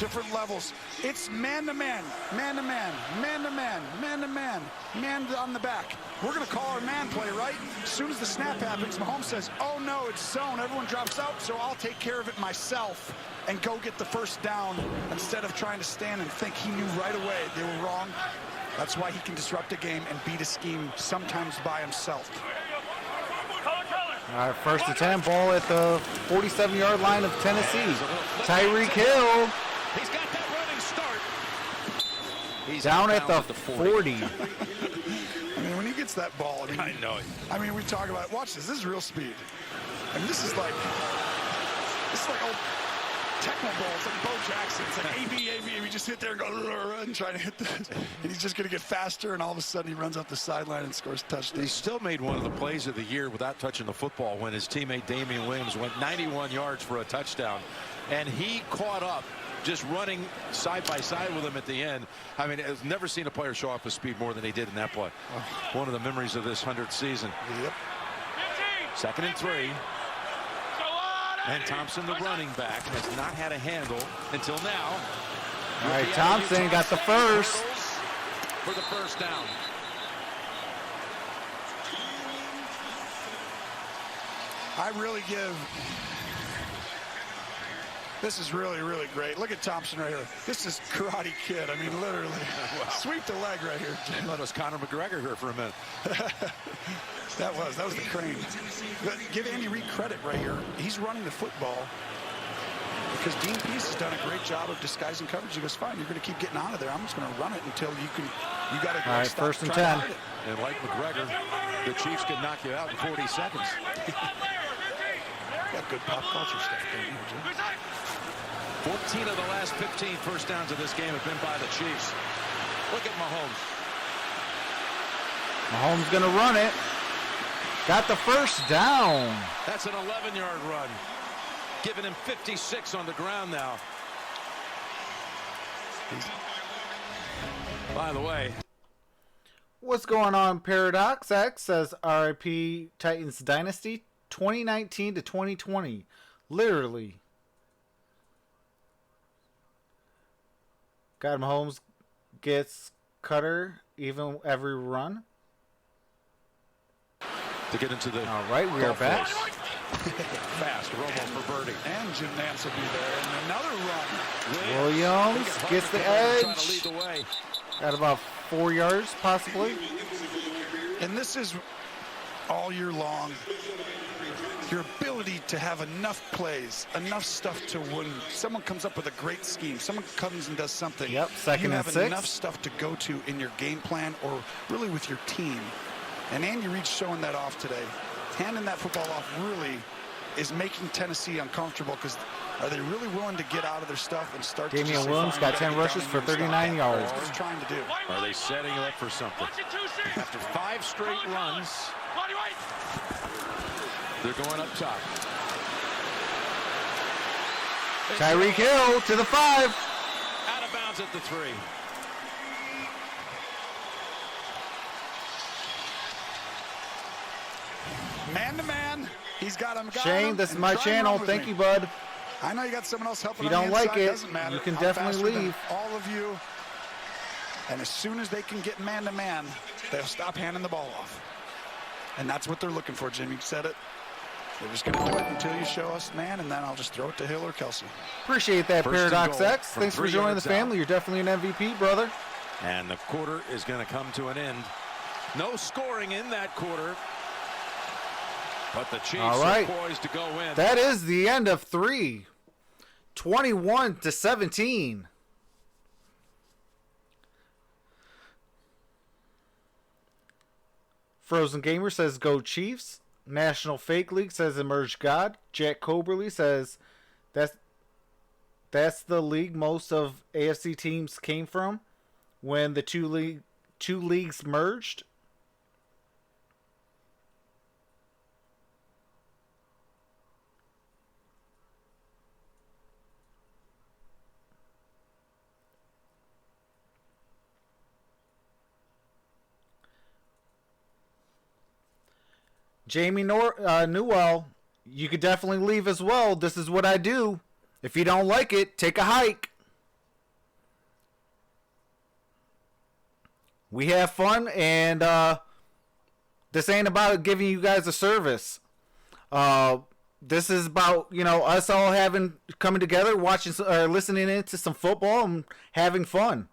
different levels. It's man-to-man, man-to-man, man-to-man, man-to-man, man on the back. We're going to call our man play, right? As soon as the snap happens, Mahomes says, oh, no, it's zone. Everyone drops out, so I'll take care of it myself and go get the first down instead of trying to stand and think. He knew right away they were wrong. That's why he can disrupt a game and beat a scheme sometimes by himself.
All right, 1st and 10, ball at the 47-yard line of Tennessee. Tyreek Hill.
He's got that running start. He's
down at the 40.
I mean, when he gets that ball,
I know it.
I mean, we talk about, watch this. This is real speed. I mean, this is like old Tecmo balls, like Bo Jackson. It's like AB, and we just hit there and go and try to hit this. And he's just going to get faster, and all of a sudden he runs up the sideline and scores a touchdown.
He still made one of the plays of the year without touching the football when his teammate Damian Williams went 91 yards for a touchdown. And he caught up just running side by side with him at the end. I mean, I've never seen a player show off his speed more than he did in that play. One of the memories of this 100th season.
Yep.
2nd and 3. And Thompson, the running back, has not had a handle until now.
All right, Thompson got the first.
For the first down.
I really give. This is really, really great. Look at Thompson right here. This is Karate Kid. I mean, literally. Wow. Sweep the leg right here.
I thought it was Conor McGregor here for a minute.
That was the crane. But give Andy Reid credit right here. He's running the football because Dean Pease has done a great job of disguising coverage. He goes, fine, you're going to keep getting out of there. I'm just going to run it until you got to
All right, 1st and 10.
And like McGregor, the Chiefs can knock you out in 40 seconds.
Got good pop culture stuff going here, Jim.
14 of the last 15 first downs of this game have been by the Chiefs. Look at Mahomes.
Mahomes going to run it. Got the first down.
That's an 11-yard run. Giving him 56 on the ground now. By the way.
What's going on, Paradox X says RIP Titans Dynasty 2019 to 2020. Literally. God, Mahomes gets Cutter even every run.
To get into the
all right, we are back.
Fast, Romo for birdie.
And Jim Nance will be there. And another run.
Williams gets the edge.
Trying to lead the way.
Got about 4 yards, possibly.
And this is all year long. Your ability to have enough plays, enough stuff to win. Someone comes up with a great scheme. Someone comes and does something.
Yep, 2nd and 6.
You have enough stuff to go to in your game plan or really with your team. And Andy Reid's showing that off today. Handing that football off really is making Tennessee uncomfortable because are they really willing to get out of their stuff and start
Damian Williams got 10 rushes for 39 yards.
That's what he's trying to do.
Are they setting it up for something? After 5 straight runs, they're going up top.
Tyreek Hill to the 5.
Out of bounds at the 3.
Man-to-man. He's got him.
Shane, this is my channel. Thank you, bud.
I know you got someone else helping.
If you don't like it,
doesn't matter.
you can
I'm
definitely
faster than
leave.
all of you. And as soon as they can get man-to-man, they'll stop handing the ball off. And that's what they're looking for, Jimmy. You said it. They're just going to do it until you show us man, and then I'll just throw it to Hill or Kelsey.
Appreciate that,
First
Paradox X. Thanks for joining the family. You're definitely an MVP, brother.
And the quarter is going to come to an end. No scoring in that quarter. But the Chiefs are poised to go in.
That is the end of 3. 21-17. Frozen Gamer says go Chiefs. National Fake League says Emerge God. Jack Coberly says that's the league most of AFC teams came from when the two leagues merged. Jamie Newell, you could definitely leave as well. This is what I do. If you don't like it, take a hike. We have fun, and this ain't about giving you guys a service. This is about, us all coming together, watching or listening into some football and having fun.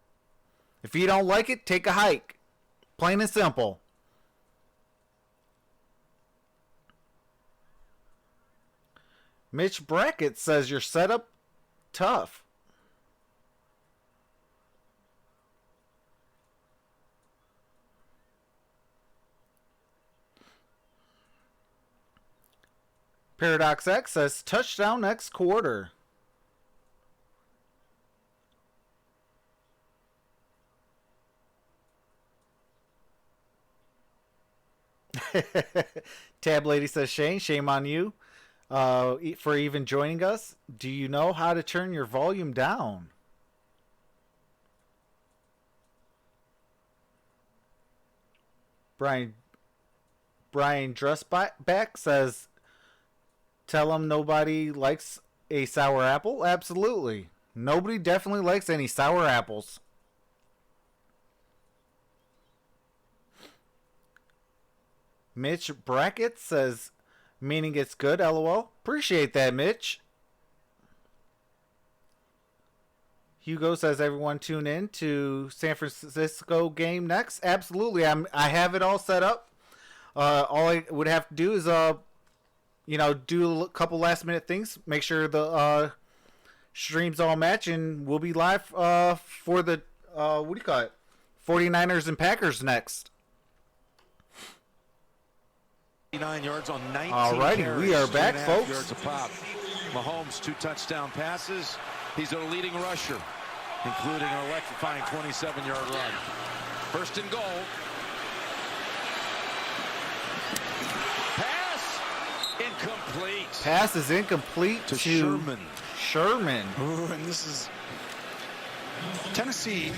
If you don't like it, take a hike. Plain and simple. Mitch Brackett says your setup tough. Paradox X says touchdown next quarter. Tab Lady says Shane, shame on you. For even joining us. Do you know how to turn your volume down? Brian Dressback says, tell him nobody likes a sour apple. Absolutely. Nobody definitely likes any sour apples. Mitch Brackett says, meaning it's good, LOL. Appreciate that, Mitch. Hugo says, everyone tune in to San Francisco game next. Absolutely. I have it all set up. All I would have to do is, do a couple last minute things. Make sure the streams all match, and we'll be live for the, 49ers and Packers next.
9 yards on 19
Alrighty,
carries,
we are back,
2.5
folks.
yards a pop. Mahomes, 2 touchdown passes. He's a leading rusher, including an electrifying 27-yard run. First and goal. Pass incomplete.
Pass is incomplete to Sherman.
Ooh, and this is Tennessee.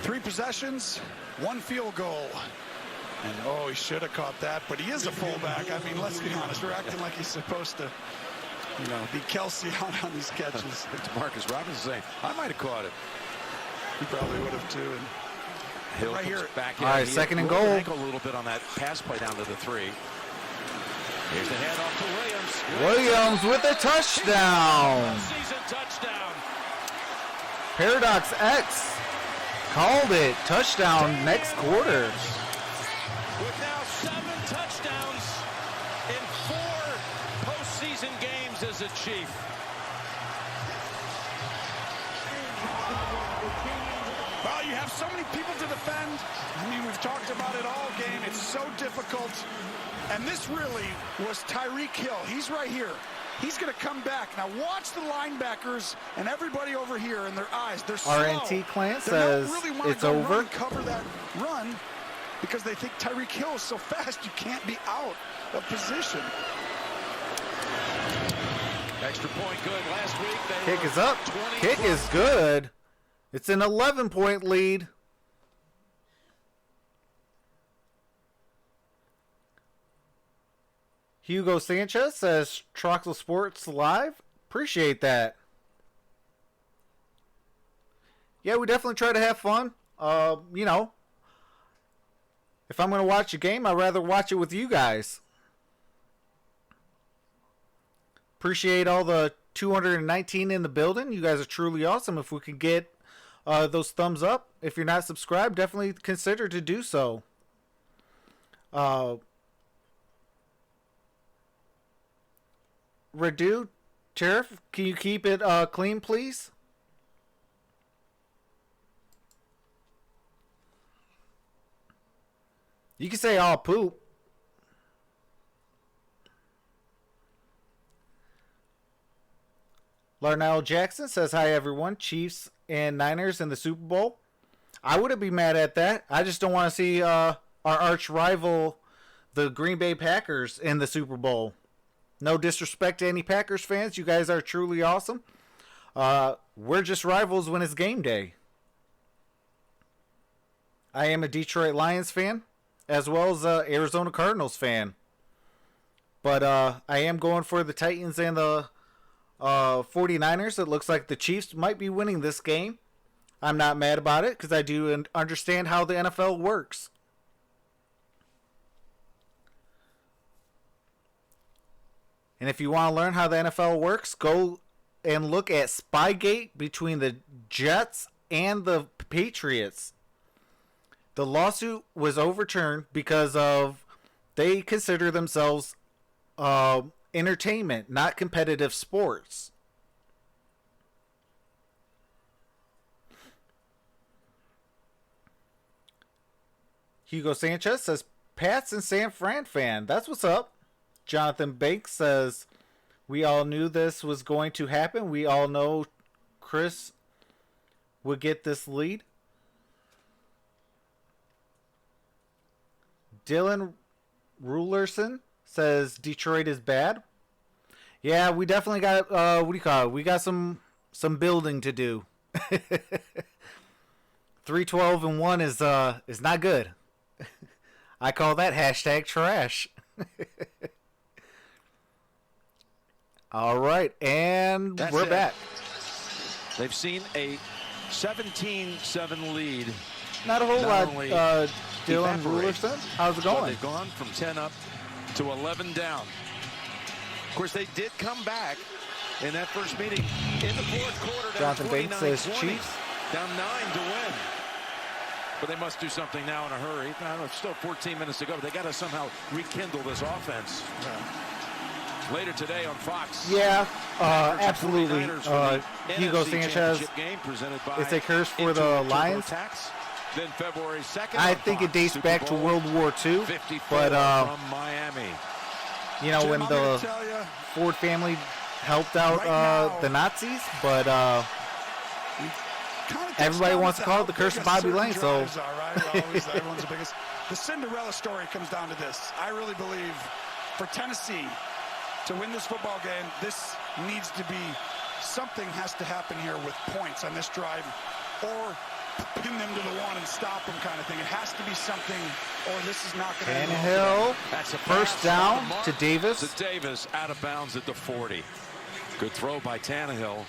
3 possessions, 1 field goal. And, he should have caught that, but he is a fullback. I mean, let's be honest. We're acting like he's supposed to, be Kelsey out on these catches.
Demarcus Robinson saying, I might have caught it.
He probably would have, too. And
Hill
right here.
Back
all right, second and goal.
Ankle a little bit on that pass play down to the 3. Here's the handoff to Williams.
Williams with a touchdown.
Season touchdown.
Paradox X called it. Touchdown next quarter.
With now 7 touchdowns in 4 postseason games as a Chief.
Well, you have so many people to defend. I mean, we've talked about it all game. It's so difficult. And this really was Tyreek Hill. He's right here. He's going to come back. Now watch the linebackers and everybody over here in their eyes. They're slow.
RNT Clan says it's over.
Cover that run because they think Tyreek Hill is so fast you can't be out of position.
Extra point good. Last week they
Kick
were
is up.
20
Kick is good. It's an 11-point lead. Hugo Sanchez says Troxel Sports Live. Appreciate that. Yeah, we definitely try to have fun. You know, if I'm going to watch a game, I'd rather watch it with you guys. Appreciate all the 219 in the building. You guys are truly awesome. If we could get those thumbs up. If you're not subscribed, definitely consider to do so. Redu, Sheriff, can you keep it clean, please? You can say all poop. Larnell Jackson says, hi, everyone. Chiefs and Niners in the Super Bowl. I wouldn't be mad at that. I just don't want to see our arch rival, the Green Bay Packers, in the Super Bowl. No disrespect to any Packers fans. You guys are truly awesome. We're just rivals when it's game day. I am a Detroit Lions fan, as well as an Arizona Cardinals fan. But I am going for the Titans and the 49ers. It looks like the Chiefs might be winning this game. I'm not mad about it because I do understand how the NFL works. And if you want to learn how the NFL works, go and look at Spygate between the Jets and the Patriots. The lawsuit was overturned because of they consider themselves entertainment, not competitive sports. Hugo Sanchez says, Pats and San Fran fan. That's what's up. Jonathan Banks says, we all knew this was going to happen. We all know Chris would get this lead. Dylan Rulerson says Detroit is bad. Yeah, we definitely got what do you call it? We got some building to do. 3-12-1 is not good. I call that hashtag trash. All right, and we're back.
They've seen a 17-7 lead.
Not a whole lot, Dylan Rulerson. How's it going?
They've gone from 10 up to 11 down. Of course, they did come back in that first meeting in the fourth quarter.
Jonathan Banks says Chiefs.
Down 9 to win. But they must do something now in a hurry. I don't know, it's still 14 minutes to go. But they got to somehow rekindle this offense. Later today on Fox.
Yeah, absolutely. Hugo Sanchez. It's a curse for the Lions.
Then February 2nd.
I think it dates back to World War II. But
from Miami.
You know, when the Ford family helped out the Nazis, but everybody wants to call it the curse of Bobby Lane. So
everyone's the biggest. The Cinderella story comes down to this. I really believe for Tennessee to win this football game, this needs to be something has to happen here with points on this drive, or pin them to the one and stop them kind of thing. It has to be something, or this is not going to end.
Tannehill, that's a first down to Davis.
To Davis, out of bounds at the 40. Good throw by Tannehill.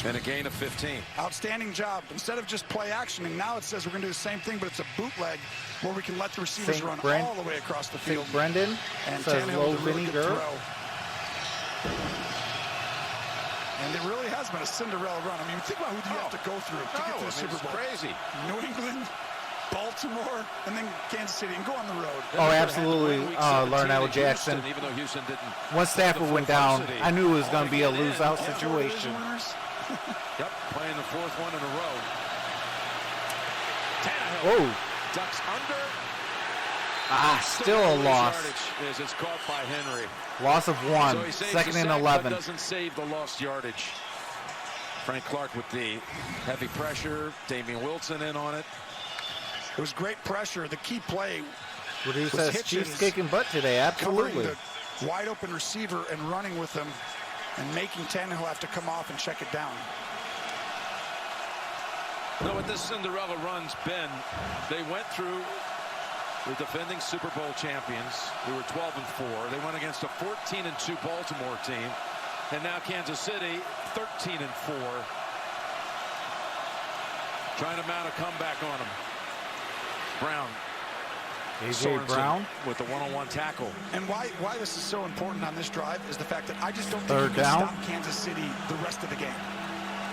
And a gain of 15.
Outstanding job. Instead of just play actioning, now it says we're going to do the same thing, but it's a bootleg where we can let the receivers run all the way across the field.
Brendan
and
says low
really
vinegar.
And it really has been a Cinderella run. I mean, think about who you have to go through to get to the Super Bowl.
Crazy.
New England, Baltimore, and then Kansas City, and go on the road.
Oh, absolutely. Larnell Jackson.
Even though Houston didn't.
Once Stafford went down, I knew it was going to be a lose-out situation.
Yep, playing the fourth one in a row.
Tannehill
ducks under.
Still a loss.
As it's caught by Henry.
Loss of 1,
so
second and 11.
Doesn't save the lost yardage. Frank Clark with the heavy pressure. Damian Wilson in on it.
It was great pressure. The key play.
Redu says Chiefs kicking butt today. Absolutely.
The wide open receiver and running with him and making Tannehill have to come off and check it down.
No, what this Cinderella run's been, they went through the defending Super Bowl champions, who were 12-4. They went against a 14-2 Baltimore team, and now Kansas City 13-4. Trying to mount a comeback on them. Brown.
A.J. Brown
with the one-on-one tackle.
And why this is so important on this drive is the fact that I just don't think
Third
you can
down.
stop Kansas City the rest of the game.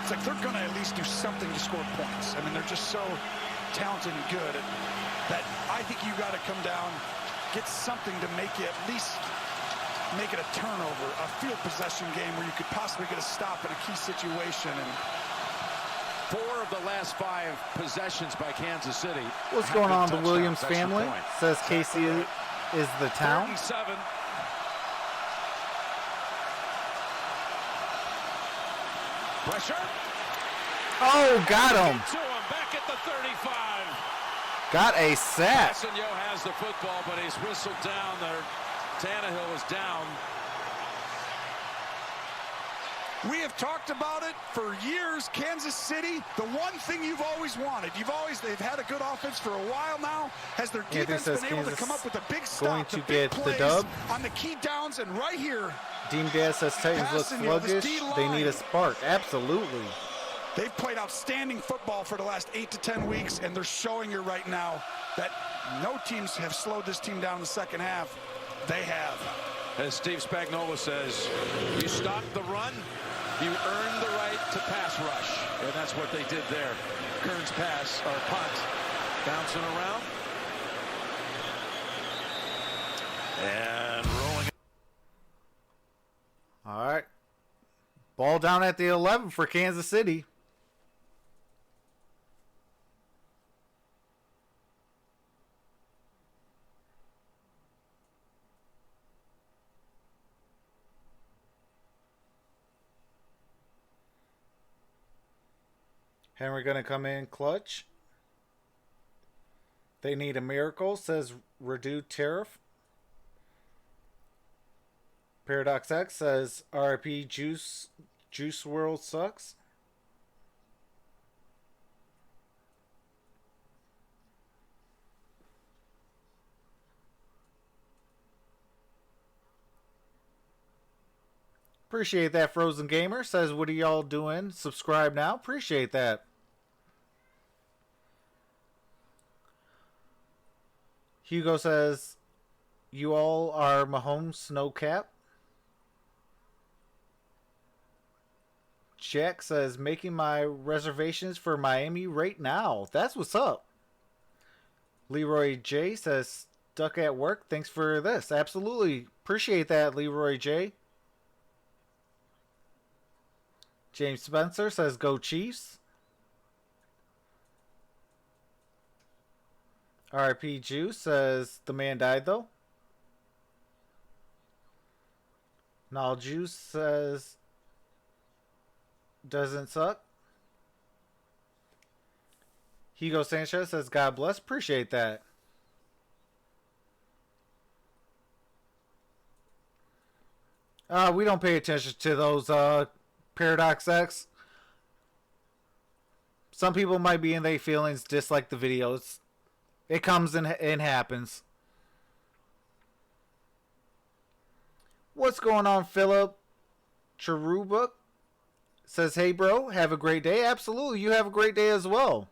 It's like they're going to at least do something to score points. I mean, they're just so talented and good that I think you got to come down, get something to make you at least make it a turnover, a field possession game where you could possibly get a stop in a key situation. And
4 of the last 5 possessions by Kansas City.
What's going on, the Williams family? Says Casey is the town.
7. Pressure.
Oh, got him.
To him, back at the 35.
Got a sack.
Mathieu has the football, but he's whistled down there. Tannehill is down.
we have talked about it for years. Kansas City, the one thing you've always wanted. They've had a good offense for a while now. Has their defense been able to come up with a big stop,
going to
big
get the
plays
dub
on the key downs, and right here,
Dean Gas says Titans look sluggish. They need a spark. Absolutely.
They've played outstanding football for the last 8 to 10 weeks, and they're showing you right now that no teams have slowed this team down in the second half. They have.
As Steve Spagnuolo says, you stop the run, you earn the right to pass rush. And that's what they did there. Kern's pass, or punt, bouncing around. And rolling.
All right. Ball down at the 11 for Kansas City. Henry going to come in clutch. They need a miracle, says Reduced Tariff. Paradox X says RIP Juice World sucks. Appreciate that. Frozen Gamer says, what are y'all doing? Subscribe now. Appreciate that. Hugo says, you all are Mahomes Snowcap. Jack says, making my reservations for Miami right now. That's what's up. Leroy J says, stuck at work. Thanks for this. Absolutely. Appreciate that, Leroy J. James Spencer says, go Chiefs. RIP Juice says, the man died though. Nal Juice says, doesn't suck. Hugo Sanchez says, God bless. Appreciate that. We don't pay attention to those Paradox X. Some people might be in their feelings, dislike the videos. It comes and happens. What's going on, Philip? Cheruba says, hey, bro, have a great day. Absolutely, you have a great day as well.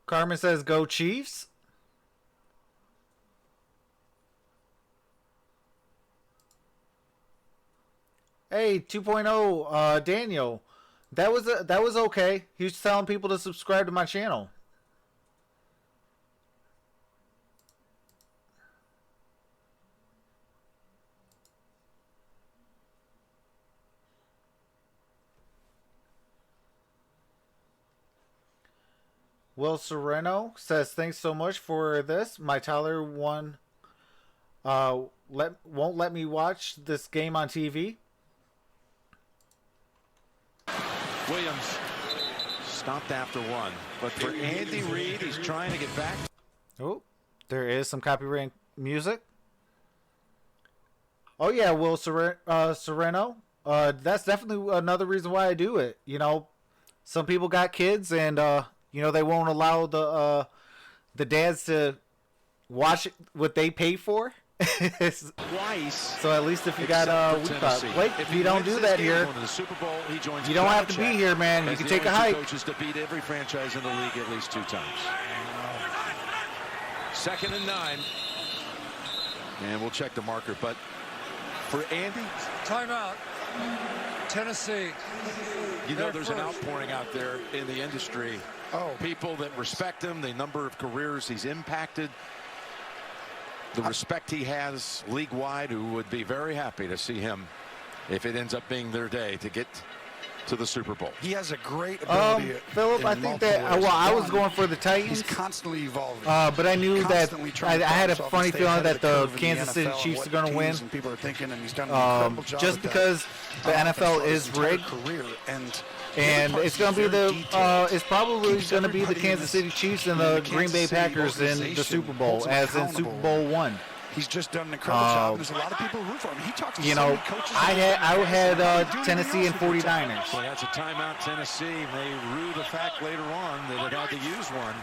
Carmen says, go Chiefs. Hey, 2.0, Daniel. That was okay. He was telling people to subscribe to my channel. Will Sereno says, thanks so much for this. My Tyler won't let me watch this game on TV.
Williams stopped after one. But for Andy Reid, he's trying to get back.
Oh, there is some copyright music. Oh yeah, Will Sereno. That's definitely another reason why I do it. You know, some people got kids, and you know, they won't allow the dads to watch what they pay for.
Twice.
So at least if you got Blake, if you don't do that here,
the Super Bowl, he joins
you don't have to be here, man. You can take a hike.
Coaches to beat every franchise in the league at least 2 times. 2nd and 9, and we'll check the marker. But for Andy,
timeout. Tennessee.
You know, there's an outpouring out there in the industry. People that respect him, the number of careers he's impacted, the respect he has league-wide, who would be very happy to see him if it ends up being their day to get to the Super Bowl.
He has a great ability.
Philip, I think that I was going for the Titans.
He's constantly evolving.
But I knew that I had a funny feeling that the Kansas City
NFL,
Chiefs are going to win.
And people are thinking, and he's done an incredible job
just because the NFL is rigged. And it's going to be it's probably going to be the Kansas City Chiefs and the Green Bay Packers in the Super Bowl, as in Super Bowl I.
He's just done an incredible job. There's a lot of people who root for him. He talks to
you know,
coaches.
I had Tennessee and 49ers.
So that's a timeout. Tennessee may rue the fact later on that it had to use one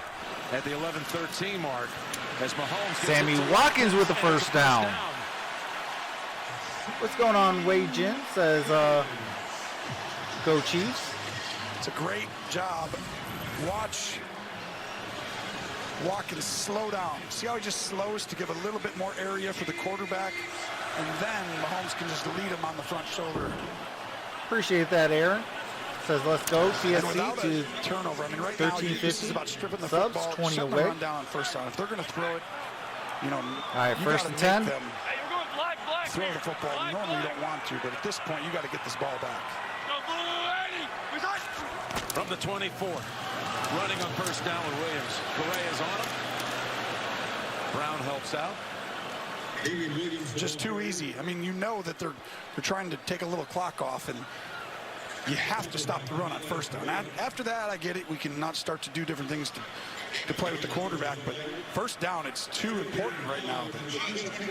at the 11-13 mark as Mahomes.
Sammy Watkins with the first down. What's going on, Wade Jin? Says, go Chiefs.
It's a great job. Watch Watkins slow down. See how he just slows to give a little bit more area for the quarterback, and then Mahomes can just lead him on the front shoulder.
Appreciate that, Aaron. Says let's go TSC to
turnover. I mean, right
1350.
This is about stripping the
subs,
football,
20
shutting
away.
Run down on first down. If they're going to throw it, you know,
all right, first and 10.
Throw the football. Normally you don't want to, but at this point you got to get this ball back.
From the 24, running on first down with Williams. Correa's on him. Brown helps out.
Just too easy. I mean, you know that they're trying to take a little clock off, and you have to stop the run on first down. After that, I get it. We can not start to do different things to play with the quarterback, but first down, it's too important right now.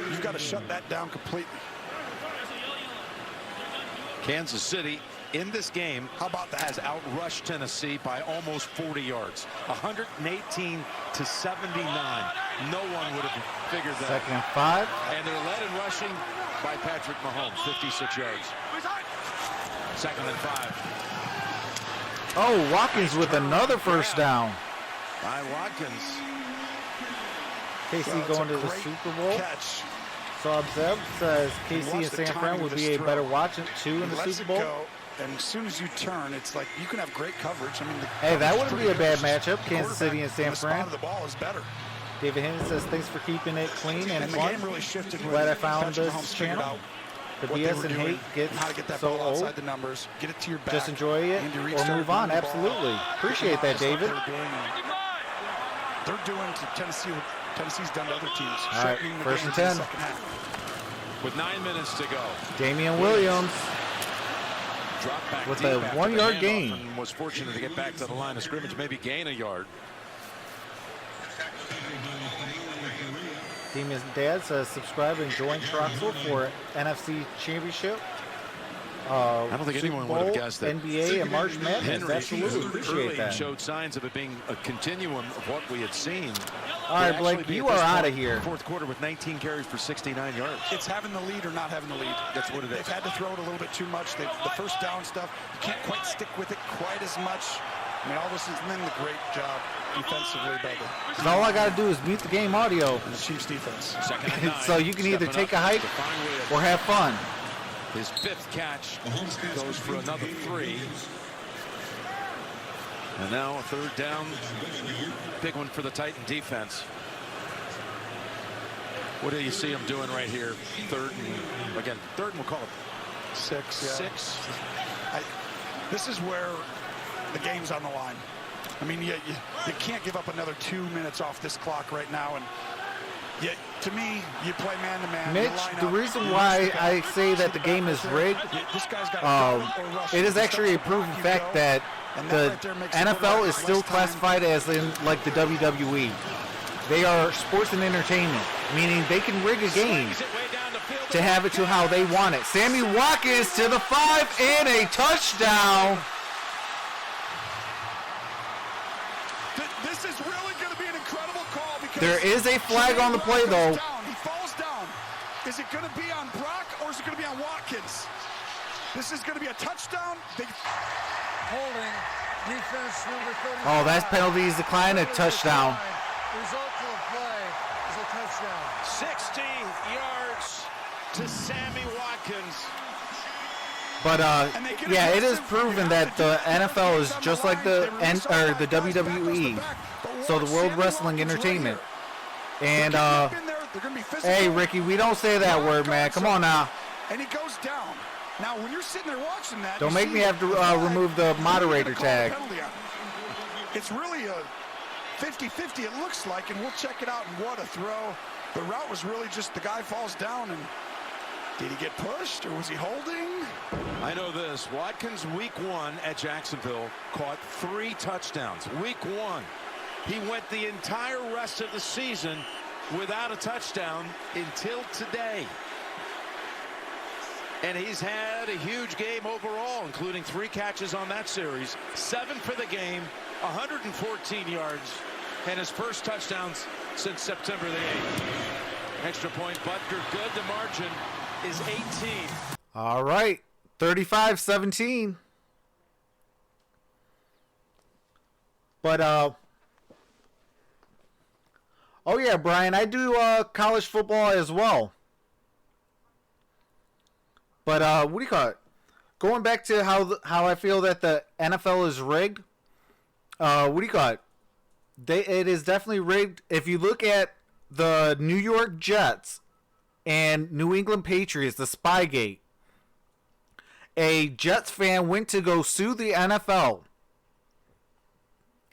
You've got to shut that down completely.
Kansas City in this game, how about that, has outrushed Tennessee by almost 40 yards, 118 to 79. No one would have figured that.
2nd and 5.
And they're led in rushing by Patrick Mahomes, 56 yards. 2nd and 5.
Oh, Watkins with another first down.
By Watkins.
KC going to the Super Bowl.
Catch.
Saab Zeb says KC and San Fran would be a better watch too in the Super Bowl.
Go, and as soon as you turn, it's like you can have great coverage. I mean,
hey, that wouldn't be a bad matchup. Kansas City and San Fran.
The ball is better.
David Henry says thanks for keeping it clean and
the
fun.
game really shifted.
Glad I found this channel. The BS and hate gets
how to get that
so
ball
old.
outside the numbers, get it to your back.
Just enjoy it or move on. Absolutely. Appreciate that, David.
They're doing to Tennessee what Tennessee's done to other teams.
All right, first and 10.
With 9 minutes to go.
Damian Williams
drop back
with a 1-yard gain.
Was fortunate to get back to the line of scrimmage, maybe gain a yard.
Damian's dad says subscribe and join Troxel for NFC Championship.
I don't think anyone would have guessed that.
NBA and March Madness.
Henry
Absolutely appreciate that.
Showed signs of it being a continuum of what we had seen.
All right, Blake, you are out of here.
Fourth quarter with 19 carries for 69 yards.
It's having the lead or not having the lead.
That's what it is.
They've had to throw it a little bit too much. The first down stuff, you can't quite stick with it quite as much. I mean, all this has been a great job defensively by
the. All I got to do is beat the game audio.
The Chiefs defense.
So you can either take a hike or have fun.
His 5th catch goes for another 3. And now a 3rd down. Big one for the Titan defense. What do you see him doing right here? 3rd and, again, 3rd and we'll call it
6. Yeah.
6.
This is where the game's on the line. I mean, you can't give up another 2 minutes off this clock right now. And yeah, to me, you play man-to-man.
Mitch, the reason why I say that the game is rigged, it is actually a proven fact that the NFL is still classified as in like the WWE. They are sports and entertainment, meaning they can rig a game. to have it to how they want it. Sammy Watkins to the 5 and a touchdown.
This is really going to be an incredible call because
there is a flag on the play, though.
He falls down. Is it going to be on Brock or is it going to be on Watkins? This is going to be a touchdown.
Holding defense number 35.
Oh, that's penalties decline, a touchdown.
Result of the play is a touchdown.
60 yards to Sammy Watkins.
But yeah, it is proven that the NFL is just like the WWE, so the World Wrestling Entertainment. And hey, Ricky, we don't say that word, man. Come on now.
And he goes down. Now, when you're sitting there watching that,
don't make me have to remove the moderator tag.
It's really a 50-50, it looks like, and we'll check it out. And what a throw. The route was really just the guy falls down, and did he get pushed, or was he holding?
I know this. Watkins, week 1 at Jacksonville, caught 3 touchdowns. Week 1. He went the entire rest of the season without a touchdown until today. And he's had a huge game overall, including 3 catches on that series, 7 for the game, 114 yards, and his first touchdowns since September the 8th. Extra point, Butker good. The margin is 18.
All right, 35-17. But oh yeah, Brian, I do college football as well. But what do you call it? Going back to how I feel that the NFL is rigged. What do you call it? It is definitely rigged. If you look at the New York Jets and New England Patriots, the Spygate, a Jets fan went to go sue the NFL,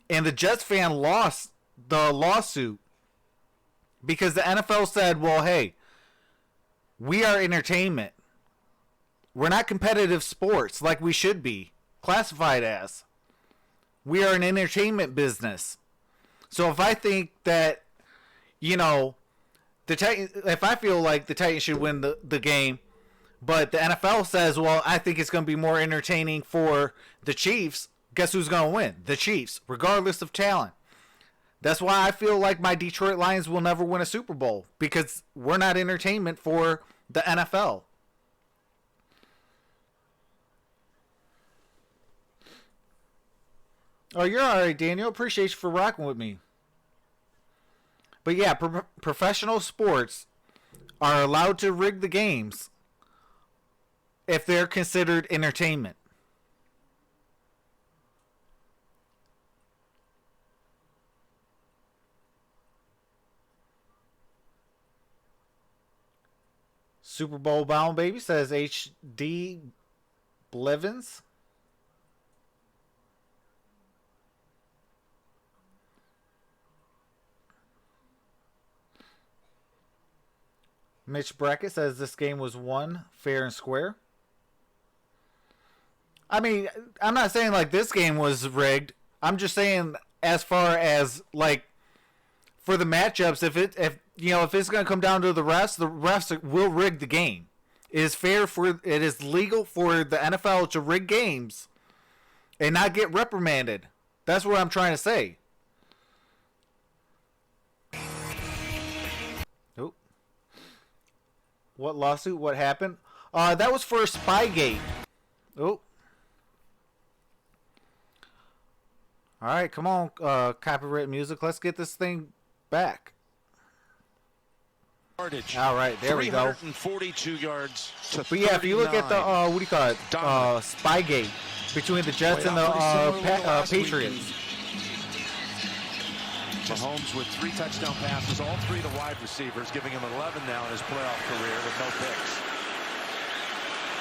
and the Jets fan lost the lawsuit because the NFL said, well, hey, we are entertainment. We're not competitive sports like we should be classified as. We are an entertainment business. So if I think that, you know, if I feel like the Titans should win the game, but the NFL says, well, I think it's going to be more entertaining for the Chiefs, guess who's going to win? The Chiefs, regardless of talent. That's why I feel like my Detroit Lions will never win a Super Bowl, because we're not entertainment for the NFL. Oh, you're all right, Daniel. Appreciate you for rocking with me. But yeah, professional sports are allowed to rig the games if they're considered entertainment. Super Bowl bound baby, says HD Blevins. Mitch Brackett says this game was won fair and square. I mean, I'm not saying like this game was rigged. I'm just saying as far as like for the matchups, if it's going to come down to the refs will rig the game. It is legal for the NFL to rig games and not get reprimanded. That's what I'm trying to say. What lawsuit? What happened? That was for Spygate. Oh. All right, come on, copyright music. Let's get this thing back. All right, there we go.
342 yards to
But yeah, if you look at the what do you call it? Spygate between the Jets and the Patriots.
Mahomes with 3 touchdown passes, all 3 to wide receivers, giving him 11 now in his playoff career with no picks.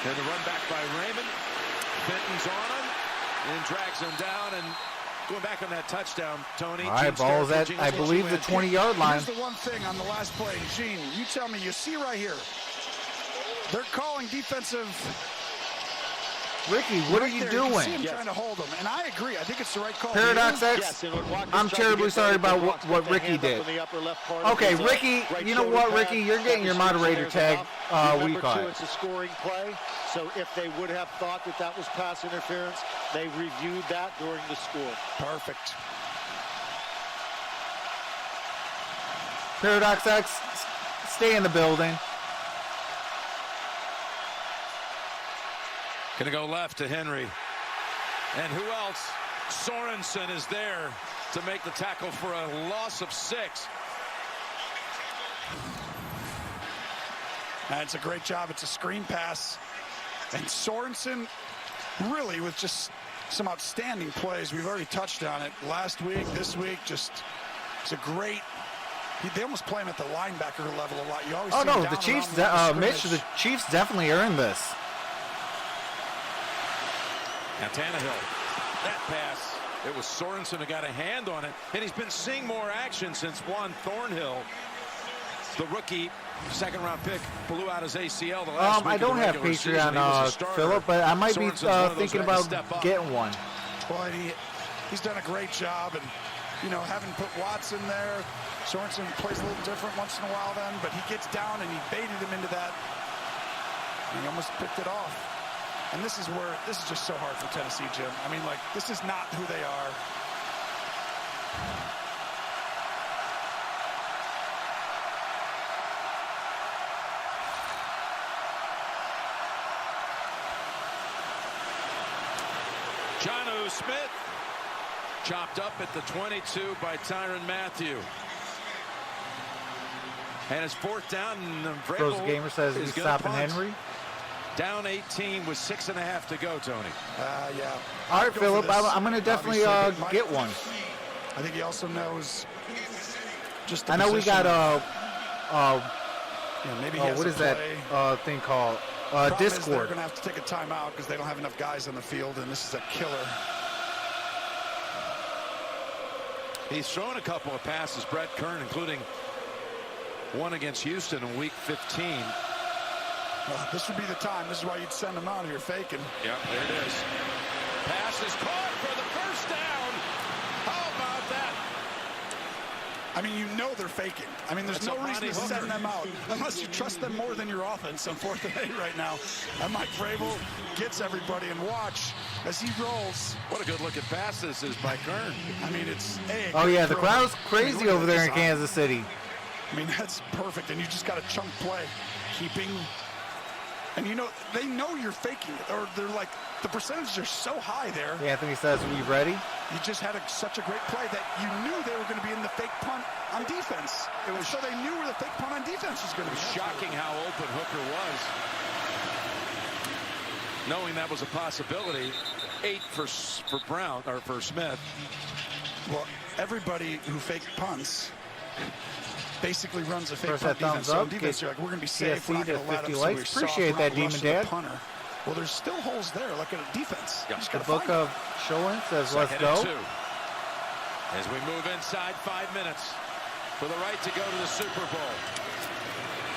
Then the run back by Raymond. Benton's on him and drags him down, and going back on that touchdown, Tony.
All right, ball's at, I believe, the 20-yard line.
Here's the one thing on the last play. Gene, you tell me, you see right here, they're calling defensive
Ricky, what are you
there,
doing?
You see him trying to hold him, and I agree. I think it's the right call.
Paradox X, I'm terribly sorry about what Ricky did. Okay, Ricky, you know what, Ricky? You're getting your moderator tag week on.
It's a scoring play, so if they would have thought that that was pass interference, they reviewed that during the score.
Perfect.
Paradox X, stay in the building.
Gonna go left to Henry. And who else? Sorensen is there to make the tackle for a loss of 6.
It's a great job. It's a screen pass. And Sorensen really with just some outstanding plays. We've already touched on it last week, this week. Just it's a great. They almost play him at the linebacker level a lot. You always see him
the
down
Chiefs,
around
Mitch, the Chiefs definitely earned this.
Now Tannehill, that pass, it was Sorensen who got a hand on it, and he's been seeing more action since Juan Thornhill, the rookie, second-round pick, blew out his ACL the last week.
I don't have Patreon, Philip, but I might be thinking about getting one.
Boy, he's done a great job, and you know, having put Watson there, Sorensen plays a little different once in a while then, but he gets down and he baited him into that. And he almost picked it off. And this is just so hard for Tennessee, Jim. I mean, like, this is not who they are.
Jonnu Smith chopped up at the 22 by Tyrann Mathieu. And it's 4th down.
Rose Gamer says he's stopping Henry.
Down 18 with 6.5 to go, Tony.
Yeah.
All right, Philip, I'm going to definitely get one.
I think he also knows just
I know we got
maybe
what is that thing called? Discord.
They're going to have to take a timeout because they don't have enough guys on the field, and this is a killer.
He's thrown a couple of passes, Brett Kern, including one against Houston in Week 15.
This would be the time. This is why you'd send them out if you're faking.
Yep, there it is. Pass is caught for the first down. How about that?
I mean, you know they're faking. I mean, there's no reason to send them out unless you trust them more than your offense on 4th and 8 right now. And Mike Vrabel gets everybody, and watch as he rolls.
What a good-looking pass this is by Kern.
I mean, it's
the crowd's crazy over there in Kansas City.
I mean, that's perfect, and you just got a chunk play. Keeping... And, you know, they know you're faking it, or they're like, the percentages are so high there.
Anthony says, are you ready?
You just had such a great play that you knew they were going to be in the fake punt on defense. So they knew where the fake punt on defense was going to be.
Shocking how open Hooker was. Knowing that was a possibility. 8 for Brown, or for Smith.
Well, everybody who faked punts basically runs a fake punt
defense.
So on defense, you're like, we're going to be safe. We're not going to let
50
them.
likes. Appreciate that, Demon Dad.
Well, there's still holes there, like at a defense.
Yeah. The book of Showing says, let's go.
As we move inside 5 minutes for the right to go to the Super Bowl.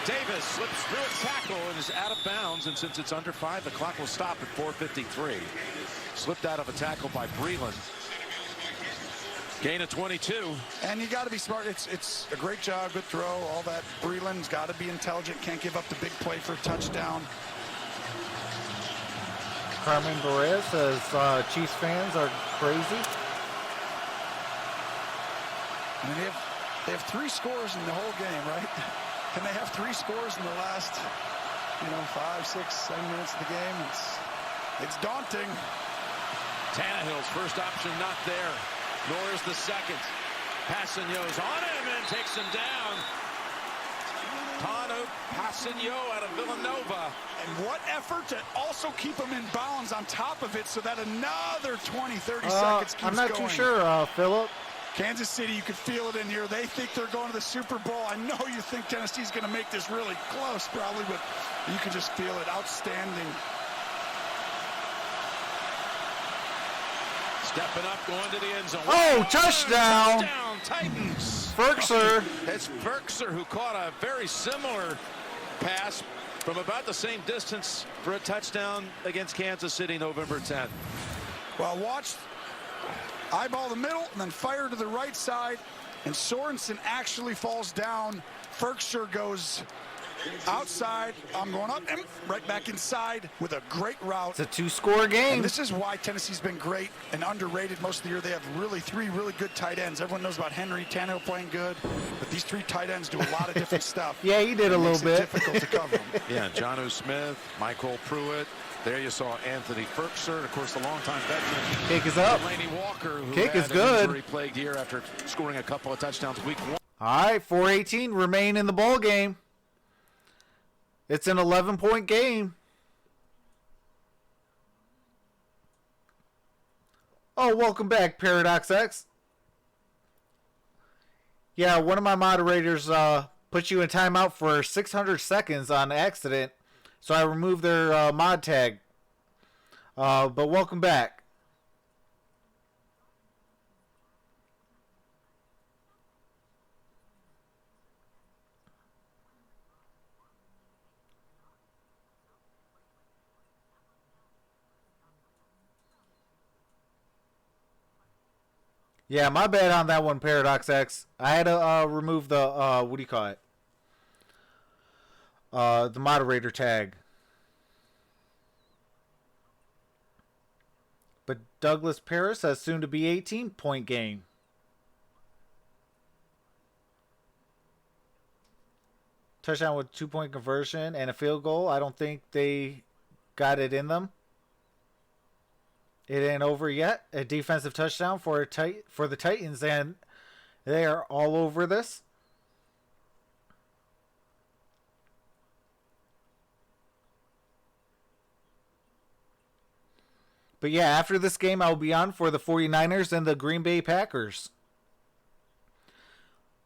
Davis slips through a tackle and is out of bounds, and since it's under 5, the clock will stop at 4:53. Slipped out of a tackle by Breland. Gain of 22.
And you got to be smart. It's a great job, good throw, all that. Breland's got to be intelligent, can't give up the big play for a touchdown.
Carmen Perez says Chiefs fans are crazy.
I mean, they have 3 scores in the whole game, right? And they have 3 scores in the last, 5, 6, 7 minutes of the game. It's daunting.
Tannehill's first option not there, nor is the second. Passanio's on him and takes him down. Tanu Passanio out of Villanova.
And what effort to also keep him in bounds on top of it so that another 20, 30 seconds keeps going.
I'm not too sure, Philip.
Kansas City, you can feel it in here. They think they're going to the Super Bowl. I know you think Tennessee's going to make this really close, probably, but you can just feel it. Outstanding.
Stepping up, going to the end zone.
Oh, touchdown!
Touchdown, Titans.
Ferkser.
It's Ferkser who caught a very similar pass from about the same distance for a touchdown against Kansas City November 10th.
Well, watch, eyeball the middle, and then fire to the right side, and Sorensen actually falls down. Ferkser goes outside. I'm going up and right back inside with a great route.
It's a two-score game.
And this is why Tennessee's been great and underrated most of the year. They have three really good tight ends. Everyone knows about Henry Tannehill playing good, but these three tight ends do a lot of different stuff.
Yeah, he did a little bit.
It's difficult to cover them.
Yeah, Jonnu Smith, Michael Pruitt. There you saw Anthony Ferkser, and of course the longtime veteran.
Kick is up.
Delaney Walker, who
Kick
had
is good.
injury-plagued year after scoring a couple of touchdowns week 1.
All right, 4:18 remain in the ball game. It's an 11-point game. Oh, welcome back, Paradox X. Yeah, one of my moderators put you in timeout for 600 seconds on accident, so I removed their mod tag. But welcome back. Yeah, my bad on that one, Paradox X. I had to remove the, what do you call it? The moderator tag. But Douglas Paris has soon to be 18-point game. Touchdown with 2-point conversion and a field goal. I don't think they got it in them. It ain't over yet. A defensive touchdown for the Titans, and they are all over this. But yeah, after this game, I'll be on for the 49ers and the Green Bay Packers.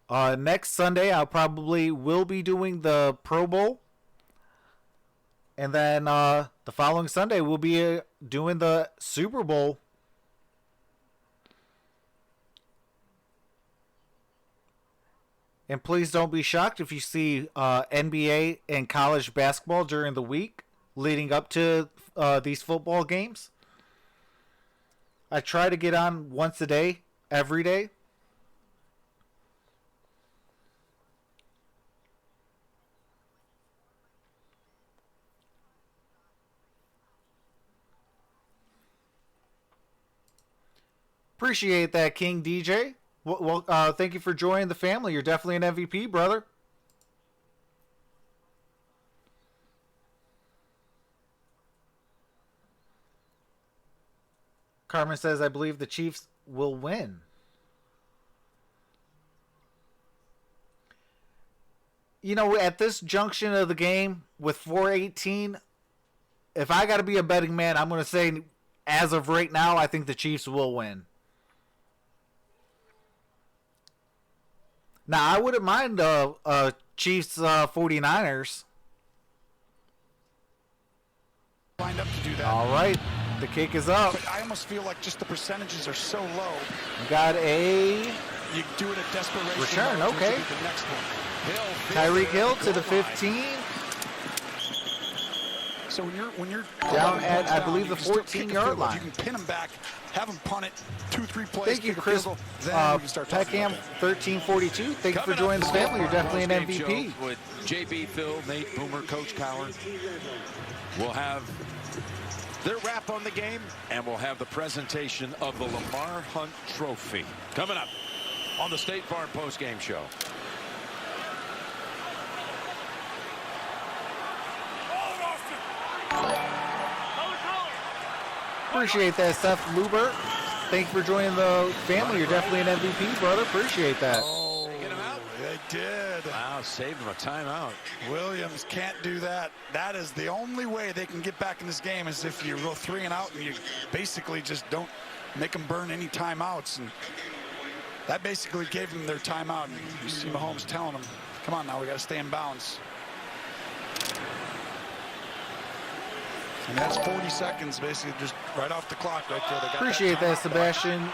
Next Sunday, I probably will be doing the Pro Bowl. And then the following Sunday, we'll be doing the Super Bowl. And please don't be shocked if you see NBA and college basketball during the week leading up to these football games. I try to get on once a day, every day. Appreciate that, King DJ. Well, thank you for joining the family. You're definitely an MVP, brother. Carmen says, I believe the Chiefs will win. You know, at this junction of the game with 4:18, if I got to be a betting man, I'm going to say, as of right now, I think the Chiefs will win. Now, I wouldn't mind Chiefs 49ers.
Lined up to do that.
All right. The kick is up.
But I almost feel like just the percentages are so low.
We got a
You do it at desperation.
return.
mode,
Okay.
the next one.
Tyreek Hill to the 15.
So when you're
Down at, I
down,
believe,
you
the
can still kick a
14-yard
field goal.
line.
You can pin them back, have them punt it, 2-3 plays.
Thank you,
kick a
Chris.
field goal, then we can start talking
Peckham,
about that.
1342. Thank you for joining the family. You're definitely an MVP.
With JB, Phil, Nate, Boomer, Coach Coward. We'll have their wrap on the game, and we'll have the presentation of the Lamar Hunt Trophy coming up on the State Farm post-game show.
Appreciate that, Seth Luber. Thank you for joining the family. You're definitely an MVP, brother. Appreciate that.
Oh,
Get him out.
they did.
Wow, saved him a timeout.
Williams can't do that. That is the only way they can get back in this game, is if you go 3 and out and you basically just don't make them burn any timeouts. And that basically gave them their timeout. And you see Mahomes telling them, come on now, we got to stay in bounds. And that's 40 seconds, basically, just right off the clock right there. They got
Appreciate that,
timeout.
Sebastian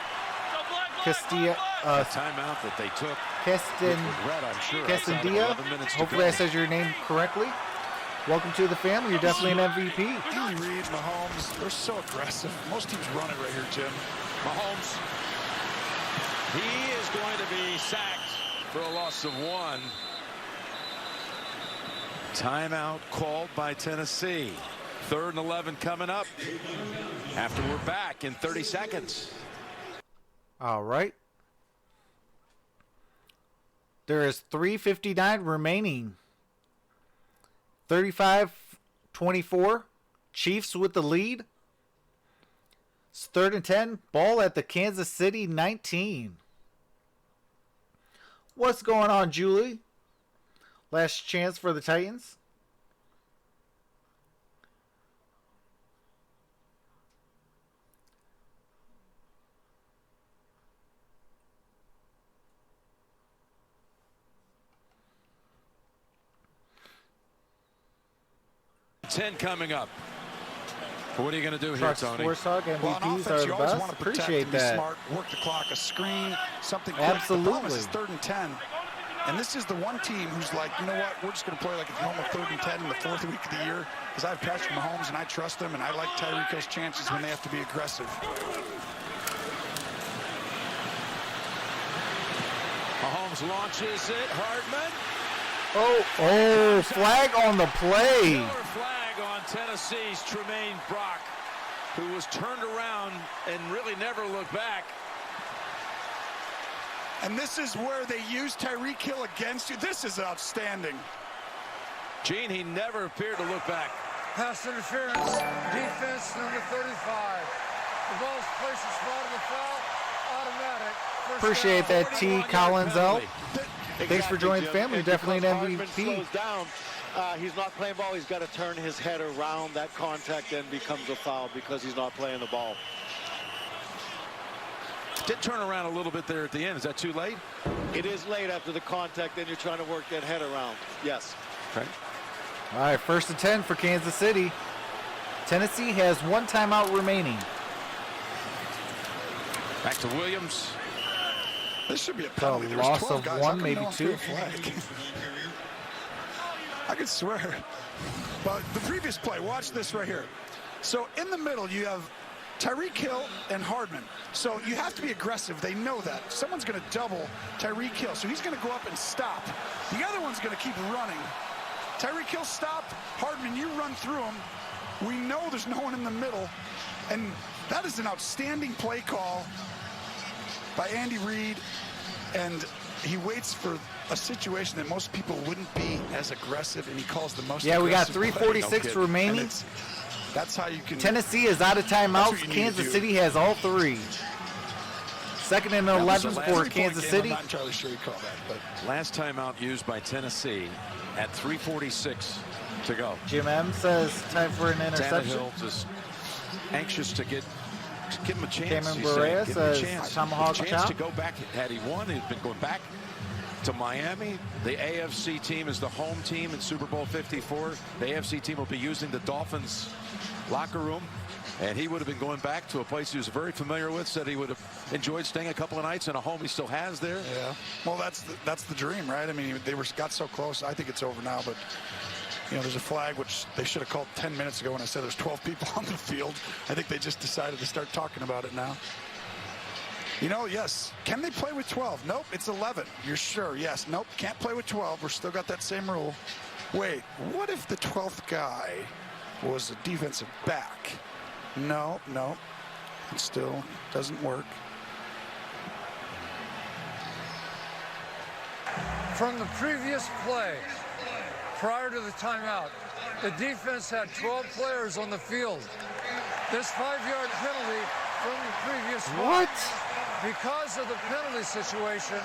Castilla.
The timeout that they took.
Keston,
With regret, I'm sure.
Castandia. Hopefully I said your name correctly. Welcome to the family. You're definitely an MVP.
Andy Reid, Mahomes, they're so aggressive. Most teams run it right here, Jim.
Mahomes. He is going to be sacked for a loss of 1. Timeout called by Tennessee. 3rd and 11 coming up after we're back in 30 seconds.
All right. There is 3:59 remaining. 35-24. Chiefs with the lead. It's 3rd and 10. Ball at the Kansas City 19. What's going on, Julie? Last chance for the Titans.
Ten coming up. What are you going to do here, Tony?
Sports Talk MVPs are the best. Appreciate that.
Smart, work the clock, a screen, something quick.
Absolutely.
The problem is it's 3rd and 10. And this is the one team who's like, you know what, we're just going to play like it's normal 3rd and 10 in the 4th week of the year. Because I have Patrick Mahomes and I trust him, and I like Tyreek Hill's chances when they have to be aggressive.
Mahomes launches it. Hardman.
Oh, flag on the play.
Killer flag on Tennessee's Tremaine Brock, who was turned around and really never looked back.
And this is where they use Tyreek Hill against you. This is outstanding.
Gene, he never appeared to look back.
Pass interference, defense number 35. The ball's placed in spot of the foul, automatic.
Appreciate that, T. Collins L. Thanks for joining the family. You're definitely an MVP.
He's not playing ball. He's got to turn his head around that contact and becomes a foul because he's not playing the ball.
Did turn around a little bit there at the end. Is that too late?
It is late after the contact, then you're trying to work that head around. Yes.
Okay.
All right, 1st and 10 for Kansas City. Tennessee has 1 timeout remaining.
Back to Williams.
This should be a penalty.
A loss of
guys.
1, maybe 2.
I could swear. But the previous play, watch this right here. So in the middle, you have Tyreek Hill and Hardman. So you have to be aggressive. They know that. Someone's going to double Tyreek Hill. So he's going to go up and stop. The other one's going to keep running. Tyreek Hill stopped. Hardman, you run through him. We know there's no one in the middle. And that is an outstanding play call by Andy Reid. And he waits for a situation that most people wouldn't be as aggressive, and he calls the most aggressive.
We got 3:46 remaining.
That's how you can.
Tennessee is out of timeouts. Kansas City has all 3. 2nd and 11 for Kansas City.
I'm not entirely sure he called that, but
last timeout used by Tennessee at 3:46 to go.
Jim M says time for an interception.
Tannehill just anxious to give him a chance.
Cameron Barea says tomahawk chop.
To go back. Had he won, he'd been going back to Miami. The AFC team is the home team in Super Bowl 54. The AFC team will be using the Dolphins locker room, and he would have been going back to a place he was very familiar with. Said he would have enjoyed staying a couple of nights in a home he still has there.
Yeah, well, that's the dream, right? I mean, they got so close. I think it's over now, but you know, there's a flag which they should have called 10 minutes ago when I said there's 12 people on the field. I think they just decided to start talking about it now. You know, yes. Can they play with 12? Nope, it's 11. You're sure? Yes. Nope, can't play with 12. We're still got that same rule. Wait, what if the 12th guy was a defensive back? No, it still doesn't work.
From the previous play, prior to the timeout, the defense had 12 players on the field. This 5-yard penalty from the previous
What?
Because of the penalty situation,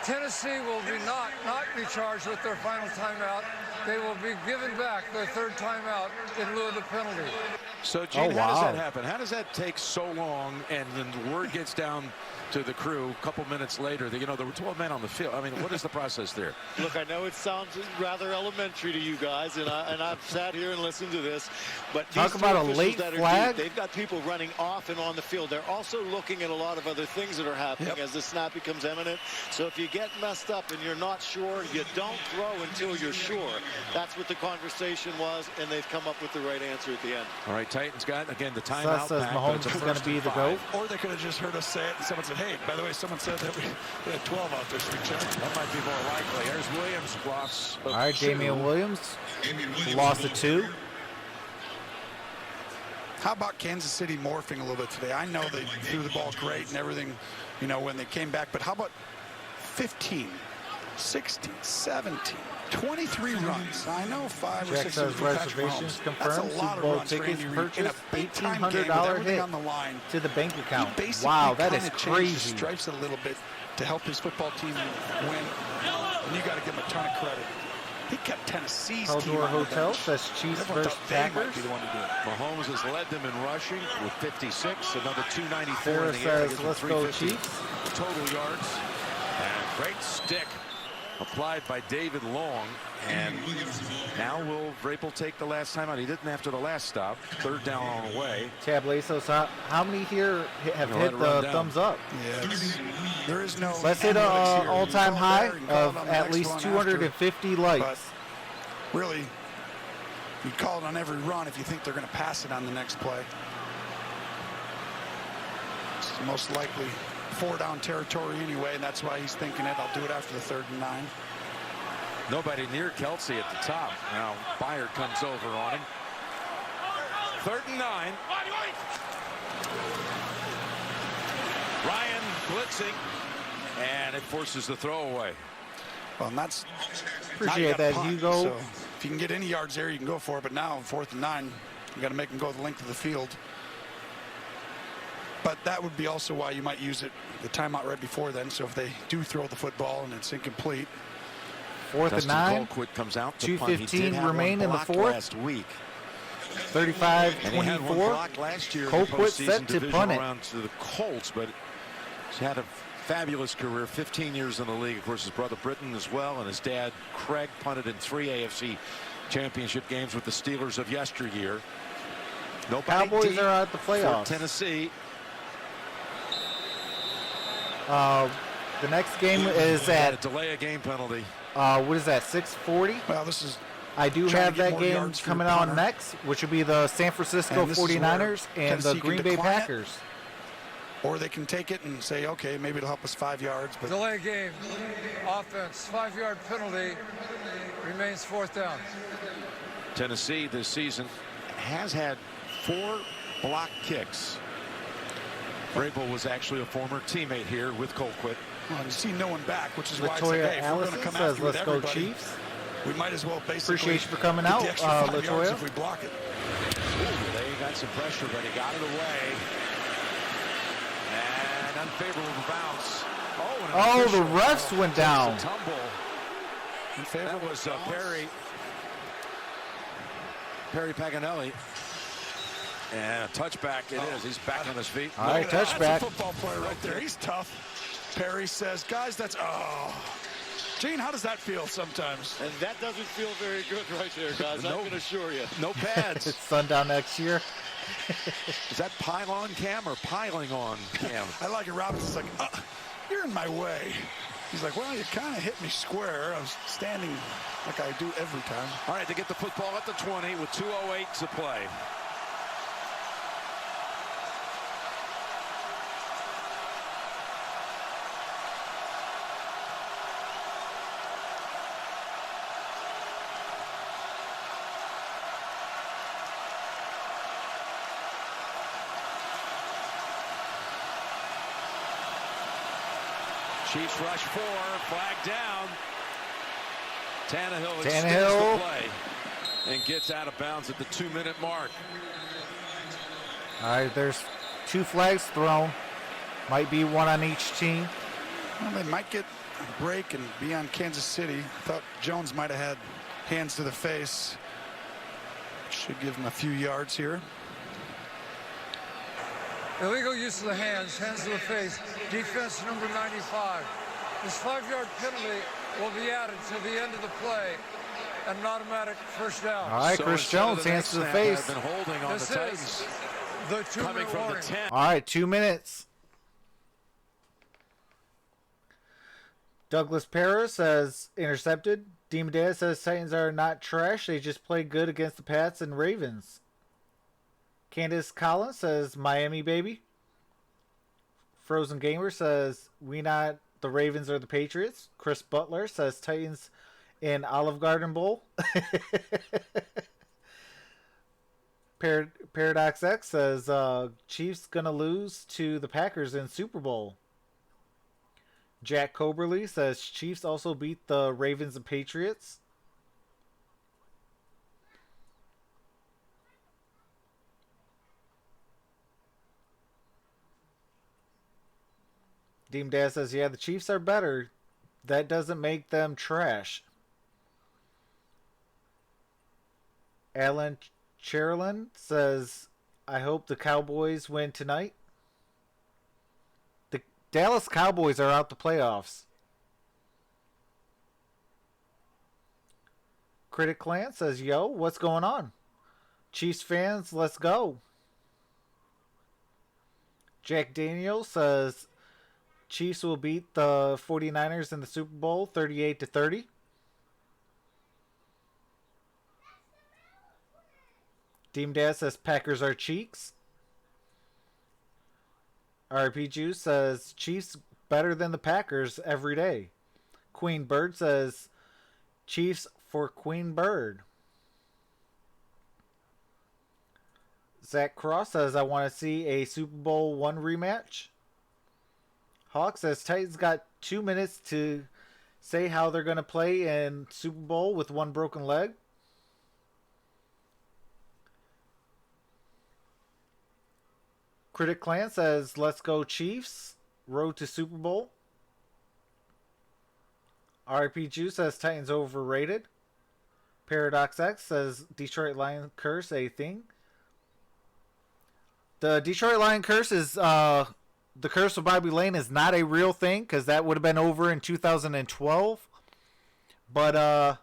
Tennessee will be not be charged with their final timeout. They will be given back their 3rd timeout in lieu of the penalty.
So, Gene, how does that happen? How does that take so long, and then the word gets down to the crew a couple minutes later that, you know, there were 12 men on the field? I mean, what is the process there?
Look, I know it sounds rather elementary to you guys, and I've sat here and listened to this, but
talk about a late flag.
They've got people running off and on the field. They're also looking at a lot of other things that are happening as the snap becomes imminent. So if you get messed up and you're not sure, you don't throw until you're sure. That's what the conversation was, and they've come up with the right answer at the end.
All right, Titans got, again, the timeout
says
back,
Mahomes
but it's
is
a
going to
first
be
and
the
5.
GOAT.
Or they could have just heard us say it, and someone said, hey, by the way, someone said that we had 12 out this week, Chuck.
That might be more likely. There's Williams across.
All right, Damian Williams lost to 2.
How about Kansas City morphing a little bit today? I know they threw the ball great and everything, you know, when they came back, but how about 15, 16, 17, 23 runs? I know 5 or
Check
6
says
for Patrick
reservations
Mahomes.
confirmed.
That's a lot
Super
of
Bowl
runs for
tickets
Andy Reid in a
purchased.
big-time game with
$1,800
everything
hit
on the line.
to the bank account.
He basically
Wow, that is
kinda changed
crazy.
the stripes a little bit to help his football team win, and you got to give him a ton of credit. He kept Tennessee's team
Eldor
on the
Hotel
bench.
says Chiefs
Everyone
versus
thought they might
Packers.
be the one to do it.
Mahomes has led them in rushing with 56, another 294
Sarah
in the air.
says, let's go Chiefs.
Total yards. And great stick applied by David Long. And now will Vrabel take the last time out? He didn't after the last stop. 3rd down on the way.
Tab Lasos, how many here have
Let
hit
it
the
run down.
thumbs up?
Yes. There is no
Let's hit an
analytics here.
all-time
You go
high
there, you call
of
it on the
at
next
least
one
250
after,
likes.
but really, you call it on every run if you think they're going to pass it on the next play. It's most likely 4-down territory anyway, and that's why he's thinking it. I'll do it after the 3rd and 9.
Nobody near Kelsey at the top. Now Byard comes over on him. 3rd and 9. Ryan blitzing, and it forces the throwaway.
Well, and that's
Appreciate that, Hugo.
So if you can get any yards there, you can go for it. But now, 4th and 9, you got to make them go the length of the field. But that would be also why you might use it, the timeout right before then. So if they do throw the football and it's incomplete.
4th and 9.
Colquitt comes out to punt. He did
2:15
have
remain
one
in the
block
4th.
last week.
35-24.
And he had one block last year in the
Colquitt
postseason
set to
divisional
punt it.
round to the Colts, but he's had a fabulous career, 15 years in the league. Of course, his brother Britton as well, and his dad Craig punted in 3 AFC championship games with the Steelers of yesteryear. Nobody
Cowboys
deep
are at the playoffs.
for Tennessee.
The next game is
Had a
at,
delay a game penalty.
what is that, 6:40?
Well, this is
I do
trying to
have
get
that
more
game
yards for
coming
your
on
punter.
next, which will be the San Francisco
And this is where
49ers and the
Tennessee can
Green Bay
decline it.
Packers.
or they can take it and say, okay, maybe it'll help us 5 yards. But
Delay game. Offense. 5-yard penalty. Remains 4th down.
Tennessee this season has had 4 block kicks. Vrabel was actually a former teammate here with Colquitt.
well, you see no one back, which is why I
Latoya
said, hey, if we're going
Allison
to come
says,
after with
let's go
everybody,
Chiefs.
we might as well basically
Appreciate you for coming
get
out,
the extra 5 yards
Latoya.
if we block it.
Ooh, they got some pressure, but he got it away. And unfavorable bounce.
Oh, the refs went down.
A tumble. That was Perry Paganelli. And a touchback it is. He's back on his feet.
All right,
Look at that.
touchback.
That's a football player right there. He's tough. Perry says, guys, that's, oh. Gene, how does that feel sometimes?
And that doesn't feel very good right there, guys. I can assure you.
No pads.
It's sundown next year.
Is that pylon cam or piling on cam?
I like it. Robinson's like, you're in my way. He's like, well, you kind of hit me square. I was standing like I do every time.
All right, they get the football at the 20 with 2:08 to play. Chiefs rush 4, flag down. Tannehill extends the play and gets out of bounds at the 2-minute mark.
All right, there's 2 flags thrown. Might be one on each team.
Well, they might get a break and be on Kansas City. I thought Jones might have had hands to the face. Should give him a few yards here.
Illegal use of the hands to the face, defense number 95. This 5-yard penalty will be added to the end of the play, an automatic first down.
All right, Chris Jones, hands to the face.
Been holding on
This
the Titans.
is the 2-minute
From
warning.
the 10.
All right, 2 minutes. Douglas Paris has intercepted. Demon Dad says Titans are not trash. They just play good against the Pats and Ravens. Candace Collins says Miami, baby. Frozen Gamer says we not the Ravens or the Patriots. Chris Butler says Titans in Olive Garden Bowl. Paradox X says Chiefs gonna lose to the Packers in Super Bowl. Jack Coberly says Chiefs also beat the Ravens and Patriots. Deem Dad says, yeah, the Chiefs are better. That doesn't make them trash. Alan Cherlin says, I hope the Cowboys win tonight. The Dallas Cowboys are out the playoffs. Critic Clan says, yo, what's going on? Chiefs fans, let's go. Jack Daniels says, Chiefs will beat the 49ers in the Super Bowl 38-30. Team Dad says Packers are cheeks. RP Juice says Chiefs better than the Packers every day. Queen Bird says Chiefs for Queen Bird. Zach Cross says I want to see a Super Bowl 1 rematch. Hawk says Titans got 2 minutes to say how they're going to play in Super Bowl with one broken leg. Critic Clan says let's go Chiefs. Road to Super Bowl. RP Juice says Titans overrated. Paradox X says Detroit Lion curse a thing. The Detroit Lion curse is the curse of Bobby Lane is not a real thing because that would have been over in 2012. But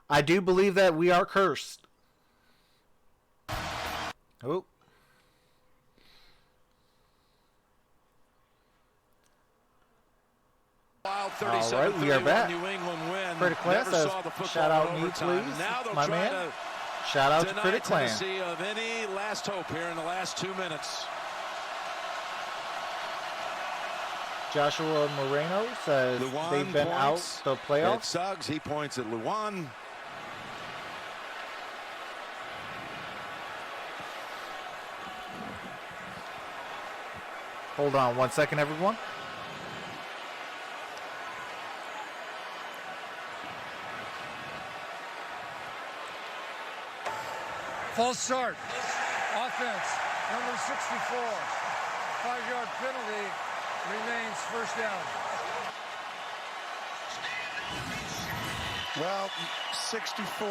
I do believe that we are cursed. Oh. All right, we are back. Critic Clan says, shout out me, please, my man. Shout out to Critic Clan.
Of any last hope here in the last 2 minutes.
Joshua Moreno says
Luan
they've been out the playoffs.
Suggs, he points at Luan.
Hold on 1 second, everyone.
False start. Offense, number 64. 5-yard penalty. Remains first down.
Well, 64.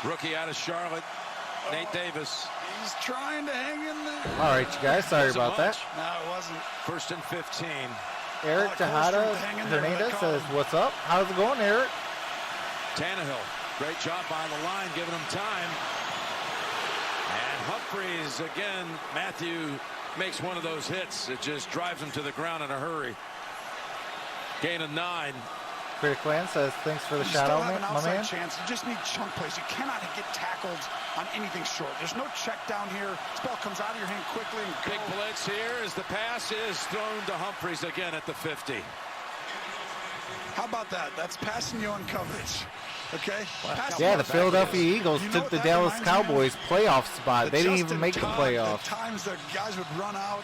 Rookie out of Charlotte, Nate Davis.
He's trying to hang in there.
All right, you guys. Sorry about that.
No, it wasn't.
1st and 15.
Eric Tejada Hernandez says, what's up? How's it going, Eric?
Tannehill, great job on the line, giving him time. And Humphreys again. Mathieu makes one of those hits. It just drives him to the ground in a hurry. Gain of 9.
Critic Clan says, thanks for the shout out, my man.
Chance. You just need chunk plays. You cannot get tackled on anything short. There's no check down here. This ball comes out of your hand quickly. And
big blitz here as the pass is thrown to Humphreys again at the 50.
How about that? That's passing you on coverage. Okay?
Yeah, the Philadelphia Eagles took the Dallas Cowboys playoff spot. They didn't even make the playoffs.
At times the guys would run out.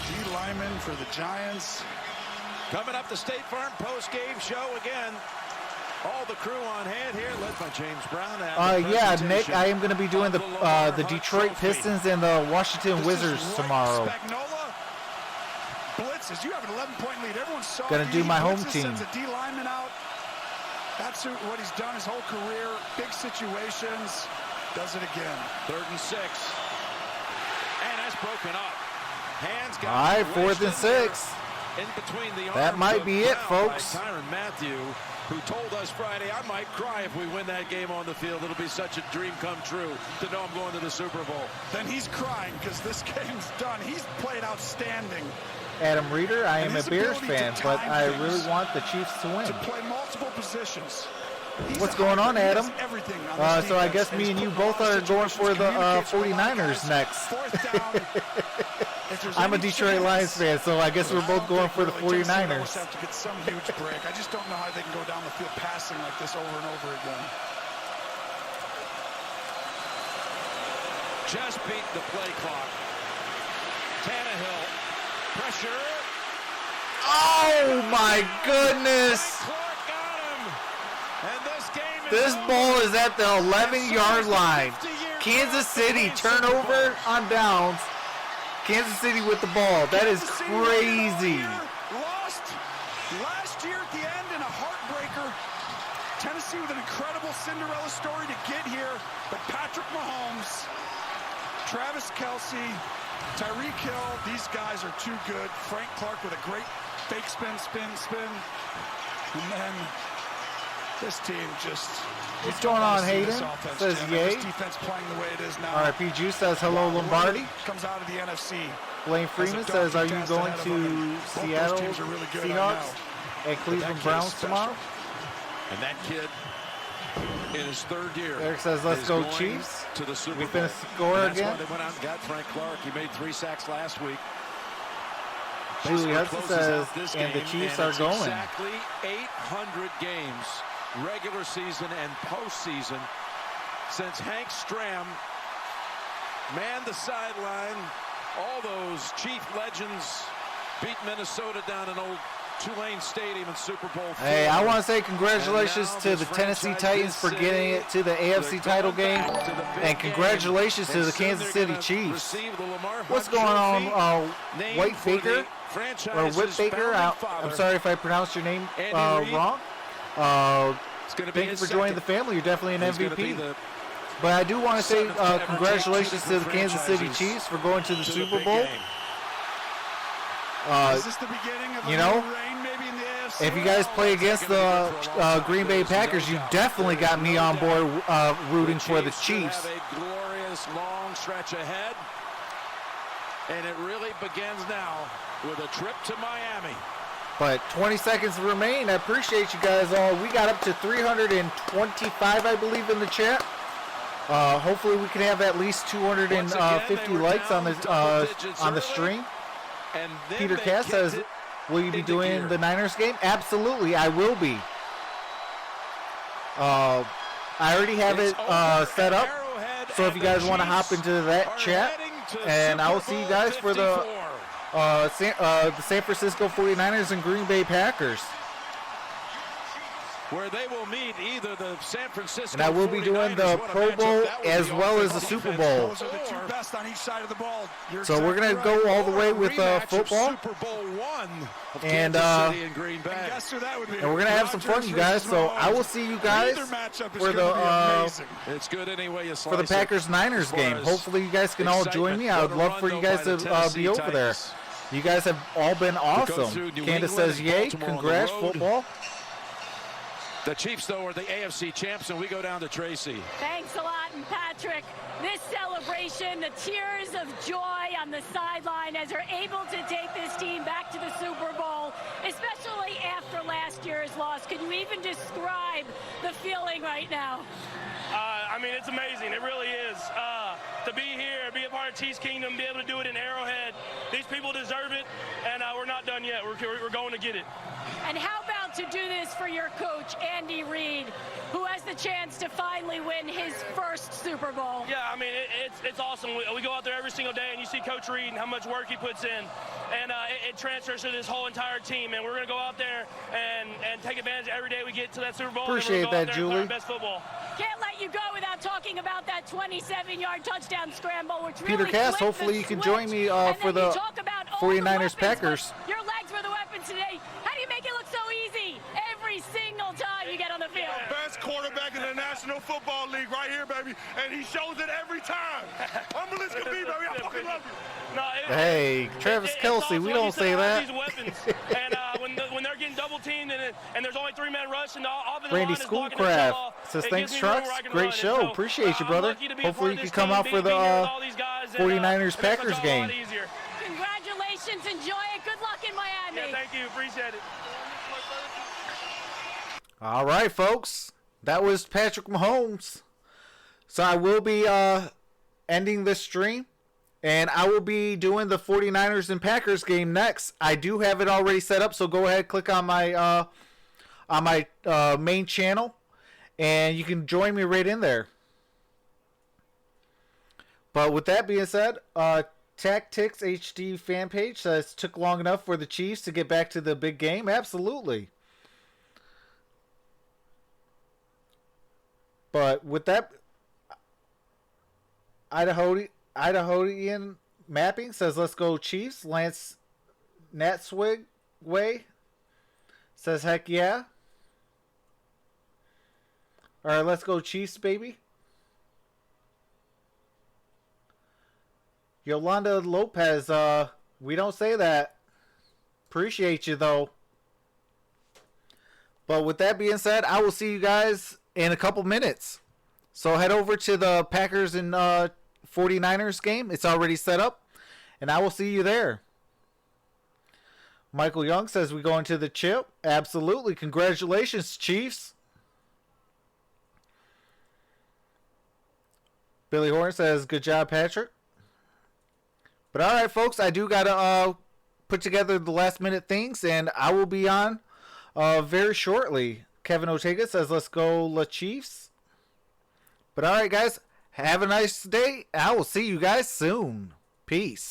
D lineman for the Giants.
Coming up, the State Farm post-game show again. All the crew on hand here, led by James Brown.
Yeah, Nick, I am going to be doing the Detroit Pistons and the Washington Wizards tomorrow.
Spagnuolo blitzes. You have an 11-point lead. Everyone saw.
Going to do my home team.
Sends a D lineman out. That's what he's done his whole career. Big situations. Does it again.
3rd and 6. And that's broken up. Hands got.
All right, 4th and 6.
In between the
that might be it, folks.
Tyrann Mathieu, who told us Friday, I might cry if we win that game on the field. It'll be such a dream come true to know I'm going to the Super Bowl.
Then he's crying because this game's done. He's played outstanding.
Adam Reeder. I am a Bears fan, but I really
things
want the Chiefs to win.
to play multiple positions.
What's going on, Adam?
Everything on
So I guess me and you both are going for the 49ers next. I'm a Detroit Lions fan, so I guess we're both going for the 49ers.
Have to get some huge break. I just don't know how they can go down the field passing like this over and over again.
Just beat the play clock. Tannehill. Pressure.
Oh, my goodness.
Clark got him. And this game is
This
over.
ball is at the 11-yard line. Kansas City turnover on downs. Kansas City with the ball. That is crazy.
Lost last year at the end in a heartbreaker. Tennessee with an incredible Cinderella story to get here. But Patrick Mahomes, Travis Kelce, Tyreek Hill, these guys are too good. Frank Clark with a great fake spin. And then this team just...
What's going on, Hayden? Says yay.
This defense playing the way it is now.
RIP Juice says hello, Lombardi.
Comes out of the NFC.
Blaine Freeman says, are you going to Seattle Seahawks and Cleveland Browns tomorrow?
And that kid in his third year.
Eric says, let's go
going
Chiefs.
To the Super
We
Bowl.
finished score
And that's
again.
why they went out and got Frank Clark. He made 3 sacks last week.
Julie Hudson
Closes
says,
out this
and the
game,
Chiefs
and
are
it's
going.
Exactly 800 games, regular season and postseason, since Hank Stram manned the sideline. All those Chief legends beat Minnesota down in old Tulane Stadium in Super Bowl IV.
Hey, I want to say congratulations to the Tennessee Titans for getting it to the AFC title game, and congratulations to the Kansas City Chiefs. What's going on, White Baker, or Whit Baker? I'm sorry if I pronounced your name wrong. Thank you for joining the family. You're definitely an MVP. But I do want to say congratulations to the Kansas City Chiefs for going to the Super Bowl.
Is this the beginning of a
you know,
new reign maybe in the AFC?
if you guys play against the Green Bay Packers, you definitely got me on board rooting for the Chiefs.
Have a glorious long stretch ahead, and it really begins now with a trip to Miami.
But 20 seconds remain. I appreciate you guys all. We got up to 325, I believe, in the chat. Hopefully, we can have at least 250 likes on the stream.
And
Peter Cass says, will you be doing the Niners game? Absolutely, I will be. I already have it set up. So if you guys want to hop into that chat, and I will see you guys for the San Francisco 49ers and Green Bay Packers.
Where they will meet either the San Francisco
And I will be doing the Pro Bowl as well as the Super Bowl.
Those are the two best on each side of the ball.
So we're going to go all the way with football.
Super Bowl I of
And,
Kansas City and Green Bay.
And guess who that would be?
And we're going to have some fun, you guys. So I will see you guys for
It's good anyway you
for the Packers-Niners game. Hopefully you guys can all join me. I would love for you guys to be over there. You guys have all been awesome. Candace says, yay, congrats, football.
The Chiefs, though, are the AFC champs, and we go down to Tracy.
Thanks a lot, and Patrick. This celebration, the tears of joy on the sideline as they're able to take this team back to the Super Bowl, especially after last year's loss. Can you even describe the feeling right now?
I mean, it's amazing. It really is. To be here, be a part of Chiefs Kingdom, be able to do it in Arrowhead. These people deserve it, and we're not done yet. We're going to get it.
And how about to do this for your coach, Andy Reid, who has the chance to finally win his first Super Bowl?
Yeah, I mean, it's awesome. We go out there every single day, and you see Coach Reid and how much work he puts in. And it transfers to this whole entire team. And we're going to go out there and take advantage every day we get to that Super Bowl.
Appreciate that, Julie.
Best football.
Can't let you go without talking about that 27-yard touchdown scramble, which
Peter
really
Cass,
flipped the
hopefully you can
switch.
join me
And
for
then you
the
talk about all the
49ers
weapons,
Packers.
but your legs were the weapons today. How do you make it look so easy every single time you get on the field?
Best quarterback in the National Football League right here, baby, and he shows it every time. Humble as can be, baby. I fucking love you.
No,
Hey, Travis Kelce, we don't say that.
These weapons. And when they're getting double teamed and there's only 3-man rush and the offensive
Randy
line is blocking their tail
Schoolcraft
off,
says,
it
thanks,
gives me room
Trucks.
where I can
Great
run.
show.
And so,
Appreciate you,
I'm
brother.
lucky to be a
Hopefully
part
you
of
can come
this
out
team,
for
being here with
the
all these guys,
49ers
it makes my
Packers
job a
game.
lot easier.
Congratulations. Enjoy it. Good luck
you. Appreciate it.
All right, folks. That was Patrick Mahomes. So I will be ending this stream. And I will be doing the 49ers and Packers game next. I do have it already set up, so go ahead, click on my main channel, and you can join me right in there. But with that being said, Tactics HD fan page says took long enough for the Chiefs to get back to the big game. Absolutely. But with that, Idahoan Mapping says, let's go Chiefs. Lance Natswig Way says, heck yeah. All right, let's go Chiefs, baby. Yolanda Lopez, we don't say that. Appreciate you, though. But with that being said, I will see you guys in a couple minutes. So head over to the Packers and 49ers game. It's already set up. And I will see you there. Michael Young says we go into the chip. Absolutely. Congratulations, Chiefs. Billy Horn says, good job, Patrick. But all right, folks, I do got to put together the last minute things, and I will be on very shortly. Kevin Ortega says, let's go, La Chiefs. But all right, guys, have a nice day. I will see you guys soon. Peace.